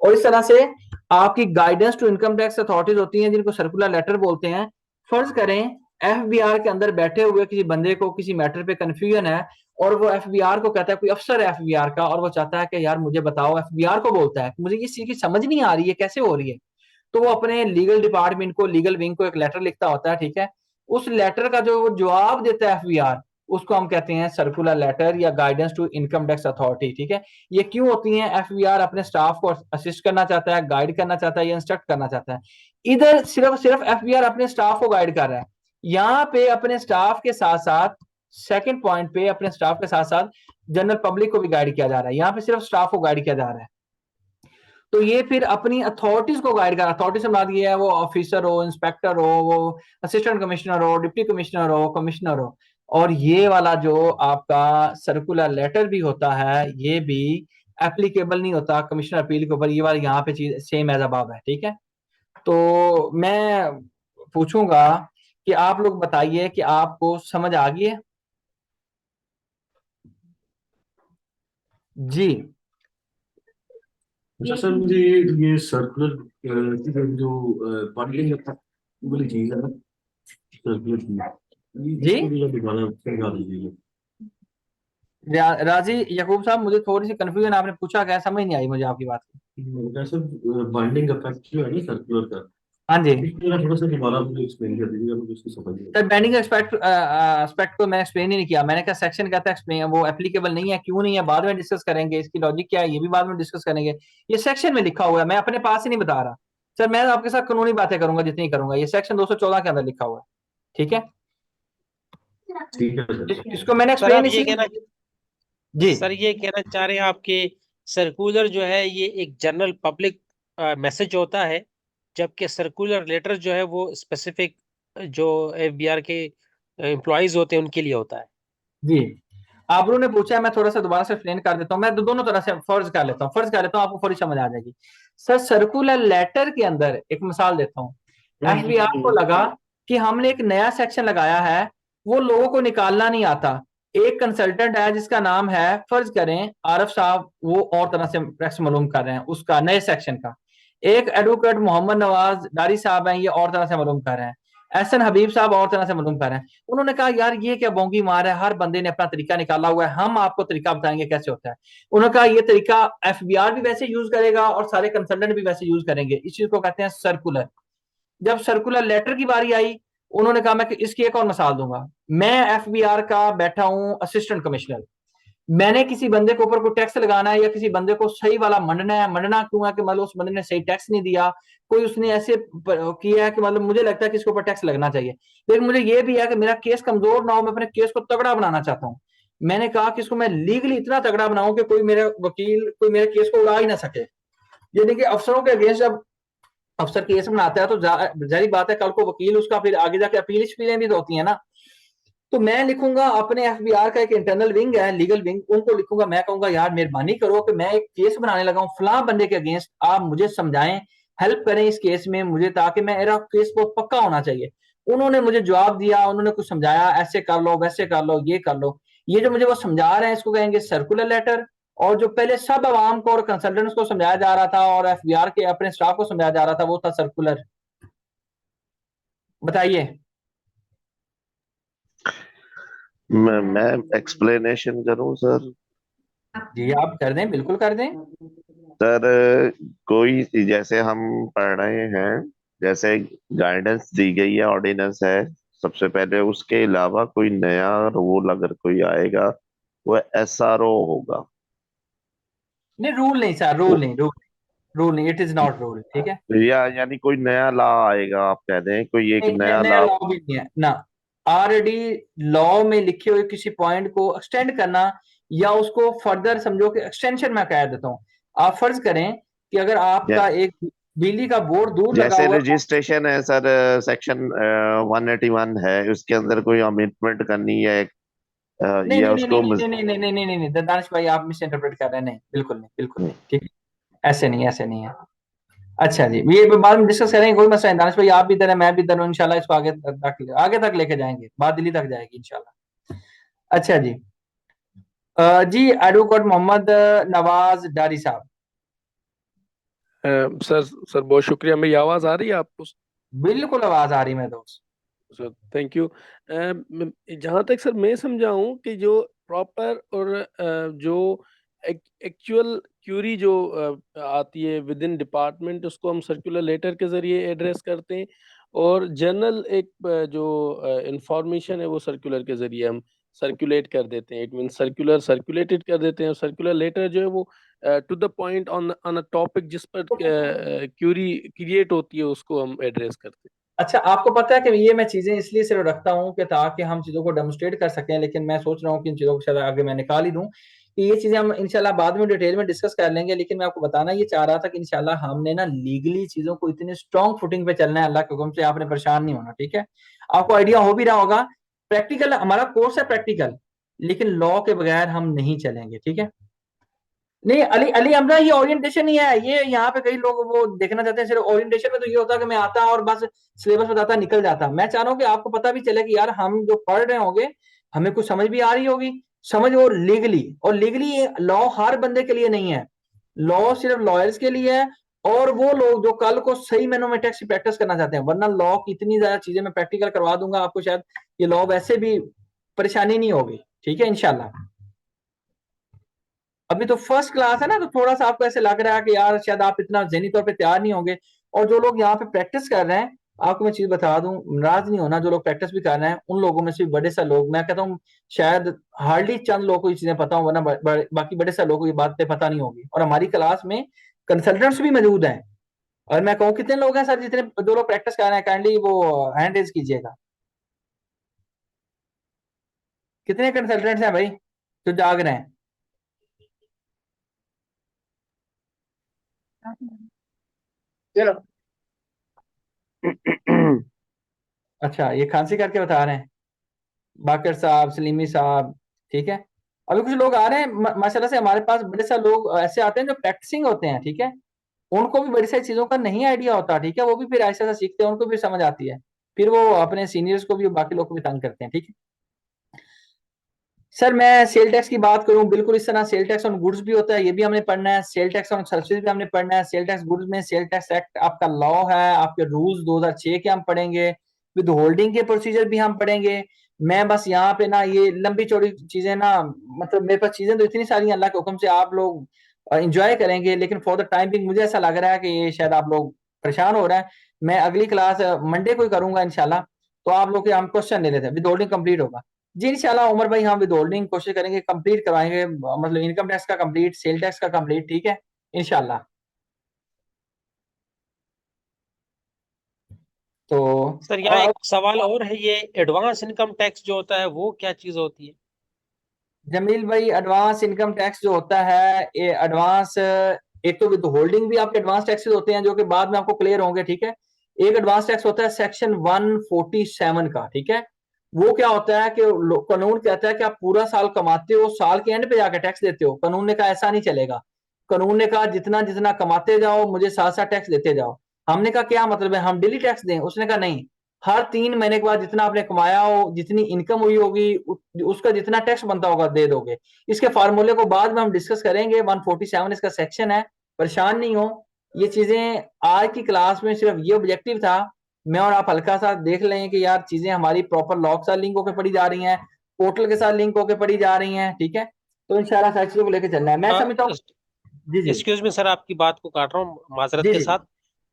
और इस तरह से आपकी guidance to income tax authorities होती हैं, जिनको सर्कुलर लेटर बोलते हैं। फर्ज करें एफबीआर के अंदर बैठे हुए किसी बंदे को किसी मैटर पे कंफ्यूजन है, और वो एफबीआर को कहता है, कोई अफसर है एफबीआर का, और वो चाहता है कि यार मुझे बताओ, एफबीआर को बोलता है मुझे ये चीज की समझ नहीं आ रही है, कैसे हो रही है। तो वो अपने लीगल डिपार्टमेंट को, लीगल विंग को एक लेटर लिखता होता है, ठीक है। उस लेटर का जो वो जवाब देता है एफबीआर, उसको हम कहते हैं सर्कुलर लेटर या guidance to income tax authority, ठीक है। ये क्यों होती है? एफबीआर अपने स्टाफ को असिस्ट करना चाहता है, गाइड करना चाहता है या इंस्ट्रक्ट करना चाहता है। इधर सिर्फ सिर्फ एफबीआर अपने स्टाफ को गाइड कर रहा है। यहाँ पे अपने स्टाफ के साथ साथ, सेकंड पॉइंट पे अपने स्टाफ के साथ साथ जनरल पब्लिक को भी गाइड किया जा रहा है। यहाँ पे सिर्फ स्टाफ को गाइड किया जा रहा है। तो ये फिर अपनी अथॉरिटीज को गाइड कर, अथॉरिटी से मुराद ये है वो ऑफिसर हो, इंस्पेक्टर हो, वो असिस्टेंट कमिश्नर हो, डिप्टी कमिश्नर हो, कमिश्नर हो। और ये वाला जो आपका सर्कुलर लेटर भी होता है ये भी एप्लीकेबल नहीं होता कमिश्नर अपील के ऊपर, ये वाला यहाँ पे चीज सेम एज अबव है, ठीक है। तो मैं पूछूंगा कि आप लोग बताइए कि आपको समझ आ गई है जी। अच्छा सर, मुझे ये सर्कुलर की जो बॉन्डिंग वाली चीज है ना, सर्कुलर की, जी इसको मुझे दोबारा समझा दीजिए। राजी यकूब साहब, मुझे थोड़ी सी कंफ्यूजन, आपने पूछा क्या, समझ नहीं आई मुझे आपकी बात की। सर बाइंडिंग इफेक्ट जो है ना सर्कुलर का, हाँ जी इसको जरा थोड़ा सा दोबारा मुझे एक्सप्लेन कर दीजिएगा, मुझे उसकी समझ नहीं सर, बेंडिंग एस्पेक्ट को मैंने एक्सप्लेन ही नहीं किया। मैंने कहा सेक्शन कहता है एक्सप्लेन, वो एप्लीकेबल नहीं है, क्यों नहीं है बाद में डिस्कस करेंगे, इसकी लॉजिक क्या है ये भी बाद में डिस्कस करेंगे। ये सेक्शन में लिखा हुआ है, मैं अपने पास ही नहीं बता रहा सर, मैं आपके साथ कानूनी बातें करूंगा जितनी करूंगा, ये सेक्शन 214 के अंदर लिखा हुआ है, ठीक है। ठीक है सर। इसको मैंने सर आप एक्सप्लेन ये इसी कहना जी सर ये कहना चाह रहे हैं आपके सर्कुलर जो है ये एक जनरल पब्लिक मैसेज होता है, जबकि सर्कुलर लेटर जो है वो स्पेसिफिक जो एफबीआर के एम्प्लॉयज होते हैं उनके लिए होता है। जी। आबरू ने पूछा है, मैं थोड़ा सा दोबारा से एक्सप्लेन कर देता हूँ, मैं दोनों तरह से फर्ज कर लेता हूँ, आपको फौरी समझ आ जाएगी। सर सर्कुलर लेटर के अंदर एक मिसाल देता हूँ, एफबीआर को लगा कि हमने एक नया सेक्शन लगाया है, वो लोगों को निकालना नहीं आता। एक कंसल्टेंट है जिसका नाम है फर्ज करें आरफ साहब, वो और तरह से टैक्स मालूम कर रहे हैं उसका नए सेक्शन का। एक एडवोकेट मोहम्मद नवाज डारी साहब हैं, ये और तरह से मालूम कर रहे हैं। एहसन हबीब साहब और तरह से मालूम कर रहे हैं। उन्होंने कहा यार ये क्या बोंगी मार है, हर बंदे ने अपना तरीका निकाला हुआ है, हम आपको तरीका बताएंगे कैसे होता है। उन्होंने कहा ये तरीका एफबीआर भी वैसे यूज करेगा और सारे कंसल्टेंट भी वैसे यूज करेंगे, इस चीज को कहते हैं सर्कुलर। जब सर्कुलर लेटर की बारी आई, उन्होंने कहा मैं इसकी एक और मिसाल दूंगा, मैं एफबीआर का बैठा हूं असिस्टेंट कमिश्नर, मैंने किसी बंदे के ऊपर कोई टैक्स लगाना है या किसी बंदे को सही वाला मंडना है, मंडना क्यों है कि मतलब उस बंदे ने सही टैक्स नहीं दिया, कोई उसने ऐसे किया है कि मतलब मुझे लगता है कि इसके ऊपर टैक्स लगना चाहिए, लेकिन मुझे ये भी है कि मेरा केस कमजोर ना हो, मैं अपने केस को तगड़ा बनाना चाहता हूँ। मैंने कहा कि इसको मैं लीगली इतना तगड़ा बनाऊं कि कोई मेरा वकील कोई मेरे केस को उड़ा ही ना सके। यानी कि अफसरों के अगेंस्ट जब अफसर केस बनाता है तो जाहिर बात है कल को वकील उसका फिर आगे जाके अपील भी तो होती है ना। तो मैं लिखूंगा अपने एफबीआर का एक इंटरनल विंग है, लीगल विंग, उनको लिखूंगा, मैं कहूंगा यार मेहरबानी करो कि मैं एक केस बनाने लगा हूं फलां बंदे के अगेंस्ट, आप मुझे समझाएं, हेल्प करें इस केस में मुझे, ताकि मेरा केस बहुत पक्का होना चाहिए। उन्होंने मुझे जवाब दिया, उन्होंने कुछ समझाया, ऐसे कर लो वैसे कर लो ये कर लो। ये जो मुझे वो समझा रहे हैं इसको कहेंगे सर्कुलर लेटर। और जो पहले सब आवाम को और कंसल्टेंट्स को समझाया जा रहा था और एफबीआर के अपने स्टाफ को समझाया जा रहा था वो था सर्कुलर। बताइए। मैं एक्सप्लेनेशन करूं सर? जी आप कर दें, बिल्कुल कर दें। सर कोई जैसे हम पढ़ रहे हैं, जैसे गाइडेंस दी गई है, ऑर्डिनेंस है, सबसे पहले उसके अलावा कोई नया रूल अगर कोई आएगा वो एसआरओ होगा। नहीं रूल नहीं सर, रूल नहीं, रूल नहीं, इट इज नॉट रूल, ठीक है। या यानी कोई नया लॉ आएगा, आप कह रहे हैं कोई एक नहीं नया नया लॉ? लॉ भी नहीं है ना, ऑलरेडी लॉ में लिखे हुए किसी पॉइंट को एक्सटेंड करना या उसको फर्दर समझो कि एक्सटेंशन मैं कह देता हूँ। आप फर्ज करें कि अगर आपका एक बिजली का बोर्ड दूर लगा जैसे हुआ है, रजिस्ट्रेशन है सर, सेक्शन 181 है, उसके अंदर कोई अमेंडमेंट करनी है नहीं या नहीं नहीं उसको नहीं नहीं नहीं नहीं नहीं नहीं नहीं दानिश भाई आप मिस इंटरप्रेट कर रहे हैं, नहीं बिल्कुल नहीं, बिल्कुल नहीं, ठीक है, ऐसे नहीं, ऐसे नहीं है। अच्छा जी, ये बाद में डिस्कस करेंगे, कोई मसला नहीं, दानिश भाई आप भी इधर है मैं भी इधर हूँ, इंशाल्लाह इसको आगे तक लेके जाएंगे, बात दिल्ली तक जाएगी इंशाल्लाह। अच्छा जी, जी एडवोकेट मोहम्मद नवाज डारी साहब। सर सर बहुत शुक्रिया। मेरी आवाज आ रही है आपको? बिल्कुल आवाज आ रही है दोस्त। Sir thank you. जहाँ तक सर मैं समझा हूँ कि जो प्रॉपर और जो एक्चुअल क्यूरी जो आती है विद इन डिपार्टमेंट उसको हम सर्कुलर लेटर के जरिए एड्रेस करते हैं, और जनरल एक जो इंफॉर्मेशन है वो सर्कुलर के जरिए हम सर्कुलेट कर देते हैं। इट मीन सर्कुलर सर्कुलेटेड कर देते हैं, और सर्कुलर लेटर जो है वो to the point on a topic जिस पर क्यूरी क्रिएट होती है उसको हम एड्रेस करते हैं। अच्छा आपको पता है कि ये मैं चीजें इसलिए सिर्फ रखता हूँ कि ताकि हम चीजों को डेमोस्ट्रेट कर सकें, लेकिन मैं सोच रहा हूँ कि इन चीजों को शायद आगे मैं निकाल ही दूं कि ये चीजें हम इंशाल्लाह बाद में डिटेल में डिस्कस कर लेंगे, लेकिन मैं आपको बताना ये चाह रहा था कि इंशाल्लाह हमने ना लीगली चीजों को इतने स्ट्रॉन्ग फुटिंग पे चलना है, अल्लाह के हुक्म से आपने परेशान नहीं होना, ठीक है। आपको आइडिया हो भी रहा होगा, प्रैक्टिकल हमारा कोर्स है प्रैक्टिकल, लेकिन लॉ के बगैर हम नहीं चलेंगे, ठीक है। नहीं अली अली अमरा ये ओरिएंटेशन ही है, ये यहाँ पे कई लोग वो देखना चाहते हैं सिर्फ ओरिएंटेशन में, तो ये होता है कि मैं आता और बस सिलेबस बताता निकल जाता। मैं चाह रहा हूँ कि आपको पता भी चले कि यार हम जो पढ़ रहे होंगे हमें कुछ समझ भी आ रही होगी, समझ, और लीगली लॉ हर बंदे के लिए नहीं है, लॉ सिर्फ लॉयर्स के लिए है और वो लोग जो कल को सही मैनों में टैक्स की प्रैक्टिस करना चाहते हैं। वरना लॉ की इतनी ज्यादा चीजें मैं प्रैक्टिकल करवा दूंगा आपको, शायद ये लॉ वैसे भी परेशानी नहीं होगी, ठीक है इंशाल्लाह। अभी तो फर्स्ट क्लास है ना, तो थोड़ा सा आपको ऐसे लग रहा है कि यार शायद आप इतना ज़हनी तौर पे तैयार नहीं होंगे। और जो लोग यहाँ पे प्रैक्टिस कर रहे हैं, आपको मैं चीज बता दूं, नाराज नहीं होना, जो लोग प्रैक्टिस भी कर रहे हैं उन लोगों में से बड़े सा लोग, मैं कहता हूँ शायद हार्डली चंद लोगों को ये चीजें पता हो, वरना बाकी बड़े सा लोगों को ये बातें पता नहीं होगी। और हमारी क्लास में कंसल्टेंट्स भी मौजूद हैं। और मैं कहूँ कितने लोग हैं सर, जितने जो लोग प्रैक्टिस कर रहे हैं, काइंडली वो हैंड रेज कीजिएगा। कितने कंसल्टेंट्स हैं भाई जो जाग रहे हैं? चलो अच्छा, ये खांसी करके बता रहे हैं बाकर साहब, सलीमी साहब, ठीक है। अभी कुछ लोग आ रहे हैं माशाल्लाह से, हमारे पास बड़े सारे लोग ऐसे आते हैं जो प्रैक्टिसिंग होते हैं, ठीक है। उनको भी बड़ी सारी चीजों का नहीं आइडिया होता, ठीक है, वो भी फिर ऐसा ऐसा सीखते हैं, उनको भी समझ आती है, फिर वो अपने सीनियर्स को भी बाकी लोग को भी तंग करते हैं, ठीक है। सर मैं सेल टैक्स की बात करूं, बिल्कुल इस तरह सेल टैक्स ऑन गुड्स भी होता है, ये भी हमने पढ़ना है। सेल टैक्स ऑन सर्विसेज भी हमने पढ़ना है। सेल टैक्स गुड्स में सेल टैक्स एक्ट आपका लॉ है, आपके रूल्स 2006 के हम पढ़ेंगे, विद होल्डिंग के प्रोसीजर भी हम पढ़ेंगे। मैं बस यहाँ पे ना ये लंबी चौड़ी चीजें ना, मतलब मेरे पास चीजें तो इतनी सारी हैं, अल्लाह के हुक्म से आप लोग इंजॉय करेंगे, लेकिन फॉर द टाइम बिंग मुझे ऐसा लग रहा है कि ये शायद आप लोग परेशान हो रहे हैं। मैं अगली क्लास मंडे को ही करूंगा इंशाल्लाह, तो आप लोग के हम क्वेश्चन ले लेते हैं, विद होल्डिंग कंप्लीट होगा। जी इंशाल्लाह उमर भाई, हम विद होल्डिंग कोशिश करेंगे कंप्लीट करवाएंगे, मतलब इनकम टैक्स का कंप्लीट, सेल टैक्स का कंप्लीट, ठीक है इंशाल्लाह। तो सर यहाँ एक सवाल और है, ये एडवांस इनकम टैक्स जो होता है वो क्या चीज होती है? जमील भाई, एडवांस इनकम टैक्स जो होता है, ये एडवांस, एक तो विद होल्डिंग भी आपके एडवांस टैक्सेस होते हैं जो कि बाद में आपको क्लियर होंगे, ठीक है। एक एडवांस टैक्स होता है सेक्शन 147 का, ठीक है। वो क्या होता है कि कानून कहता है कि आप पूरा साल कमाते हो, साल के एंड पे जाकर टैक्स देते हो। कानून ने कहा ऐसा नहीं चलेगा, कानून ने कहा जितना जितना कमाते जाओ मुझे साथ साथ टैक्स देते जाओ। हमने कहा क्या मतलब है, हम डेली टैक्स दें? उसने कहा नहीं, हर 3 महीने के बाद जितना आपने कमाया हो, जितनी इनकम हुई होगी, उसका जितना टैक्स बनता होगा दे दोगे। इसके फार्मूले को बाद में हम डिस्कस करेंगे, 147 इसका सेक्शन है, परेशान नहीं हो। ये चीजें आज की क्लास में सिर्फ ये ऑब्जेक्टिव था, मैं और आप हल्का सा देख लें कि यार चीजें हमारी प्रॉपर लॉ के साथ लिंक होकर पढ़ी जा रही हैं, पोर्टल के साथ लिंक होकर पढ़ी जा रही हैं, ठीक है। तो इंशाल्लाह सारी चीजों को लेकर चलना है, मैं समझता हूँ। जी जी एक्सक्यूज मी सर, आपकी बात को काट रहा हूँ माजरत जी के जी। साथ।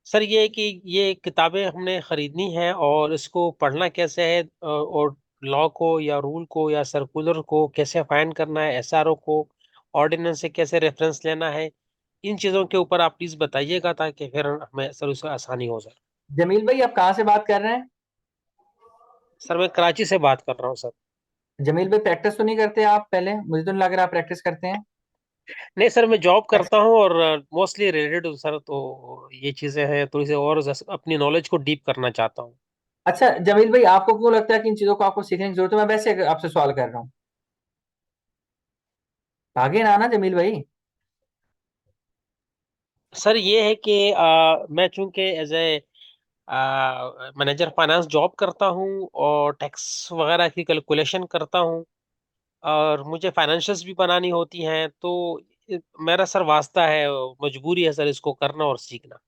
सर ये है कि ये किताबें हमने खरीदनी है और इसको पढ़ना कैसे है, और लॉ को या रूल को या सर्कुलर को कैसे फाइंड करना है, एसआरओ को, ऑर्डिनेंस से कैसे रेफरेंस लेना है, इन चीजों के ऊपर आप प्लीज बताइएगा ताकि फिर हमें सर उससे आसानी हो सर। जमील भाई आप कहाँ से बात कर रहे हैं? सर मैं कराची से बात कर रहा हूँ सर। जमील भाई प्रैक्टिस तो नहीं करते आप? पहले मुझे तो नहीं लग रहा आप प्रैक्टिस करते हैं। नहीं सर, मैं जॉब करता हूँ और मोस्टली रिलेटेड हूँ सर, तो ये चीजें हैं थोड़ी सी और अपनी नॉलेज को डीप करना चाहता हूँ। अच्छा जमील भाई, आपको क्यों लगता है कि इन चीजों को आपको सीखने की जरूरत है? मैं वैसे आपसे सवाल कर रहा हूँ, आगे ना आना जमील भाई। सर ये है कि मैं चूंकि as a manager finance job करता हूँ और टैक्स वगैरह की कैलकुलेशन करता हूँ और मुझे फाइनेंशियल्स भी बनानी होती हैं, तो मेरा सर वास्ता है, मजबूरी है सर इसको करना और सीखना।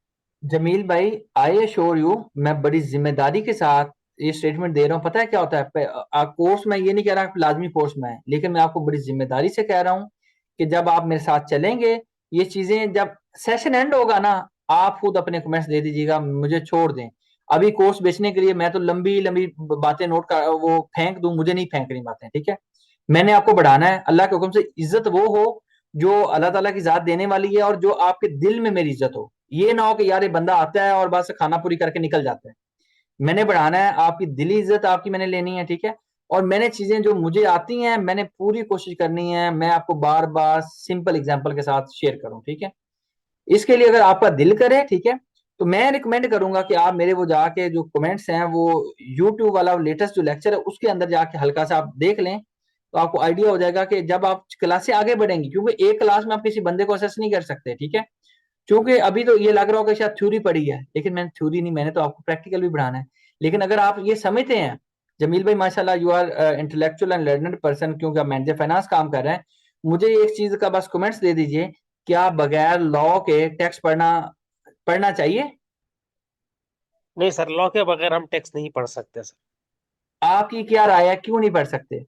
जमील भाई आई एश्योर यू, मैं बड़ी जिम्मेदारी के साथ ये स्टेटमेंट दे रहा हूँ। पता है क्या होता है, कोर्स में ये नहीं कह रहा कि लाजमी कोर्स में है, लेकिन मैं आपको बड़ी जिम्मेदारी से कह रहा हूँ कि जब आप मेरे साथ चलेंगे, ये चीजें जब सेशन एंड होगा ना, आप खुद अपने कमेंट्स दे दीजिएगा, मुझे छोड़ दें। अभी कोर्स बेचने के लिए मैं तो लंबी लंबी बातें नोट कर वो फेंक दूं, मुझे नहीं फेंकनी बातें, ठीक है। मैंने आपको बढ़ाना है, अल्लाह के हुक्म से इज्जत वो हो जो अल्लाह ताला की जात देने वाली है, और जो आपके दिल में मेरी इज्जत हो। ये ना हो कि यार ये बंदा आता है और बस खाना पूरी करके निकल जाता है। मैंने बढ़ाना है, आपकी दिली इज्जत आपकी मैंने लेनी है, ठीक है। और मैंने चीजें जो मुझे आती हैं मैंने पूरी कोशिश करनी है मैं आपको बार बार सिंपल एग्जांपल के साथ शेयर करूं, ठीक है। इसके लिए अगर आपका दिल करे, ठीक है, तो मैं रिकमेंड करूंगा कि आप मेरे वो जाके जो कमेंट्स हैं वो यूट्यूब वाला लेटेस्ट जो लेक्चर है उसके अंदर जाके हल्का सा आप देख लें, तो आपको आइडिया हो जाएगा कि जब आप क्लास से आगे बढ़ेंगे, क्योंकि एक क्लास में आप किसी बंदे को असेस नहीं कर सकते, ठीक है। क्योंकि अभी तो ये लग रहा होगा शायद थ्योरी पढ़ी है, लेकिन मैंने थ्योरी नहीं, मैंने तो आपको प्रैक्टिकल भी बढ़ाना है। लेकिन अगर आप ये समझते हैं, जमील भाई माशाल्लाह you are intellectual and learned person, क्योंकि आप मैनेजर फाइनेंस काम कर रहे हैं, मुझे एक चीज का बस कमेंट्स दे दीजिए, क्या बगैर लॉ के टैक्स पढ़ना चाहिए? नहीं सर, लॉ के बगैर हम टैक्स नहीं पढ़ सकते सर। आपकी क्या राय है, क्यों नहीं पढ़ सकते?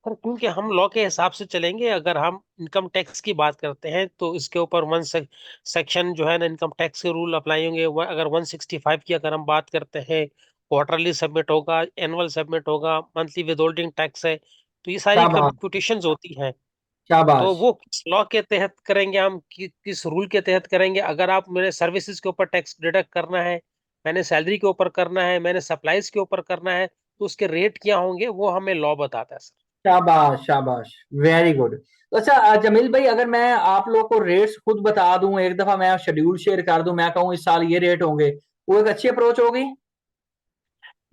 सर क्योंकि हम लॉ के हिसाब से चलेंगे। अगर हम इनकम टैक्स की बात करते हैं तो इसके ऊपर सेक्शन जो है ना, इनकम टैक्स के रूल अप्लाई होंगे। अगर 165 की अगर हम बात करते हैं, क्वार्टरली सबमिट होगा, एनुअल सबमिट होगा, मंथली विदहोल्डिंग टैक्स है, तो ये सारी शाबाश कंप्यूटेशंस होती हैं। तो शाबाश। वो किस लॉ के तहत करेंगे हम, किस रूल के तहत करेंगे? अगर आप मेरे सर्विसेज के ऊपर टैक्स डिडक्ट करना है, मैंने सैलरी के ऊपर करना है, मैंने सप्लाईज के ऊपर करना है, तो उसके रेट क्या होंगे वो हमें लॉ बताता है सर। शाबाश शाबाश, वेरी गुड। तो अच्छा जमील भाई, अगर मैं आप लोग को रेट्स खुद बता दूं, एक दफा मैं शेड्यूल शेयर कर दूं, मैं कहूं इस साल ये रेट होंगे, वो एक अच्छी अप्रोच होगी?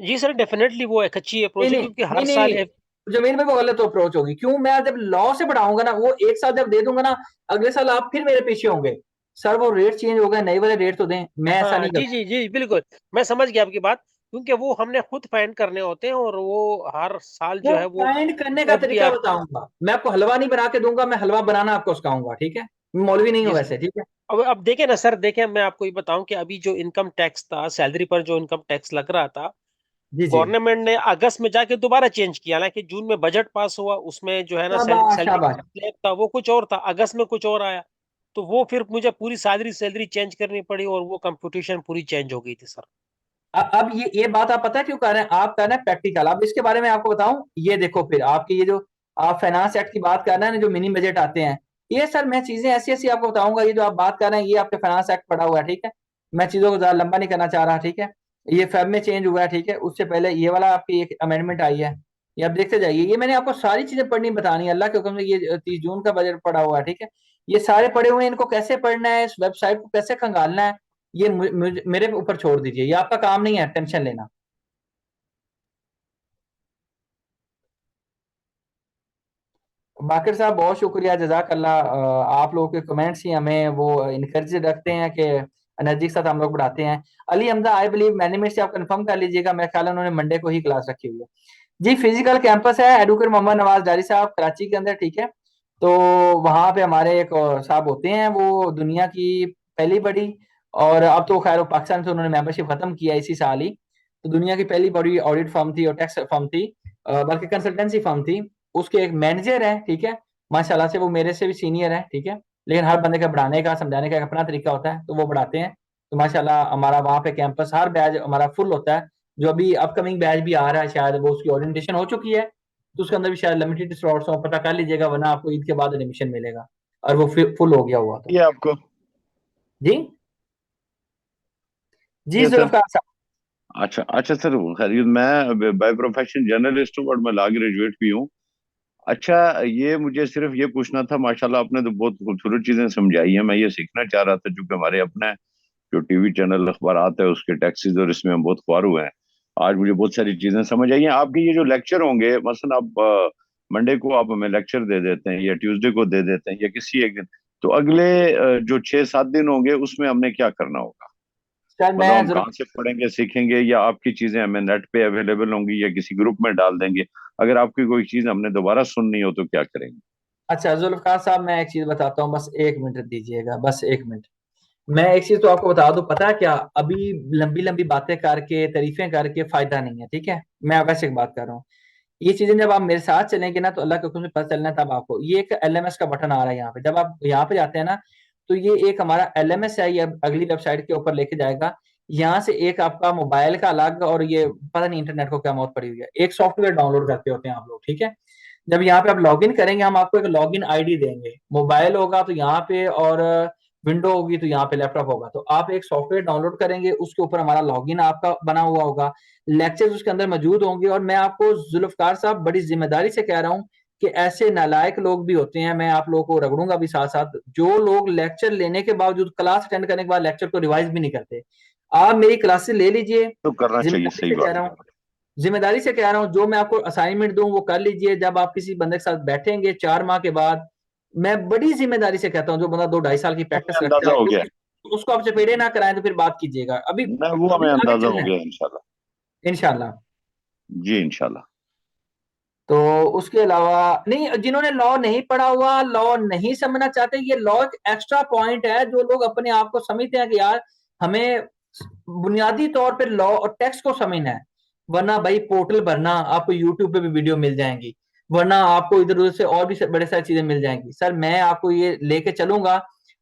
जी सर, डेफिनेटली वो एक अच्छी नहीं अप्रोच है, नहीं क्योंकि नहीं हर नहीं साल नहीं, जमील भाई वो गलत अप्रोच होगी। क्यों? मैं जब लॉ से बढ़ाऊंगा ना, वो एक साल जब दे दूंगा ना, अगले साल आप फिर मेरे पीछे होंगे, सर वो रेट चेंज हो गए, नए वाले रेट तो दें। मैं ऐसा हाँ नहीं जी करता। जी जी बिल्कुल, मैं समझ गया आपकी बात। क्योंकि वो हमने खुद फाइंड करने होते हैं, और वो हर साल वो जो है वो फाइंड करने का तरीका एफबीआर। बताऊंगा मैं आपको, हलवा नहीं बना के दूंगा, मैं हलवा बनाना आपको सिखाऊंगा, ठीक है। मैं मौलवी नहीं हूं जी सर। वैसे, ठीक है। अब देखें ना सर, देखें मैं आपको ये बताऊं कि अभी जो इनकम टैक्स था, सैलरी पर जो इनकम टैक्स लग रहा था, जी जी। गवर्नमेंट ने अगस्त में जाके दोबारा चेंज किया। हालांकि जून में बजट पास हुआ, उसमें जो है ना शाबाश सैलरी शाबाश। स्लैब था वो कुछ और था, अगस्त में कुछ और आया। तो वो फिर मुझे पूरी सैलरी चेंज करनी पड़ी, और वो कंप्यूटेशन पूरी चेंज हो गई थी सर। अब ये बात आप पता है क्यों कर रहे हैं? आप कर रहे हैं प्रैक्टिकल। अब इसके बारे में आपको बताऊं, ये देखो फिर आपकी ये जो आप फाइनेंस एक्ट की बात कर रहे हैं ना, जो मिनी बजट आते हैं, ये सर मैं चीजें ऐसी ऐसी आपको बताऊंगा। ये जो आप बात कर रहे हैं ये आपके फाइनेंस एक्ट पड़ा हुआ है, ठीक है। मैं चीजों को ज्यादा लंबा नहीं करना चाह रहा, ठीक है। ये फेब में चेंज हुआ है, ठीक है। उससे पहले ये वाला आपकी एक अमेंडमेंट आई है, ये आप देखते जाइए। ये मैंने आपको सारी चीजें पढ़नी बतानी है, अल्लाह के हुक्म से। ये 30 जून का बजट पड़ा हुआ है, ठीक है। ये सारे पड़े हुए हैं, इनको कैसे पढ़ना है, इस वेबसाइट को कैसे खंगालना है, ये मेरे ऊपर छोड़ दीजिए, ये आपका काम नहीं है टेंशन लेना। बाकिर साहब बहुत शुक्रिया, जजाकल्ला। आप लोगों के कमेंट्स ही हमें वो इनकरेज रखते हैं कि एनर्जी के साथ हम लोग बढ़ाते हैं। Ali Hamza, I believe management से आप कंफर्म कर लीजिएगा, मेरे ख्याल है उन्होंने मंडे को ही क्लास रखी हुई है। जी फिजिकल कैंपस है, एडवोकेट मोहम्मद नवाज डारी साहब कराची के अंदर, ठीक है। तो वहाँ पे हमारे एक साहब होते हैं, वो दुनिया की पहली बड़ी, और अब तो खैर वो पाकिस्तान से उन्होंने मेंबरशिप खत्म किया इसी साल ही। तो दुनिया की पहली बड़ी ऑडिट फर्म थी और टैक्स फर्म थी, बल्कि कंसल्टेंसी फर्म थी। उसके एक मैनेजर है, ठीक है। माशाल्लाह से वो मेरे से भी सीनियर है, ठीक है। लेकिन हर बंदे का बढ़ाने का समझाने का एक अपना तरीका होता है, तो वो बढ़ाते हैं। तो माशाल्लाह हमारा वहाँ पे कैंपस हर बैच हमारा फुल होता है। जो अभी अपकमिंग बैच भी आ रहा है, शायद वो उसकी ओरिएंटेशन हो चुकी है, तो उसके अंदर भी शायद लिमिटेड स्लॉट्स हो, पता कर लीजिएगा, वरना आपको ईद के बाद एडमिशन मिलेगा। और वो फुल हो गया हुआ तो। ये आपको जी जी ये सर। जुल्फकार साहब। अच्छा अच्छा सर, खैरियत। मैं बाय प्रोफेशन जर्नलिस्ट हूँ और मैं लॉ ग्रेजुएट भी हूँ। अच्छा, ये मुझे सिर्फ ये पूछना था, माशाल्लाह आपने तो बहुत खूबसूरत चीजें समझाई हैं। मैं ये सीखना चाह रहा था, क्योंकि हमारे अपने जो टीवी चैनल अखबार है उसके टैक्सेस और इसमें हम बहुत ख्वार हुए हैं। आज मुझे बहुत सारी चीजें समझ आई हैं। आपके ये जो लेक्चर होंगे, मसलन आप मंडे को आप हमें लेक्चर दे देते हैं, या ट्यूसडे को दे देते हैं, या किसी एक दिन, तो अगले जो 6-7 दिन होंगे उसमें हमने क्या करना होगा? सर मतलब मैं हम जरूर। कहाँ से पढ़ेंगे, सीखेंगे, या आपकी चीजें हमें नेट पे अवेलेबल होंगी, या किसी ग्रुप में डाल देंगे? अगर आपकी कोई चीज हमने दोबारा सुननी हो तो क्या करेंगे? अच्छा जुल्फकार साहब, मैं एक चीज बताता हूँ, बस 1 मिनट दीजिएगा, बस 1 मिनट। मैं एक चीज तो आपको बता दूं, पता है क्या, अभी लंबी लंबी बातें करके तारीफें करके फायदा नहीं है, ठीक है। मैं वैसे एक बात कर रहा हूँ, ये चीजें जब आप मेरे साथ चलेंगे ना, तो अल्लाह के हुक्म से पता चलना है। तब आपको ये एक एलएमएस का बटन आ रहा है यहाँ पे, जब आप यहाँ पे जाते हैं ना, तो ये एक हमारा एलएमएस है, ये अगली वेबसाइट के ऊपर लेके जाएगा। यहाँ से एक आपका मोबाइल का अलग, और ये पता नहीं इंटरनेट को क्या मौत पड़ी हुई है, एक सॉफ्टवेयर डाउनलोड करते होते हैं आप लोग, ठीक है। जब यहाँ पे आप लॉगिन करेंगे, हम आपको एक लॉगिन आईडी देंगे, मोबाइल होगा तो यहाँ पे, और विंडो होगी तो यहाँ पे लैपटॉप होगा। तो आप एक सॉफ्टवेयर डाउनलोड करेंगे, उसके ऊपर हमारा लॉगिन आपका बना हुआ होगा, लेक्चर्स उसके अंदर मौजूद होंगे। और मैं आपको जुल्फकार साहब बड़ी जिम्मेदारी से कह रहा हूँ कि ऐसे नालायक लोग भी होते हैं, मैं आप लोगों को रगड़ूंगा भी साथ साथ, जो लोग लेक्चर लेने के बावजूद, क्लास अटेंड करने के बाद लेक्चर को रिवाइज भी नहीं करते। आप मेरी क्लासेस ले लीजिए, तो करना चाहिए, जिम्मेदारी सही से कह बात रहा है। हूँ, जिम्मेदारी से कह रहा हूँ, जो मैं आपको असाइनमेंट दूं वो कर लीजिए। जब आप किसी बंदे के साथ बैठेंगे 4 माह के बाद, मैं बड़ी जिम्मेदारी से कहता हूँ, जो बंदा 2-2.5 साल की हमें प्रैक्टिस रखता अंदाजा है हो गया, तो उसको आप चपेड़े ना कराएं तो फिर बात कीजिएगा। अभी मैं वो अभी हमें आगे अंदाजा हो चलना है गया इंशाल्लाह। इंशाल्लाह। जी इंशाल्लाह। तो उसके अलावा नहीं, जिन्होंने लॉ नहीं पढ़ा हुआ, लॉ नहीं समझना चाहते, ये लॉ एक एक्स्ट्रा पॉइंट है। जो लोग अपने आप को समझते हैं कि यार हमें बुनियादी तौर पे लॉ और टैक्स को समझना है, वरना भाई पोर्टल भरना, आपको यूट्यूब पे भी वीडियो मिल जाएंगी, वरना आपको इधर उधर से और भी बड़े सारी चीजें मिल जाएंगी। सर मैं आपको ये लेके चलूंगा,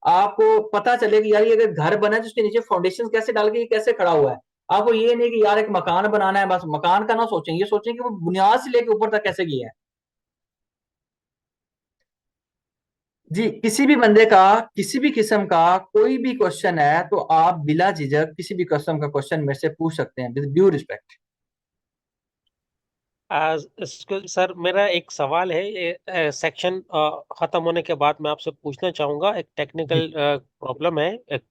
आपको पता चले कि यार ये अगर घर बना है तो उसके नीचे फाउंडेशन कैसे डाल के ये कैसे खड़ा हुआ है। आपको ये नहीं कि यार एक मकान बनाना है, बस मकान का ना सोचें, ये सोचें कि वो बुनियाद से लेके ऊपर तक कैसे किया है। जी, किसी भी बंदे का किसी भी किस्म का कोई भी क्वेश्चन है तो आप बिला झिझक किसी भी किस्म का क्वेश्चन मेरे से पूछ सकते हैं, विद ड्यू रिस्पेक्ट। सर मेरा एक सवाल है, ये सेक्शन खत्म होने के बाद मैं आपसे पूछना चाहूंगा। एक टेक्निकल प्रॉब्लम है, एक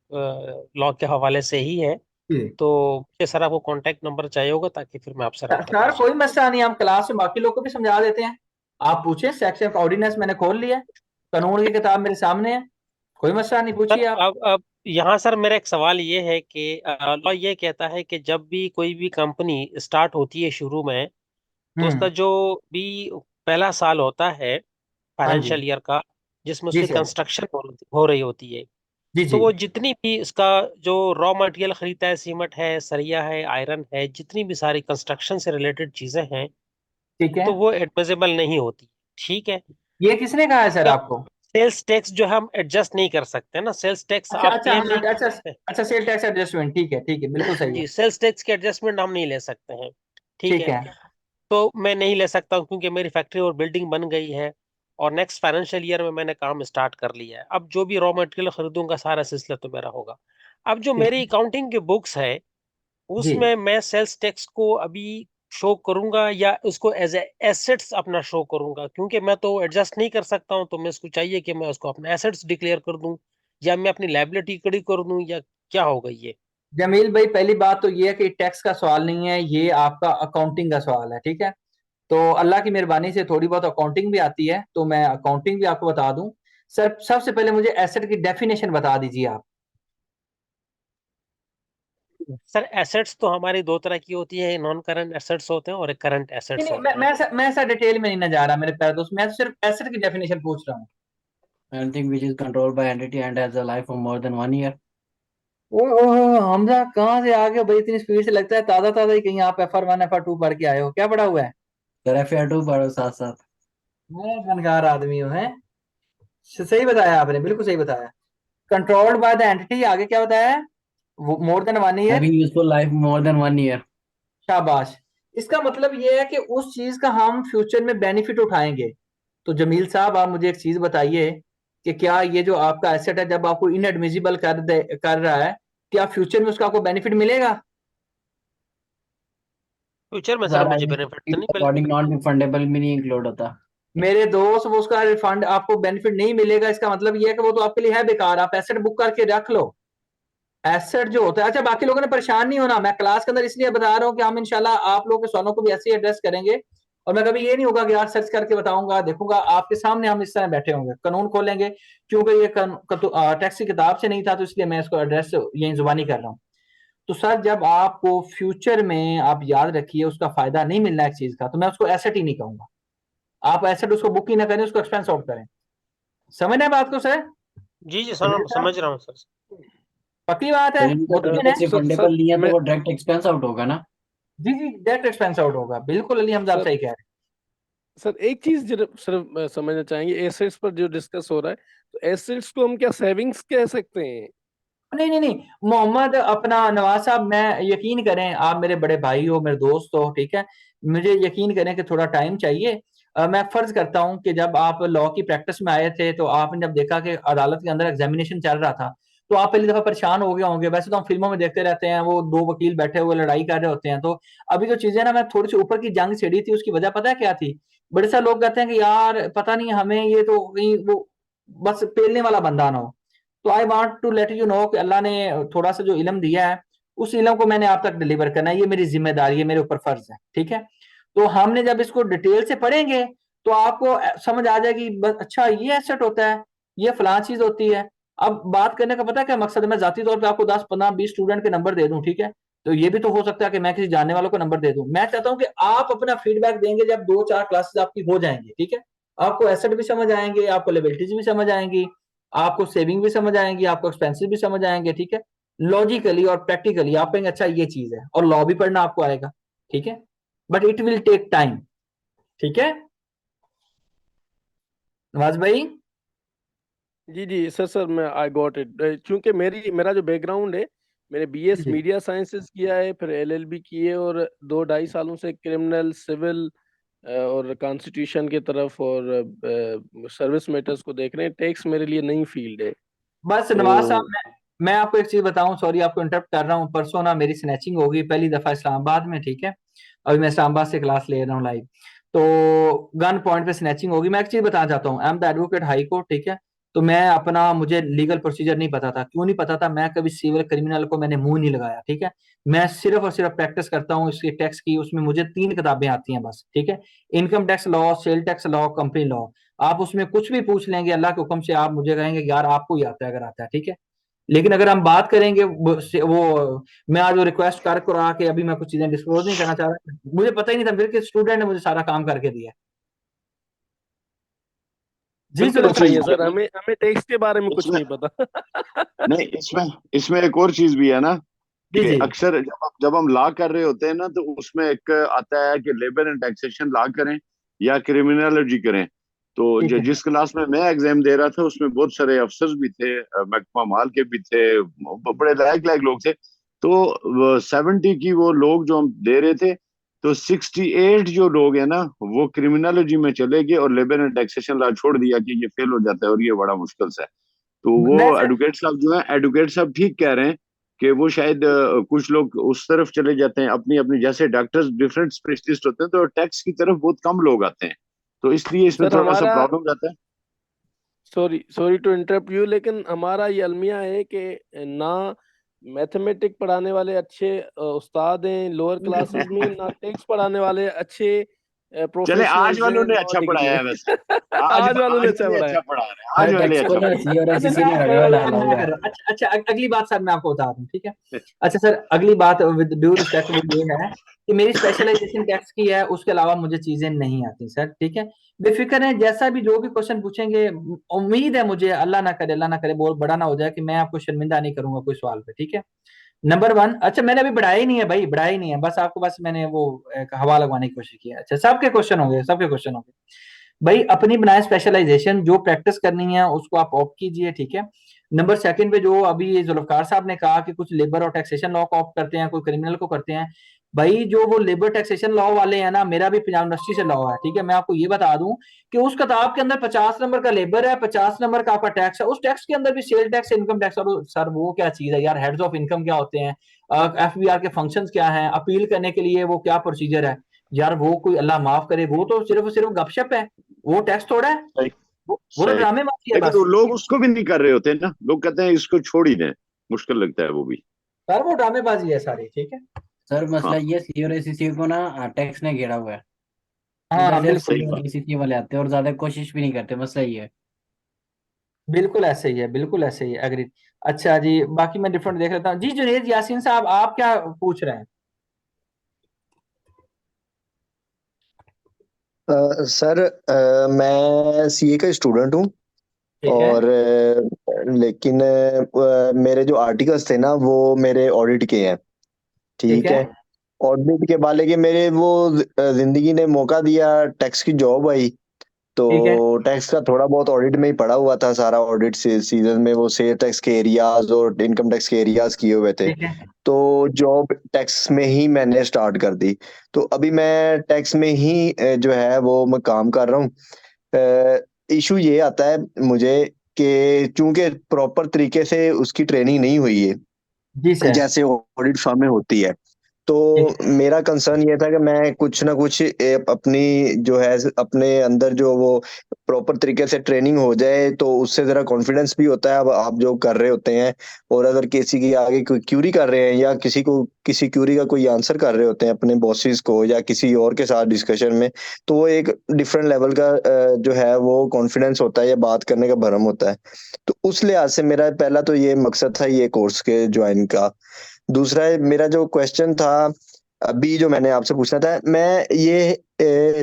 लॉ के हवाले से ही है, जी तो मुझे सर आपको कांटेक्ट नंबर चाहिए होगा ताकि फिर मैं आपसे रब्ता कर सर, कोई सकूं। मसला नहीं, हम क्लास में बाकी लोग को भी समझा देते हैं। आप पूछें, सेक्शन ऑफ ऑर्डिनेंस मैंने खोल लिया है, कानून की किताब मेरे सामने है, कोई मसला नहीं, सर पूछिए आप। अब यहाँ सर मेरा एक सवाल ये है कि लॉ ये कहता है कि जब भी कोई भी कंपनी स्टार्ट होती है शुरू में, तो उसका हम्म। जो भी पहला साल होता है हाँ जी। फाइनेंशियल ईयर का, जिसमें जी उसकी सर। कंस्ट्रक्शन हो रही होती है, जी तो जी। वो जितनी भी इसका जो रॉ मटेरियल खरीदता है, सीमेंट है, सरिया है, आयरन है, जितनी भी सारी कंस्ट्रक्शन से रिलेटेड चीजें हैं, ठीक है। तो वो एडमिसिबल नहीं होती। ठीक है। ये किसने कहा है सर आपको? सेल्स टैक्स जो हम एडजस्ट नहीं कर सकते ना, सेल्स टैक्स अच्छा आप अच्छा, क्लेम हाँ नहीं कर अच्छा। सकते। अच्छा, सेल टैक्स एडजस्टमेंट, ठीक है, बिल्कुल सही है। जी, सेल्स टैक्स के एडजस्टमेंट हम नहीं ले सकते हैं। ठीक ठीक है। है। तो मैं नहीं ले सकता हूँ क्योंकि मेरी फैक्ट्री और बिल्डिंग बन गई है, और नेक्स्ट फाइनेंशियल ईयर में मैंने काम स्टार्ट कर लिया है। अब जो भी रॉ मटेरियल खरीदूंगा सारा सिलसिला तो मेरा होगा। अब जो ठीक मेरी है। अकाउंटिंग की बुक्स है, जी उसमें मैं सेल्स टैक्स को अभी शो करूंगा या उसको एज ए एसेट्स अपना शो करूंगा? क्योंकि मैं तो एडजस्ट नहीं कर सकता हूं, तो मैं इसको चाहिए कि मैं उसको अपने एसेट्स डिक्लेयर कर दूं, या मैं अपनी लायबिलिटी खड़ी कर दूं, या क्या होगा ये? जमील भाई, पहली बात तो ये है कि टैक्स का सवाल नहीं है, ये आपका अकाउंटिंग का सवाल है, ठीक है। तो अल्लाह की मेहरबानी से थोड़ी बहुत अकाउंटिंग भी आती है, तो मैं अकाउंटिंग भी आपको बता दूं। सर सबसे पहले मुझे एसेट की डेफिनेशन बता दीजिए आप। सर एसेट्स तो हमारी दो तरह की होती है, नॉन करंट एसेट्स होते हैं और एक करंट नहीं एसेट्स नहीं, होते हैं। मैं ऐसा डिटेल में नहीं ना जा रहा मेरे प्यारे दोस्त, मैं तो सिर्फ एसेट की डेफिनेशन पूछ रहा हूँ। Anything which is controlled by entity and has a life of more than 1 year. ओ हमजा, कहाँ से आ गए भाई इतनी स्पीड से? लगता है ताजा ताजा ही कहीं आप FR1 FR2 पढ़ के आए हो, क्या पढ़ा हुआ है? Sir, FR2 पढ़ो साथ साथ। मैं फनकार आदमी हूँ, है। सही बताया आपने, बिल्कुल सही बताया। कंट्रोल्ड बाय द एंटिटी, आगे क्या बताया है? More than 1 year. Having useful life more than 1 year. शाबाश। इसका मतलब ये है कि उस चीज का हम फ्यूचर में बेनिफिट उठाएंगे। तो जमील साहब, आप मुझे एक चीज बताइए कि क्या ये जो आपका एसेट है, जब आपको इनएडमिसिबल कर रहा है, क्या फ्यूचर में उसका आपको बेनिफिट मिलेगा? फ्यूचर में सर Sir, मुझे बेनिफिट तो नहीं according मिलेगा। non-refundable में नहीं include होता। मेरे दोस्त, वो उसका रिफंड आपको बेनिफिट नहीं मिलेगा, इसका मतलब ये है कि वो तो आपके लिए है बेकार, आप एसेट बुक करके रख लो। एसेट जो होता है, अच्छा बाकी लोगों ने परेशान नहीं होना, मैं क्लास के अंदर इसलिए बता रहा हूँ कि हम इंशाल्लाह आप लोगों के सवालों को भी ऐसे ही एड्रेस करेंगे। और मैं कभी ये नहीं होगा कि यार सर्च करके बताऊंगा, देखूंगा आपके सामने, हम इस तरह बैठे होंगे, कानून खोलेंगे। क्योंकि ये टैक्स की किताब से नहीं था, तो इसलिए मैं इसको एड्रेस यही जुबानी कर रहा हूँ। तो सर, जब आपको फ्यूचर में, आप याद रखिए, उसका फायदा नहीं मिलना एक चीज का, तो मैं उसको एसेट ही नहीं कहूंगा। आप एसेट उसको बुक ही ना करें, उसको एक्सपेंस आउट करें। समझ रहे हैं बात को सर? जी जी जमील सर, साहब, समझ रहा हूँ सर। पक्की बात है, तो इनका मुतमिन है? टैक्स सर रिफंडेबल नहीं है तो मैं वो डायरेक्ट एक्सपेंस आउट होगा ना। जी जी, डायरेक्ट एक्सपेंस आउट होगा, बिल्कुल अली हमजा, आप सर सही कह रहे सर एक चीज जरा सिर्फ समझना चाहेंगे, एसेट्स पर जो डिस्कस हो रहा है, तो एसेट्स को हम क्या सेविंग्स कह सकते हैं? हैं। नहीं नहीं नहीं मोहम्मद, अपना नवाज साहब, मैं यकीन करें, आप मेरे बड़े भाई हो, मेरे दोस्त हो, ठीक है, मुझे यकीन करें कि थोड़ा टाइम चाहिए। मैं फर्ज करता हूं कि जब आप लॉ की प्रैक्टिस में आए थे तो आपने जब देखा कि अदालत के अंदर एग्जामिनेशन चल रहा था तो आप पहली दफा परेशान हो गए होंगे। वैसे तो हम फिल्मों में देखते रहते हैं, वो दो वकील बैठे हुए लड़ाई कर रहे होते हैं। तो अभी जो चीजें ना, मैं थोड़ी सी ऊपर की जंग छिड़ी थी, उसकी वजह पता है क्या थी? बड़े सारे लोग कहते हैं कि यार पता नहीं हमें ये तो कहीं वो बस पेलने वाला बंदा ना हो। तो I want to let you know कि अल्लाह ने थोड़ा सा जो इल्म दिया है उस इल्म को मैंने आप तक डिलीवर करना है, ये मेरी जिम्मेदारी है, मेरे ऊपर फर्ज है, ठीक है। तो हमने जब इसको डिटेल से पढ़ेंगे तो आपको समझ आ जाएगी अच्छा ये एसेट होता है, ये फलां चीज होती है। अब बात करने का पता है क्या मकसद है? मैं जाती तौर पे आपको 10 15 20 स्टूडेंट के नंबर दे दूं, ठीक है। तो ये भी तो हो सकता है कि मैं किसी जानने वालों को नंबर दे दूं। मैं चाहता हूं कि आप अपना फीडबैक देंगे जब 2 4 क्लासेस आपकी हो जाएंगी, ठीक है। आपको एसेट भी समझ आएंगे, आपको लिबिलिटीज भी समझ आएंगी, आपको सेविंग भी समझ आएंगी, आपको एक्सपेंसिव भी समझ आएंगे, ठीक है। लॉजिकली और प्रैक्टिकली आप कहेंगे अच्छा ये चीज है, और लॉ भी पढ़ना आपको आएगा, ठीक है। But it will take time, ठीक है नवाज भाई। जी जी सर मैं आई गॉट इट। क्योंकि मेरा जो बैकग्राउंड है, मैंने बीएस जी मीडिया साइंसेस किया है, फिर एलएलबी की है, और 2 ढाई सालों से क्रिमिनल सिविल और कॉन्स्टिट्यूशन की तरफ और सर्विस मैटर्स को देख रहे हैं। टैक्स मेरे लिए नई फील्ड है। बस नवाज साहब, तो मैं आपको एक चीज बताऊं, सॉरी आपको इंटरप्ट कर रहा हूं। परसों ना मेरी स्नैचिंग होगी पहली दफा इस्लामाबाद में, ठीक है। अभी मैं इस्लामाबाद से क्लास ले रहा हूँ लाइव। तो गन पॉइंट पे स्नैचिंग होगी। मैं एक चीज बताना चाहता हूँ, I am the advocate high court, ठीक है। तो मैं अपना, मुझे लीगल प्रोसीजर नहीं पता था। क्यों नहीं पता था? मैं कभी सिविल क्रिमिनल को मैंने मुंह नहीं लगाया, ठीक है। मैं सिर्फ और सिर्फ प्रैक्टिस करता हूँ इसके टैक्स की। उसमें मुझे 3 किताबें आती हैं बस, ठीक है। Income tax law, sale tax law, company law. आप उसमें कुछ भी पूछ लेंगे अल्लाह के हुक्म से, आप मुझे कहेंगे यार आपको ही आता है अगर आता है, ठीक है। लेकिन अगर हम बात करेंगे वो मैं आज वो रिक्वेस्ट कर करा के अभी मैं कुछ चीजें डिस्क्लोज नहीं करना चाह रहा, मुझे पता ही नहीं था फिर कि स्टूडेंट ने मुझे सारा काम करके दिया। जी बिल्कुल जुल्फ ऐसा ही है साहब। सर, हमें हमें टैक्स के बारे में कुछ इसमें नहीं पता। नहीं, इसमें इसमें एक और चीज भी है ना, जी कि जी अक्सर जब हम लॉ कर रहे होते हैं ना, तो उसमें एक आता है कि लेबर एंड टैक्सेशन लॉ करें या क्रिमिनोलॉजी करें। तो ठीक है। जिस क्लास में मैं एग्जाम दे रहा था उसमें बहुत सारे अफसर्स भी थे, महकमा माल के भी थे, बड़े लायक लायक लोग थे। तो 70 की वो लोग जो हम दे रहे थे, तो 68 जो लोग हैं ना, वो क्रिमिनोलॉजी में चले गए और लेबर एंड टैक्सेशन लॉ छोड़ दिया कि ये फेल हो जाता है और ये बड़ा मुश्किल सा है। तो वो मैं सर, एडवोकेट साहब जो है, एडवोकेट साहब ठीक कह रहे हैं कि वो शायद कुछ लोग उस तरफ चले जाते हैं, अपनी अपनी, जैसे डॉक्टर्स डिफरेंट स्पेशलिस्ट होते हैं, तो टैक्स की तरफ बहुत कम लोग आते हैं, तो इसलिए इसमें सर थोड़ा सा हमारा, प्रॉब्लम रहता है। Sorry sorry to interrupt you, लेकिन हमारा ये अलमिया है कि ना मैथमेटिक पढ़ाने वाले अच्छे उस्ताद हैं लोअर क्लासेस में, ना टैक्स पढ़ाने वाले अच्छे चले, आज प्रोफेशनल्स वालों हैं ने लॉ अच्छा डिग्री पढ़ाया में। है वैसे। आज वालों ने आज अच्छा वाले पढ़ाया। अच्छा पढ़ा रहे हैं, आज हर वाले टैक्स को अच्छा ना पढ़ा सी और अच्छा एसईसी ने मैं हड़बड़ा डाला मैं हुआ कर है। रहा हूँ। अच्छा अगली बात सर मैं आपको बता दूं, ठीक है। अच्छा सर, अगली बात विद ड्यू रिस्पेक्ट वो ये है कि मेरी स्पेशलाइजेशन टैक्स की है, उसके अलावा मुझे चीजें नहीं आती सर, ठीक है। बेफिक्र है, जैसा भी जो भी क्वेश्चन पूछेंगे, उम्मीद है मुझे, अल्लाह ना करे बहुत बड़ा ना हो जाए कि मैं आपको शर्मिंदा नहीं करूंगा कोई सवाल पे, ठीक है। नंबर वन, अच्छा मैंने अभी बढ़ाया ही नहीं है भाई, बढ़ाया ही नहीं है, बस आपको बस मैंने वो एक हवा लगवाने की कोशिश की है। अच्छा सबके क्वेश्चन होंगे, सबके क्वेश्चन होंगे भाई। अपनी बनाए स्पेशलाइजेशन, जो प्रैक्टिस करनी है उसको आप ऑप्ट कीजिए, ठीक है। नंबर सेकंड पे जो अभी ये जुल्फकार साहब ने कहा कि कुछ लेबर और टैक्सेशन लॉ को ऑप्ट करते हैं, कोई क्रिमिनल को करते हैं। भाई जो वो लेबर टैक्सेशन लॉ वाले हैं ना, मेरा भी पंजाब यूनिवर्सिटी से लॉ है, ठीक है। मैं आपको ये बता दूं कि उस किताब के अंदर 50 नंबर का लेबर है, 50 नंबर का आपका टैक्स है। उस टैक्स के अंदर भी सेल टैक्स, इनकम टैक्स। और सर वो क्या चीज है यार? हेड्स ऑफ इनकम क्या होते हैं, एफबीआर के फंक्शंस क्या हैं, अपील करने के लिए वो क्या प्रोसीजर है यार? वो कोई अल्लाह माफ करे, वो तो सिर्फ और सिर्फ गपशप है, वो टैक्स थोड़ा है, सही, वो तो सही। ड्रामेबाजी है लेकिन वो बस। लोग उसको भी नहीं कर रहे होते ना, लोग कहते हैं इसको छोड़ ही दें, मुश्किल लगता है वो भी। सर वो ड्रामेबाजी है सारी, ठीक है। सर मसला हाँ, ये सी और एसईसी को ना टैक्स ने घेरा हुआ है। उधर हाँ से बिल्कुल, सही सी और बात। एसईसी वाले आते हैं और ज्यादा कोशिश भी नहीं करते, मसला ये है। बिल्कुल ऐसे ही है, बिल्कुल ऐसे ही एग्री। अच्छा जी, बाकी मैं डिफरेंट देख लेता हूँ। जी जुनेद यासीन साहब, आप क्या पूछ रहे हैं? सर मैं सीए का स्टूडेंट हूँ। ठीक है। और लेकिन मेरे जो आर्टिकल्स थे ना वो मेरे ऑडिट के हैं, ठीक ठीक है। है। ऑडिट के बाद लेके मेरे वो जिंदगी ने मौका दिया, टैक्स की जॉब आई। ठीक है तो टैक्स का थोड़ा बहुत ऑडिट में ही पड़ा हुआ था, सारा ऑडिट सीजन में वो सेल टैक्स के एरियाज और इनकम टैक्स के एरियाज किए हुए थे। ठीक है तो जॉब टैक्स में ही मैंने स्टार्ट कर दी। तो अभी मैं टैक्स में ही जो है वो मैं काम कर रहा हूँ। इशू ये आता है मुझे कि चूंकि प्रॉपर तरीके से उसकी ट्रेनिंग नहीं हुई है जी सर। जैसे ऑडिट फर्म में होती है। तो ठीक है मेरा कंसर्न ये था कि मैं कुछ ना कुछ अपनी जो है अपने अंदर जो वो प्रॉपर तरीके से ट्रेनिंग हो जाए तो उससे जरा कॉन्फिडेंस भी होता है। अब आप जो कर रहे होते हैं और अगर किसी की आगे कोई क्यूरी कर रहे हैं या किसी क्यूरी का कोई आंसर कर रहे होते हैं अपने बॉसेस को या किसी और के साथ डिस्कशन में, तो वो एक डिफरेंट लेवल का जो है वो कॉन्फिडेंस होता है या बात करने का भरम होता है। तो उस लिहाज से मेरा पहला तो ये मकसद था ये कोर्स के ज्वाइन का। दूसरा मेरा जो क्वेश्चन था अभी जो मैंने आपसे पूछना था, मैं ये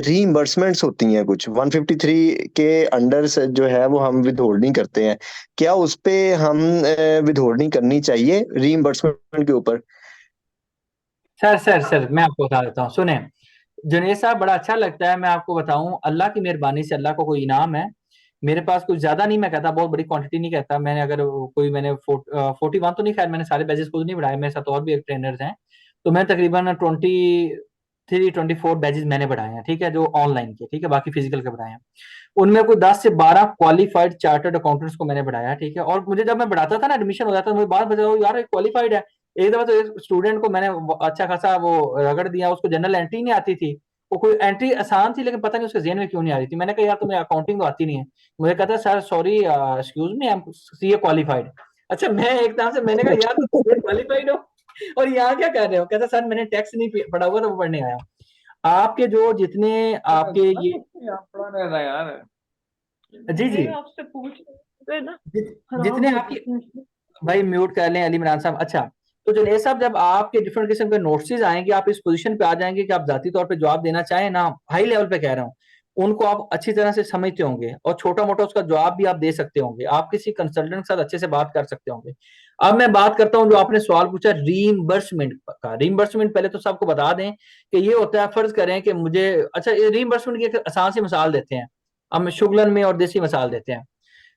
रीइंबर्समेंट्स होती हैं कुछ 153 के अंडर से जो है वो हम विद होल्डिंग करते हैं, क्या उस पे हम विद होल्डिंग करनी चाहिए रीइंबर्समेंट के ऊपर? सर मैं आपको बता देता हूँ, सुने जुनेद साहब, बड़ा अच्छा लगता है। मैं आपको बताऊं, अल्लाह की मेहरबानी से, अल्लाह को कोई इनाम है। मेरे पास कुछ ज्यादा नहीं, मैं कहता बहुत बड़ी क्वांटिटी नहीं कहता मैंने, अगर कोई मैंने 41 तो नहीं, खैर मैंने सारे बैचेस खुद नहीं बढ़ाए, मेरे साथ और भी एक ट्रेनर्स हैं। तो मैं तकरीबन 23-24 बैचेस मैंने बढ़ाए हैं, ठीक है, जो ऑनलाइन के, ठीक है, बाकी फिजिकल के बढ़ाए हैं। उनमें कोई 10 से 12 क्वालिफाइड चार्टर्ड अकाउंटेंट्स को मैंने बढ़ाया, ठीक है। और मुझे जब मैं बढ़ाता था ना, एडमिशन हो जाता था, मुझे बात बताओ यार क्वालिफाइड है। एक दफा तो एक स्टूडेंट को मैंने अच्छा खासा वो रगड़ दिया, उसको जनरल एंट्री नहीं आती थी। वो कोई एंट्री आसान थी लेकिन पता नहीं उसके जेहन में क्यों नहीं आ रही थी। मैंने कहा यार तुम्हें अकाउंटिंग तो आती नहीं है। मुझे कहता sir sorry excuse me, I am CA qualified. अच्छा, मैं एक तरह से मैंने कहा यार तुम सीए क्वालिफाइड हो और यहाँ क्या कर रहे हो? कहता सर मैंने टैक्स नहीं पढ़ा हुआ तो वो पढ़ने आया। आपके जो जितने आपके ये यार जी जी आपसे पूछ रहे ना, जितने आपके भाई म्यूट कर लें अली इमरान साहब। अच्छा, तो जुनेद साहब, जब आपके डिफरेंट किस्म के नोट्स आएंगे, आप इस पोजीशन पे आ जाएंगे कि आप जाती तौर पे जवाब देना चाहें ना, हाई लेवल पे कह रहा हूँ, उनको आप अच्छी तरह से समझते होंगे और छोटा मोटा उसका जवाब भी आप दे सकते होंगे, आप किसी कंसल्टेंट के साथ अच्छे से बात कर सकते होंगे। अब मैं बात करता हूँ जो आपने सवाल पूछा रीइंबर्समेंट का। रीइंबर्समेंट पहले तो सबको बता दें कि ये होता है, फर्ज करें कि मुझे, अच्छा ये रीइंबर्समेंट की एक आसान सी मिसाल देते हैं, हम शुगलन में और देसी मिसाल देते हैं।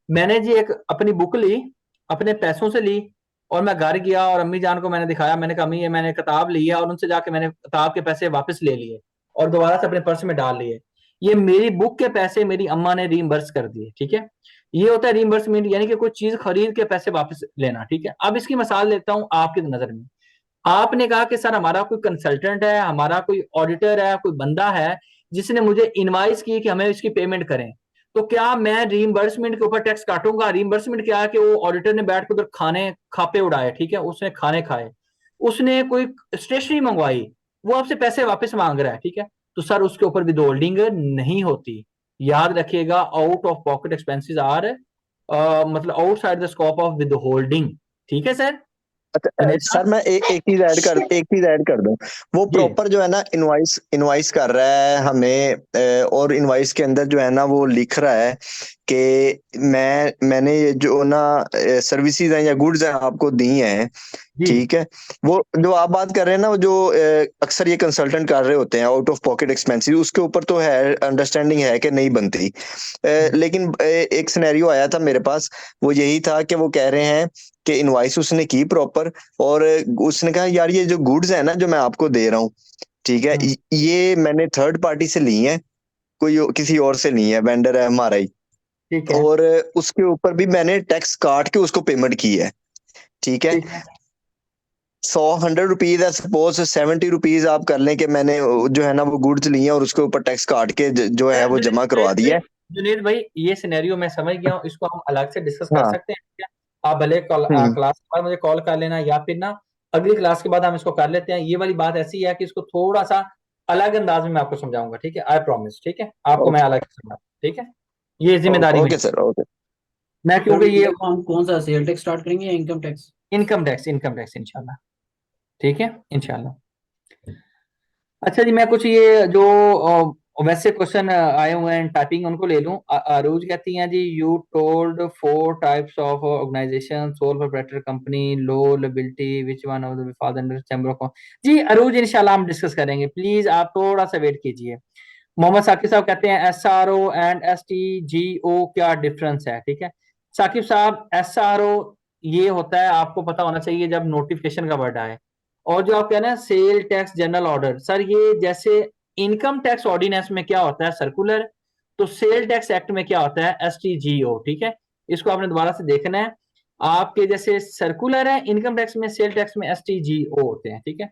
मैंने जी एक अपनी बुक ली, अपने पैसों से ली, और मैं घर गया और अम्मी जान को मैंने दिखाया, मैंने कहा अम्मी ये मैंने किताब ली है, और उनसे जाके मैंने किताब के पैसे वापस ले लिए और दोबारा से अपने पर्स में डाल लिए। ये मेरी बुक के पैसे मेरी अम्मा ने रीइंबर्स कर दिए, ठीक है। ये होता है रीइंबर्समेंट, यानी कि कोई चीज खरीद के पैसे वापस लेना, ठीक है। अब इसकी मिसाल लेता हूं आपकी नजर में। आपने कहा कि सर हमारा कोई कंसल्टेंट है, हमारा कोई ऑडिटर है, कोई बंदा है जिसने मुझे इनवाइस की कि हमें इसकी पेमेंट करें, तो क्या मैं रीइंबर्समेंट के ऊपर टैक्स काटूंगा? रीइंबर्समेंट क्या है कि वो ऑडिटर ने बैठ के उधर खाने खापे उड़ाए, ठीक है, उसने खाने खाए, उसने कोई स्टेशनरी मंगवाई, वो आपसे पैसे वापस मांग रहा है, ठीक है, तो सर उसके ऊपर विद होल्डिंग नहीं होती। याद रखिएगा, out of pocket expenses are मतलब outside the scope of withholding, ठीक है सर। अच्छा सर, मैं एक चीज ऐड कर दूं। वो जी प्रॉपर जो है ना इनवाइस कर रहा है हमें, और इनवाइस के अंदर जो है ना वो लिख रहा है कि मैंने ये जो ना सर्विसेज हैं या गुड्स हैं आपको दी हैं, जी ठीक है। वो जो आप बात कर रहे हैं ना, वो जो अक्सर ये कंसल्टेंट कर रहे होते हैं आउट ऑफ पॉकेट एक्सपेंसेस, उसके ऊपर तो है अंडरस्टैंडिंग है कि नहीं बनती। लेकिन एक सिनेरियो आया था मेरे पास, वो यही था कि वो कह रहे हैं कि इनवाइस उसने की प्रॉपर, और उसने कहा यार ये जो गुड्स है ना जो मैं आपको दे रहा हूँ, ठीक है, ये मैंने थर्ड पार्टी से ली है, कोई किसी और से नहीं है, वेंडर है हमारा ही। ठीक है और उसके ऊपर भी मैंने टैक्स काट के उसको पेमेंट की है, ठीक है। ठीक है 100 रुपीज है, सपोज 70 रुपीज आप कर लें कि मैंने जो है ना वो गुड्स लिए हैं और उसके ऊपर टैक्स काट के जो है वो जमा करवा दिया है। जुनेद भाई, ये सिनेरियो मैं समझ गया हूँ, इसको हम अलग से डिस्कस कर हाँ। सकते हैं, ठीक है? आप भले हम्म। क्लास के बाद मुझे कॉल कर लेना, या फिर ना अगली क्लास के बाद हम इसको कर लेते हैं। ये वाली बात ऐसी है कि इसको थोड़ा सा अलग अंदाज में मैं आपको समझाऊंगा, ठीक है, आई प्रॉमिस, ठीक है, आपको मैं अलग समझाऊंगा, ठीक है, ये जिम्मेदारी ओके मेरी। Sir, okay. मैं सर क्योंकि ये हम कौन सा सेल टैक्स स्टार्ट करेंगे या इनकम टैक्स? इनकम टैक्स इंशाल्लाह, ठीक है, इंशाल्लाह। अच्छा जी, मैं कुछ ये जो वैसे क्वेश्चन आए हुए हैं टाइपिंग, उनको ले लूं। अरूज कहती हैं जी, you told 4 types of organisation, sole proprietor company, low liability, which one of the father under chamber of. जी अरूज, इंशाल्लाह हम डिस्कस करेंगे, प्लीज आप थोड़ा सा वेट कीजिए। मोहम्मद साकिब साहब कहते हैं SRO एंड STGO क्या डिफरेंस है, ठीक है साकिब साहब। SRO ये होता है, आपको पता होना चाहिए जब नोटिफिकेशन का वर्ड आए। और जो आप कह रहे हैं sale tax general order, sir ये जैसे इनकम टैक्स ऑर्डिनेंस में क्या होता है सर्कुलर, तो सेल टैक्स एक्ट में क्या होता है STGO, ठीक है। इसको आपने दोबारा से देखना है। आपके जैसे सर्कुलर है इनकम टैक्स में, सेल टैक्स में STGO होते हैं, ठीक है।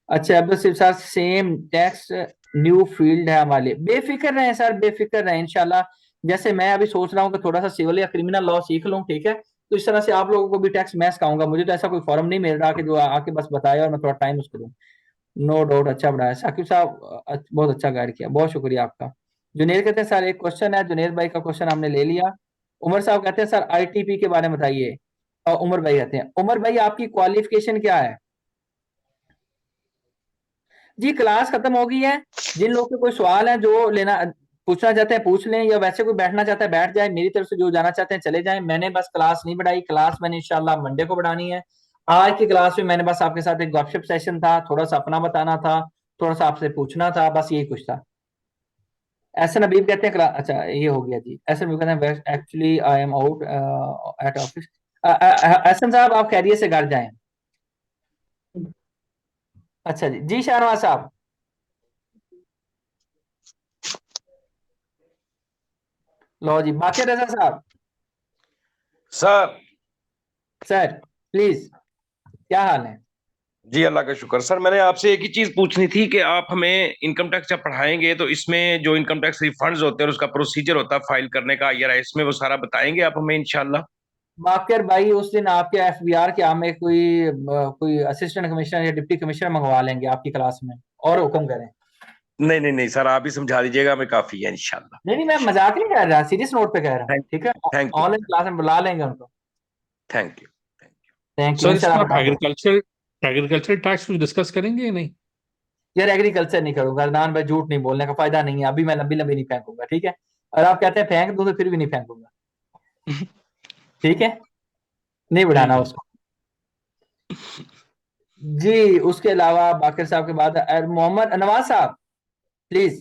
अच्छा अब्दुल सिफ sir, same tax new field है हमारे लिए, बेफिक्र रहें सर, बेफिक्र रहें इंशाल्लाह। जैसे मैं अभी सोच रहा हूँ कि थोड़ा सा सिविल या क्रिमिनल लॉ सीख लूँ, ठीक है, तो इस तरह से आप लोगों को भी टैक्स मैं सिखाऊंगा। मुझे तो ऐसा कोई फॉर्म नहीं मिल रहा कि जो आके बस बताए और मैं थोड़ा टाइम उसको दूँ। नो डाउट, अच्छा बढ़ाया साकिब साहब, बहुत अच्छा गाइड किया, बहुत शुक्रिया आपका। जुनेर कहते हैं सर एक क्वेश्चन है, जुनेर भाई का क्वेश्चन हमने ले लिया। उमर साहब कहते हैं सर ITP के बारे में बताइए। और उमर भाई कहते हैं, उमर भाई आपकी क्वालिफिकेशन क्या है? जी क्लास खत्म हो गई है। जिन लोगों के कोई सवाल है, जो लेना पूछना चाहते हैं पूछ लें, या वैसे कोई बैठना चाहता है बैठ जाए। मेरी तरफ से जो जाना चाहते हैं चले जाएं। मैंने बस क्लास नहीं बढ़ाई, क्लास मैंने इंशाल्लाह मंडे को बढ़ानी है। आज की क्लास में मैंने बस आपके साथ एक गपशप सेशन था, थोड़ा सा अपना बताना था, थोड़ा सा आपसे पूछना था, बस यही कुछ था। एहसन हबीब कहते हैं अच्छा ये हो गया जी। एहसन हबीब कहते हैं actually I am out at office. Ehsan साहब आप खैरियत से घर जाएं। अच्छा जी, जी शाहनवाज साहब। लो जी, बाकी रजा साहब। सर सर प्लीज, क्या हाल है? जी अल्लाह का शुक्र। सर मैंने आपसे एक ही चीज पूछनी थी कि आप हमें इनकम टैक्स जब पढ़ाएंगे तो इसमें जो इनकम टैक्स रिफंड्स होते हैं और उसका प्रोसीजर होता है फाइल करने का IRS इसमें, वो सारा बताएंगे आप हमें इंशाल्लाह। बाकर भाई उस दिन आपके FBR के हमें कोई असिस्टेंट कमिश्नर या डिप्टी कमिश्नर मंगवा लेंगे आपकी क्लास में, और हुक्म करें। नहीं नहीं नहीं सर, आप ही समझा दीजिएगा, हमें काफी है इंशाल्लाह। नहीं नहीं, मैं मजाक नहीं कर रहा, सीरियस नोट पे कह रहा हूँ, थैंक ठीक है। थैंक यू ऑनलाइन क्लास में बुला लेंगे उनको। Thank you. Thank you, sir इसमें इंशाल्लाह आप बता दो। एग्रीकल्चर टैक्स कुछ डिस्कस करेंगे या नहीं? यार एग्रीकल्चर नहीं करूंगा अदनान भाई, झूठ नहीं बोलने का फायदा नहीं है, अभी मैं लंबी लंबी नहीं फेंकूंगा, ठीक है। और आप कहते हैं फेंक दूं तो फिर भी नहीं फेंकूंगा, ठीक है, नहीं बढ़ाना ठीक है। उसको। जी उसके अलावा बाकर साहब के बाद मोहम्मद नवाज साहब प्लीज।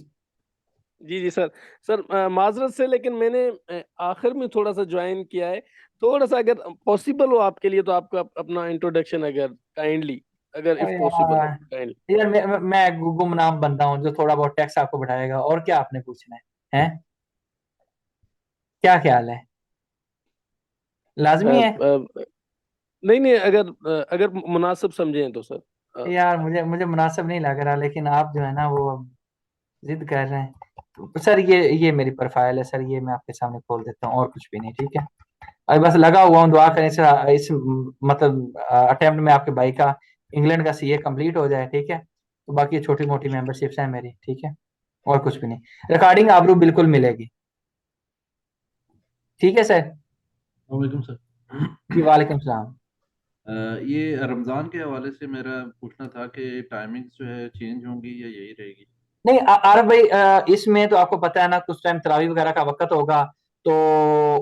जी जी सर। सर माजरत से, लेकिन मैंने आखिर में थोड़ा सा ज्वाइन किया है। थोड़ा सा अगर पॉसिबल हो आपके लिए तो आपका अपना इंट्रोडक्शन अगर काइंडली, अगर इफ पॉसिबल हो यार काइंडली। यार मैं गुमनाम बंदा हूँ जो थोड़ा बहुत टैक्स आपको बढ़ाएगा, और क्या आपने पूछना है? हैं? क्या ख्याल है? लाजमी है? नहीं नहीं, अगर मुनासिब समझें तो सर। यार मुझे मुझे मुनासिब नहीं लग रहा, लेकिन आप जो है ना वो जिद कर रहे हैं। तो सर ये मेरी प्रोफाइल है सर, ये मैं आपके सामने खोल देता हूँ, और कुछ भी नहीं, ठीक है। अभी बस लगा हुआ हूँ, दुआ करें सर इस मतलब अटेम्प्ट में आपके भाई का इंग्लैंड का CA कंप्लीट हो जाए, ठीक है। तो बाकी छोटी मोटी मेंबरशिप्स हैं मेरी, ठीक है, और कुछ भी नहीं। रिकॉर्डिंग आबरू बिल्कुल मिलेगी, ठीक है सर। वालेकुम सर। जी वालेकुम सलाम। ये रमजान के हवाले से मेरा पूछना था कि टाइमिंग्स जो है चेंज होंगी या यही रहेगी? नहीं आरफ भाई, इसमें तो आपको पता है ना, कुछ टाइम तरावी वगैरह का वक्त होगा, तो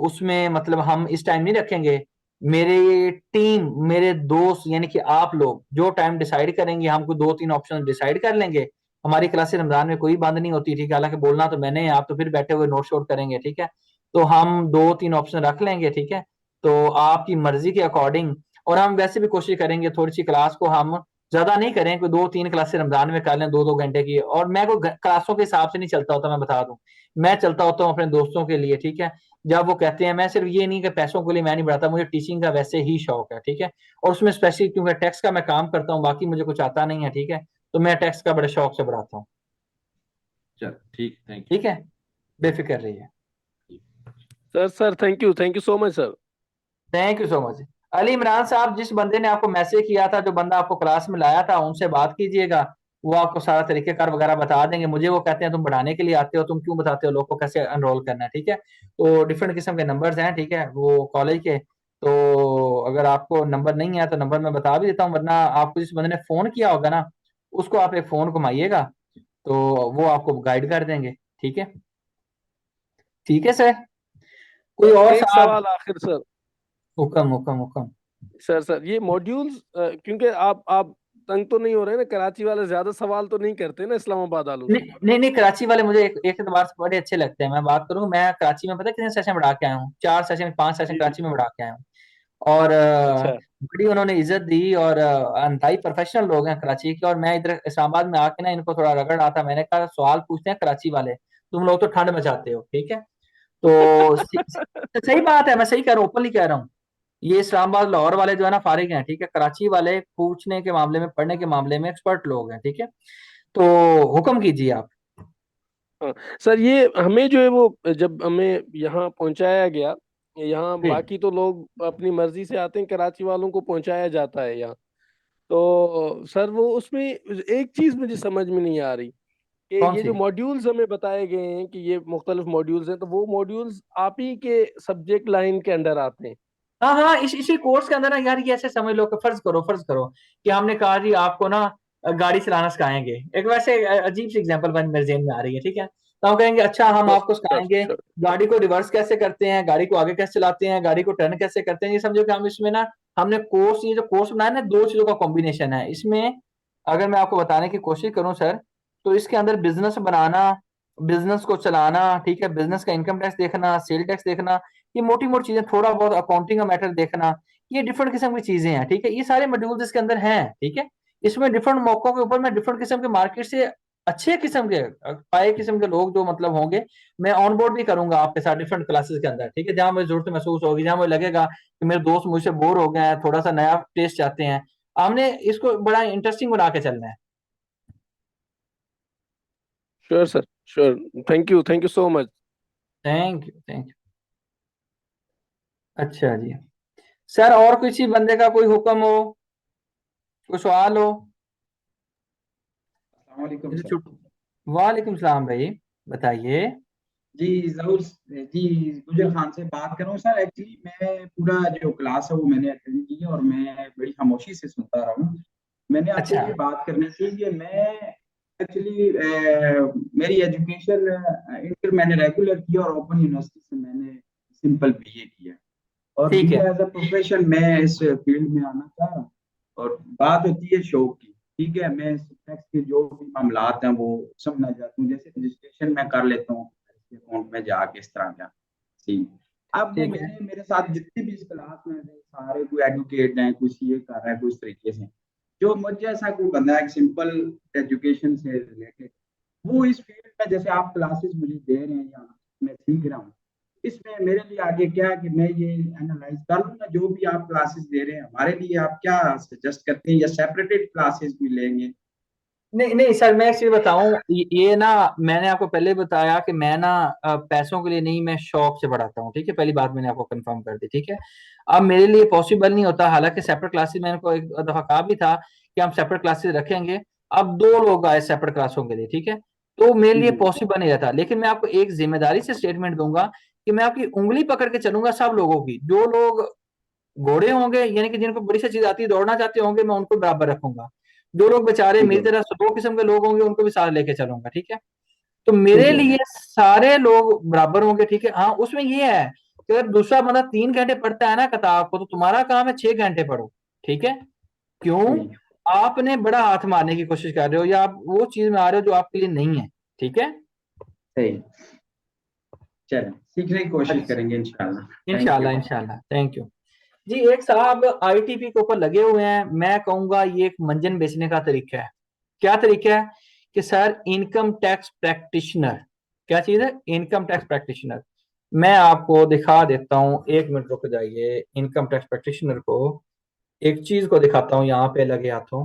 उसमें मतलब हम इस टाइम नहीं रखेंगे। मेरे टीम, मेरे दोस्त यानी कि आप लोग जो टाइम डिसाइड करेंगे, हमको 2-3 ऑप्शन डिसाइड कर लेंगे। हमारी क्लासेस रमजान में कोई बंद नहीं होती, ठीक है। हालांकि बोलना तो मैंने है, आप तो फिर बैठे हुए नोट शोट करेंगे, ठीक है। तो हम 2-3 ऑप्शन रख लेंगे, ठीक है। तो आपकी मर्जी के अकॉर्डिंग, और हम वैसे भी कोशिश करेंगे थोड़ी सी क्लास को हम ज्यादा नहीं करें, कोई 2-3 क्लासेस रमजान में कर लें 2-2 घंटे की। और मैं कोई क्लासों के हिसाब से नहीं चलता होता, मैं बता दूं। मैं चलता होता हूँ अपने दोस्तों के लिए, ठीक है। जब वो कहते हैं, मैं सिर्फ ये नहीं कि पैसों के लिए मैं नहीं बढ़ाता, मुझे टीचिंग का वैसे ही शौक है, ठीक है। और उसमें स्पेशली क्योंकि टैक्स का मैं काम करता हूँ, बाकी मुझे कुछ आता नहीं है, ठीक है। तो मैं टैक्स का बड़े शौक से बढ़ाता हूँ, चल ठीक, थैंक ठीक है, बेफिक्र रहिए। Sir thank you so much sir. Thank you so much. Ali Imran साहब, जिस बंदे ने आपको मैसेज किया था, जो बंदा आपको क्लास में लाया था, उनसे बात कीजिएगा। वो आपको सारा तरीकेकार वगैरह बता देंगे। मुझे वो कहते हैं तुम बढ़ाने के लिए आते हो, तुम क्यों बताते हो लोग को कैसे एनरोल करना है, ठीक है। तो डिफरेंट किस्म के नंबर्स हैं, ठीक है, वो कॉलेज के। तो अगर आपको नंबर नहीं है तो नंबर मैं बता भी देता हूँ, वरना आपको जिस बंदे ने फोन किया होगा ना, उसको आप एक फोन घुमाइएगा, तो वो आपको गाइड कर देंगे, ठीक है। ठीक है सर, कोई और एक साहब? सवाल आखिर सर। हुक्म हुक्म हुक्म। सर ये मॉड्यूल्स, क्योंकि आप तंग तो नहीं हो रहे ना? कराची वाले ज्यादा सवाल तो नहीं करते ना इस्लामाबाद वालों से? नहीं, कराची वाले मुझे एक एतबार से बड़े अच्छे लगते हैं। मैं बात करूं, मैं कराची में पता है कितने सेशन बढ़ा के आया हूँ? 4 सेशन 5 सेशन जी कराची में बढ़ा के आया हूँ। और अच्छा बड़ी उन्होंने इज्जत दी, और अंतहाई प्रोफेशनल लोग हैं कराची के। और मैं इधर इस्लामाबाद में आके ना इनको थोड़ा रगड़ रहा था। मैंने कहा सवाल पूछते हैं कराची वाले, तुम लोग तो ठंड मचाते हो, ठीक है? तो सही बात है, मैं सही कह रहा हूँ, ओपनली कह रहा हूँ। ये इस्लामाबाद लाहौर वाले जो है ना फारिग हैं, ठीक है? कराची वाले पूछने के मामले में, पढ़ने के मामले में एक्सपर्ट लोग हैं, ठीक है? तो हुक्म कीजिए आप। हाँ सर, ये हमें जो है वो जब हमें यहाँ पहुंचाया गया, यहाँ जी बाकी तो लोग अपनी मर्जी से आते हैं, कराची वालों को पहुंचाया जाता है यहाँ। तो सर वो उसमें एक चीज मुझे समझ में नहीं आ रही कि कौन ये सी? जो मॉड्यूल्स हमें बताए गए हैं कि ये मुख्तलिफ मॉड्यूल्स हैं, तो वो मॉड्यूल्स आप ही के सब्जेक्ट लाइन के अंडर आते हैं? हाँ हाँ, इसी कोर्स के अंदर ना यार, ये ऐसे समझ लो कि फर्ज करो कि हमने कहा जी आपको ना गाड़ी चलाना सिखाएंगे। एक वैसे अजीब सी एग्जांपल मेरे जेहन में आ रही है, ठीक है? तो हम कहेंगे अच्छा हम श्योर आपको श्योर सिखाएंगे श्योर। गाड़ी को रिवर्स कैसे करते हैं, गाड़ी को आगे कैसे चलाते हैं, गाड़ी को टर्न कैसे करते हैं। ये समझो कि हम इसमें ना, हमने कोर्स, ये जो कोर्स बनाया ना, दो चीजों का कॉम्बिनेशन है इसमें। अगर मैं आपको बताने की कोशिश करूं सर, तो इसके अंदर बिजनेस बनाना, बिजनेस को चलाना, ठीक है, बिजनेस का इनकम टैक्स देखना, सेल टैक्स देखना, ये मोटी मोटी चीजें, थोड़ा बहुत अकाउंटिंग का मैटर देखना, ये डिफरेंट किस्म की चीजें हैं, ठीक है? ये सारे मॉड्यूल्स इसके अंदर हैं, ठीक है? इसमें डिफरेंट मौकों के ऊपर मैं डिफरेंट किस्म के मार्केट से अच्छे किस्म के पाए किस्म के लोग जो मतलब होंगे, मैं ऑन बोर्ड भी करूंगा आपके साथ डिफरेंट क्लासेस के अंदर, ठीक है? जहां मुझे जरूरत महसूस होगी, जहां मुझे लगेगा कि मेरे दोस्त मुझसे बोर हो गए हैं, थोड़ा सा नया टेस्ट चाहते हैं, हमने इसको बड़ा इंटरेस्टिंग बना के चलना है। Sure sir sure. Thank you so much. Thank you. अच्छा जी सर, और किसी बंदे का कोई हुक्म हो, कोई सवाल हो? अस्सलामुअलैकुम सर। वालेकुम सलाम भाई, बताइए। जी जरूर। जी गुजर खान से बात कर रहा हूँ सर। एक्चुअली मैं पूरा जो क्लास है वो मैंने अटेंड की है और मैं बड़ी खामोशी से सुनता रहा हूँ। मैंने आपसे अच्छा ये बात करनी थी कि मैं एक्चुअली मेरी एजुकेशन इंटर मैंने रेगुलर किया और ओपन यूनिवर्सिटी से मैंने सिंपल बीए किया और ठीक बीए है। एज अ प्रोफेशन मैं इस फील्ड में आना चाह रहा हूँ। और बात होती है शौक की, ठीक है? मैं टैक्स के जो भी मामलात हैं वो समझना चाहता हूँ। जैसे रजिस्ट्रेशन मैं कर लेता हूँ अकाउंट में जाके, इस तरह का सीन। अब ठीक है। मेरे साथ जितने भी इस क्लास में थे सारे कोई एडवोकेट हैं, कुछ ये कर रहा है, कुछ तरीके से। जो मुझे ऐसा कोई बंदा है सिंपल एजुकेशन से रिलेटेड, वो इस फील्ड में जैसे आप क्लासेस मुझे दे रहे हैं या मैं सीख रहा हूँ, इसमें मेरे लिए आगे क्या है कि मैं ये एनालाइज कर लूंगा जो भी आप क्लासेस दे रहे हैं। हमारे लिए आप क्या सजेस्ट करते हैं या सेपरेटेड क्लासेस भी लेंगे? नहीं नहीं सर, मैं एक चीज बताऊं, ये ना, मैंने आपको पहले बताया कि मैं ना पैसों के लिए नहीं, मैं शौक से पढ़ाता हूँ, ठीक है? पहली बात मैंने आपको कंफर्म कर दी, ठीक है? अब मेरे लिए पॉसिबल नहीं होता, हालांकि सेपरेट क्लासेस मैंने को एक दफा कहा भी था कि हम सेपरेट क्लासेस रखेंगे। अब 2 लोग आए सेपरेट क्लासों के लिए, ठीक है? तो मेरे लिए जी पॉसिबल नहीं रहता। लेकिन मैं आपको एक जिम्मेदारी से स्टेटमेंट दूंगा कि मैं आपकी उंगली पकड़ के चलूंगा सब लोगों की। जो लोग घोड़े होंगे, यानी कि जिनको बड़ी सी चीज आती है, दौड़ना चाहते होंगे, मैं उनको बराबर रखूंगा। जो लोग बेचारे ठीक मेरी है। तरह दो किस्म के लोग होंगे, उनको भी साथ लेके चलूंगा, ठीक है? तो मेरे ठीक है। लिए सारे लोग बराबर होंगे, ठीक है? हाँ, उसमें ये है कि अगर दूसरा बंदा 3 घंटे पढ़ता है ना किताब को, तो तुम्हारा काम है 6 घंटे पढ़ो, ठीक है? क्यों? ठीक। आपने बड़ा हाथ मारने की कोशिश कर रहे हो, या आप वो चीज में आ रहे हो जो आपके लिए नहीं है, ठीक है? सही। चलो सीखने की कोशिश अच्छा, करेंगे इंशाल्लाह। थैंक इंशाल्लाह यू। इंशाल्लाह, थैंक यू जी। एक साहब आईटीपी के ऊपर लगे हुए हैं, मैं कहूंगा ये एक मंजन बेचने का तरीका है। क्या तरीका है? कि सर इनकम टैक्स प्रैक्टिशनर, क्या चीज है? Income tax practitioner. मैं आपको दिखा देता हूँ, 1 मिनट रुक जाइए। इनकम टैक्स प्रैक्टिशनर को एक चीज को दिखाता हूँ यहाँ पे लगे हाथों।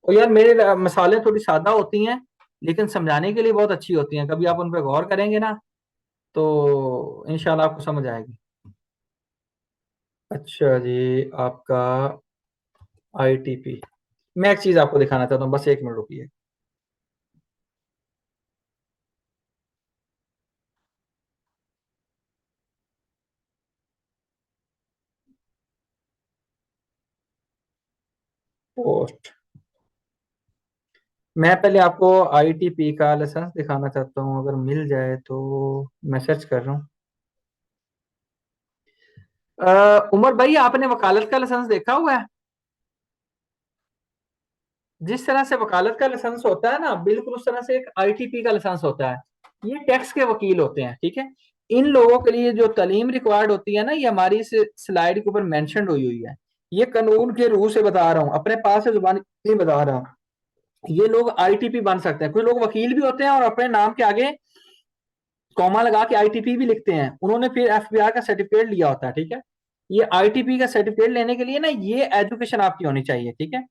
और यार मेरे मिसालें थोड़ी सादा होती हैं, लेकिन समझाने के लिए बहुत अच्छी होती हैं। कभी आप उन पर गौर करेंगे ना, तो इंशाल्लाह आपको समझ आएगी। अच्छा जी, आपका आईटीपी, मैं एक चीज आपको दिखाना चाहता हूँ, बस 1 मिनट रुकिए। पोस्ट, मैं पहले आपको आईटीपी का लाइसेंस दिखाना चाहता हूँ, अगर मिल जाए तो। मैं सर्च कर रहा हूँ। उमर भाई, आपने वकालत का लाइसेंस देखा हुआ है? जिस तरह से वकालत का लाइसेंस होता है ना, बिल्कुल उस तरह से एक आईटीपी का लाइसेंस होता है। ये टैक्स के वकील होते हैं, ठीक है। इन लोगों के लिए जो तालीम रिक्वायर्ड होती है ना, ये हमारी स्लाइड के ऊपर मेंशन हुई हुई है। ये कानून के रूह से बता रहा हूँ, अपने पास से जुबानी नहीं बता रहा। ये लोग आईटीपी बन सकते हैं। कुछ लोग वकील भी होते हैं और अपने नाम के आगे कॉमा लगा के आईटीपी भी लिखते हैं। उन्होंने फिर एफबीआई का सर्टिफिकेट लिया होता है, ठीक है। ये आईटीपी का सर्टिफिकेट लेने के लिए ना, ये एजुकेशन आपकी होनी चाहिए, ठीक है।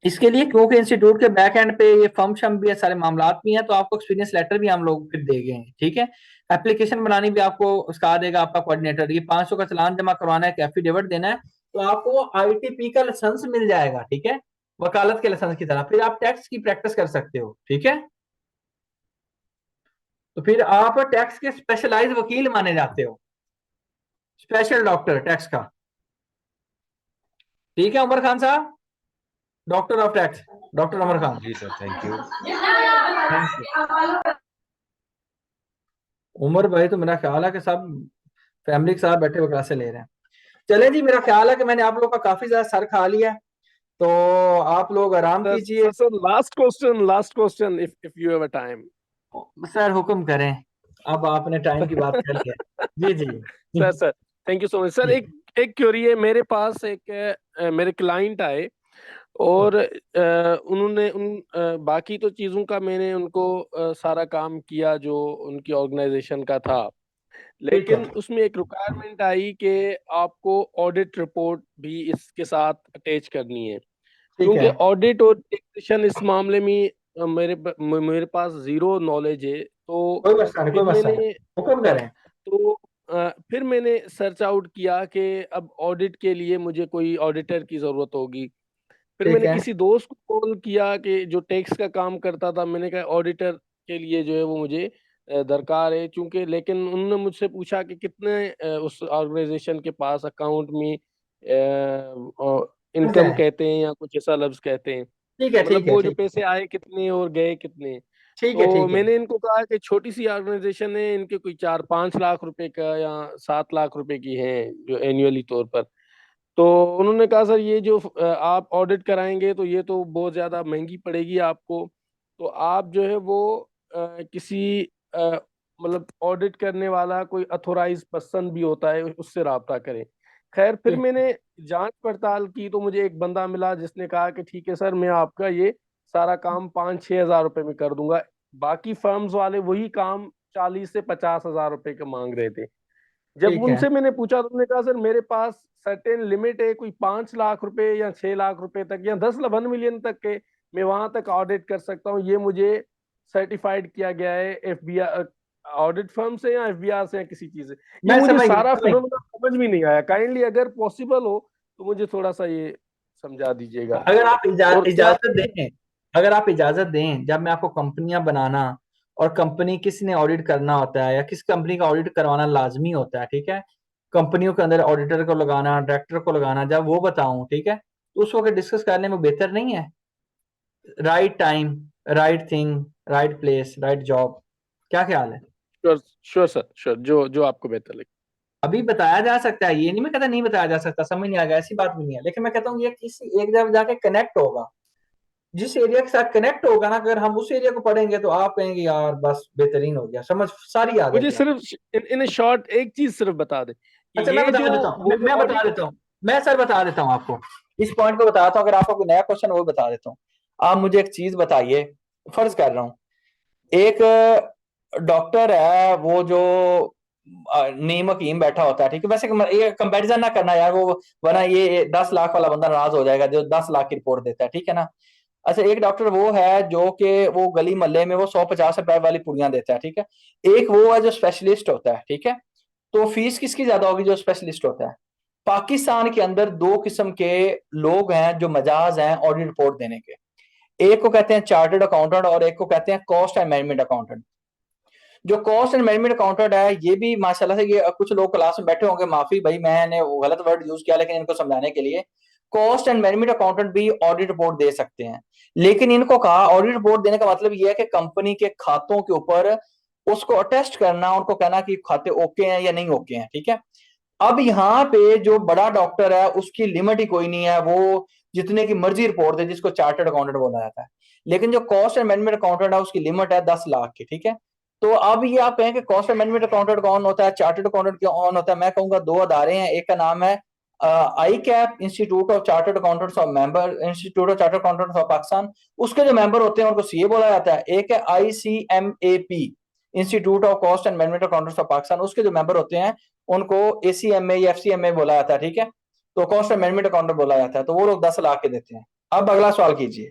इसके लिए क्योंकि इंस्टीट्यूट के बैक एंड पे ये फर्म शम भी है, सारे मामला भी हैं, तो आपको एक्सपीरियंस लेटर भी हम लोग फिर देंगे, ठीक है। एप्लीकेशन बनानी भी आपको सिखा देगा आपका कोऑर्डिनेटर। ये 500 का चालान जमा करवाना है, एक एफिडेविट देना है, तो आपको आईटीपी का लाइसेंस मिल जाएगा, ठीक है, वकालत के लाइसेंस की तरह। फिर आप टैक्स की प्रैक्टिस कर सकते हो, ठीक है। तो फिर आप टैक्स के स्पेशलाइज वकील माने जाते हो, स्पेशल डॉक्टर टैक्स का, ठीक है उमर खान साहब, doctor of tax, doctor Umar Khan. जी सर, थैंक यू। उमर भाई तो मेरा ख्याल है कि सब फैमिली के साथ बैठे हुए क्लासे ले रहे हैं। चले जी, मेरा ख्याल है कि मैंने आप लोग का काफी ज्यादा सर खा लिया है, तो आप लोग आराम कीजिए। Sir last question if you have a time. Sir हुक्म करें, अब आपने टाइम की बात कर लिया। जी जी sir thank you so much sir. एक क्वेरी है मेरे पास। मेरे क्लाइंट आए और उन्होंने बाकी तो चीज़ों का मैंने उनको सारा काम किया जो उनकी ऑर्गेनाइजेशन का था, लेकिन उसमें एक रिक्वायरमेंट आई कि आपको ऑडिट रिपोर्ट भी इसके साथ अटैच करनी है, क्योंकि ऑडिट और टैक्सेशन इस मामले में मेरे पास जीरो नॉलेज है। तो कोई मसला नहीं, कोई मसला नहीं, हुक्म करें। तो फिर मैंने सर्च आउट किया कि अब ऑडिट के लिए मुझे कोई ऑडिटर की जरूरत होगी। फिर मैंने किसी दोस्त को कॉल किया कि जो टैक्स का काम करता था, मैंने कहा ऑडिटर के लिए जो है वो मुझे दरकार है, चूंकि लेकिन उन्होंने मुझसे पूछा कि कितने उस ऑर्गेनाइजेशन के पास अकाउंट में इनकम कहते हैं या कुछ ऐसा लफ्ज कहते हैं, मतलब वो जो पैसे आए कितने और गए कितने। तो मैंने इनको कहा कि छोटी सी ऑर्गेनाइजेशन है, इनके कोई 4-5 लाख रुपए का या 7 लाख रुपए की है जो एनुअली तौर पर। तो उन्होंने कहा सर ये जो आप ऑडिट कराएंगे तो ये तो बहुत ज़्यादा महंगी पड़ेगी आपको, तो आप जो है वो किसी मतलब ऑडिट करने वाला कोई अथोराइज पर्सन भी होता है उससे रब्ता करें। खैर फिर मैंने जांच पड़ताल की तो मुझे एक बंदा मिला जिसने कहा कि ठीक है सर, मैं आपका ये सारा काम 5-6 हज़ार रुपए में कर दूंगा। बाकी फर्म्स वाले वही काम 40 से 50 हज़ार रुपए का मांग रहे थे। जब उनसे मैंने पूछा तो उन्होंने कहा सर मेरे पास सर्टेन लिमिट है, कोई 5 लाख रुपए या 6 लाख रुपए तक या 1 मिलियन तक के मैं वहां तक ऑडिट कर सकता हूँ, ये मुझे सर्टिफाइड किया गया है एफबीआई ऑडिट फर्म से या एफबीआई से या किसी चीज से। ये मुझे सारा फिनोमेना समझ में नहीं आया। काइंडली अगर पॉसिबल हो तो मुझे थोड़ा सा ये समझा दीजिएगा। अगर आप इजाजत दें, अगर आप इजाजत दें, जब मैं आपको कंपनियां बनाना और कंपनी किसने ऑडिट करना होता है या किस कंपनी का ऑडिट करवाना लाजमी होता है, ठीक है, कंपनियों के अंदर ऑडिटर को लगाना, डायरेक्टर को लगाना, जब वो बताऊं, ठीक है, तो उस वक्त डिस्कस करने में बेहतर नहीं है? Right time, right thing, right place, right job, क्या ख्याल है? श्योर सर, श्योर, जो आपको बेहतर लगे। अभी बताया जा सकता है, ये नहीं मैं कहता नहीं बताया जा सकता, समझ नहीं आ गया, ऐसी बात भी नहीं है, लेकिन मैं कहता हूँ ये किसी एक जगह जाके कनेक्ट होगा, जिस एरिया के साथ कनेक्ट होगा ना, अगर हम उस एरिया को पढ़ेंगे तो आप कहेंगे यार बस बेहतरीन हो गया, समझ सारी आ गई। मुझे सिर्फ इन शॉर्ट एक चीज सिर्फ बता दे। अच्छा मैं बता देता हूँ, मैं बता देता हूँ, मैं सर बता देता हूँ आपको, इस पॉइंट को बताता हूँ। अगर आपको कोई नया क्वेश्चन वो बता देता हूँ। आप मुझे एक चीज बताइए, फर्ज कर रहा हूँ एक डॉक्टर है, वो जो नीम हकीम बैठा होता है, ठीक है, वैसे ये कंपैरिजन ना करना यार, वो वरना ये 10 लाख वाला बंदा नाराज हो जाएगा जो 10 लाख की रिपोर्ट देता है, ठीक है ना। अच्छा, एक डॉक्टर वो है जो कि वो गली मोहल्ले में वो 150 रुपए वाली पुड़ियां देता है, ठीक है। एक वो है जो स्पेशलिस्ट होता है, ठीक है। तो फीस किसकी ज्यादा होगी? जो स्पेशलिस्ट होता है। पाकिस्तान के अंदर दो किस्म के लोग हैं जो मजाज हैं ऑडिट रिपोर्ट देने के। एक को कहते हैं चार्टर्ड अकाउंटेंट और एक को कहते हैं कॉस्ट एंड मैनेजमेंट अकाउंटेंट। जो कॉस्ट एंड मैनेजमेंट अकाउंटेंट है, ये भी माशाल्लाह से, ये कुछ लोग क्लास में बैठे होंगे, माफी भाई मैंने गलत वर्ड यूज किया, लेकिन इनको समझाने के लिए, कॉस्ट एंड मैनेजमेंट अकाउंटेंट भी ऑडिट रिपोर्ट दे सकते हैं। लेकिन इनको कहा ऑडिट रिपोर्ट देने का मतलब यह है कि कंपनी के खातों के ऊपर उसको अटेस्ट करना, उनको कहना कि खाते ओके हैं या नहीं ओके हैं, ठीक है। अब यहाँ पे जो बड़ा डॉक्टर है उसकी लिमिट ही कोई नहीं है, वो जितने की मर्जी रिपोर्ट दे, जिसको चार्टर्ड अकाउंटेंट बोला जाता है। लेकिन जो कॉस्ट एंड मैनेजमेंट अकाउंटेंट है उसकी लिमिट है 10 लाख की, ठीक है। तो अब ये आप कहें कि कॉस्ट एंड मैनेजमेंट अकाउंटेंट कौन होता है, चार्टर्ड अकाउंटेंट कौन होता है, मैं कहूंगा दो अदारे हैं। एक का नाम है I CAP, institute of chartered accountants of member, institute of chartered accountants of Pakistan, उसके जो मेंबर होते हैं उनको सीए बोला जाता है। एक है ICMAP, institute of cost and management accountants of Pakistan, उसके जो मेंबर होते हैं उनको ACMA या FCMA बोला जाता है, ठीक है। तो कॉस्ट एंड मैनेजमेंट अकाउंटेंट बोला जाता है, तो वो लोग 10 लाख के देते हैं। अब अगला सवाल कीजिए।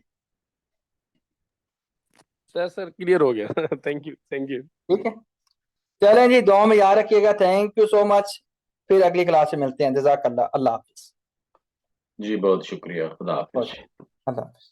सर क्लियर हो गया। थैंक यू ठीक है, चलें जी, दुआ में याद रखिएगा। थैंक यू सो मच, फिर अगली क्लास में मिलते हैं। जज़ाकल्लाह, अल्लाह हाफिज जी बहुत शुक्रिया, खुदा हाफिज। अल्लाह हाफिज।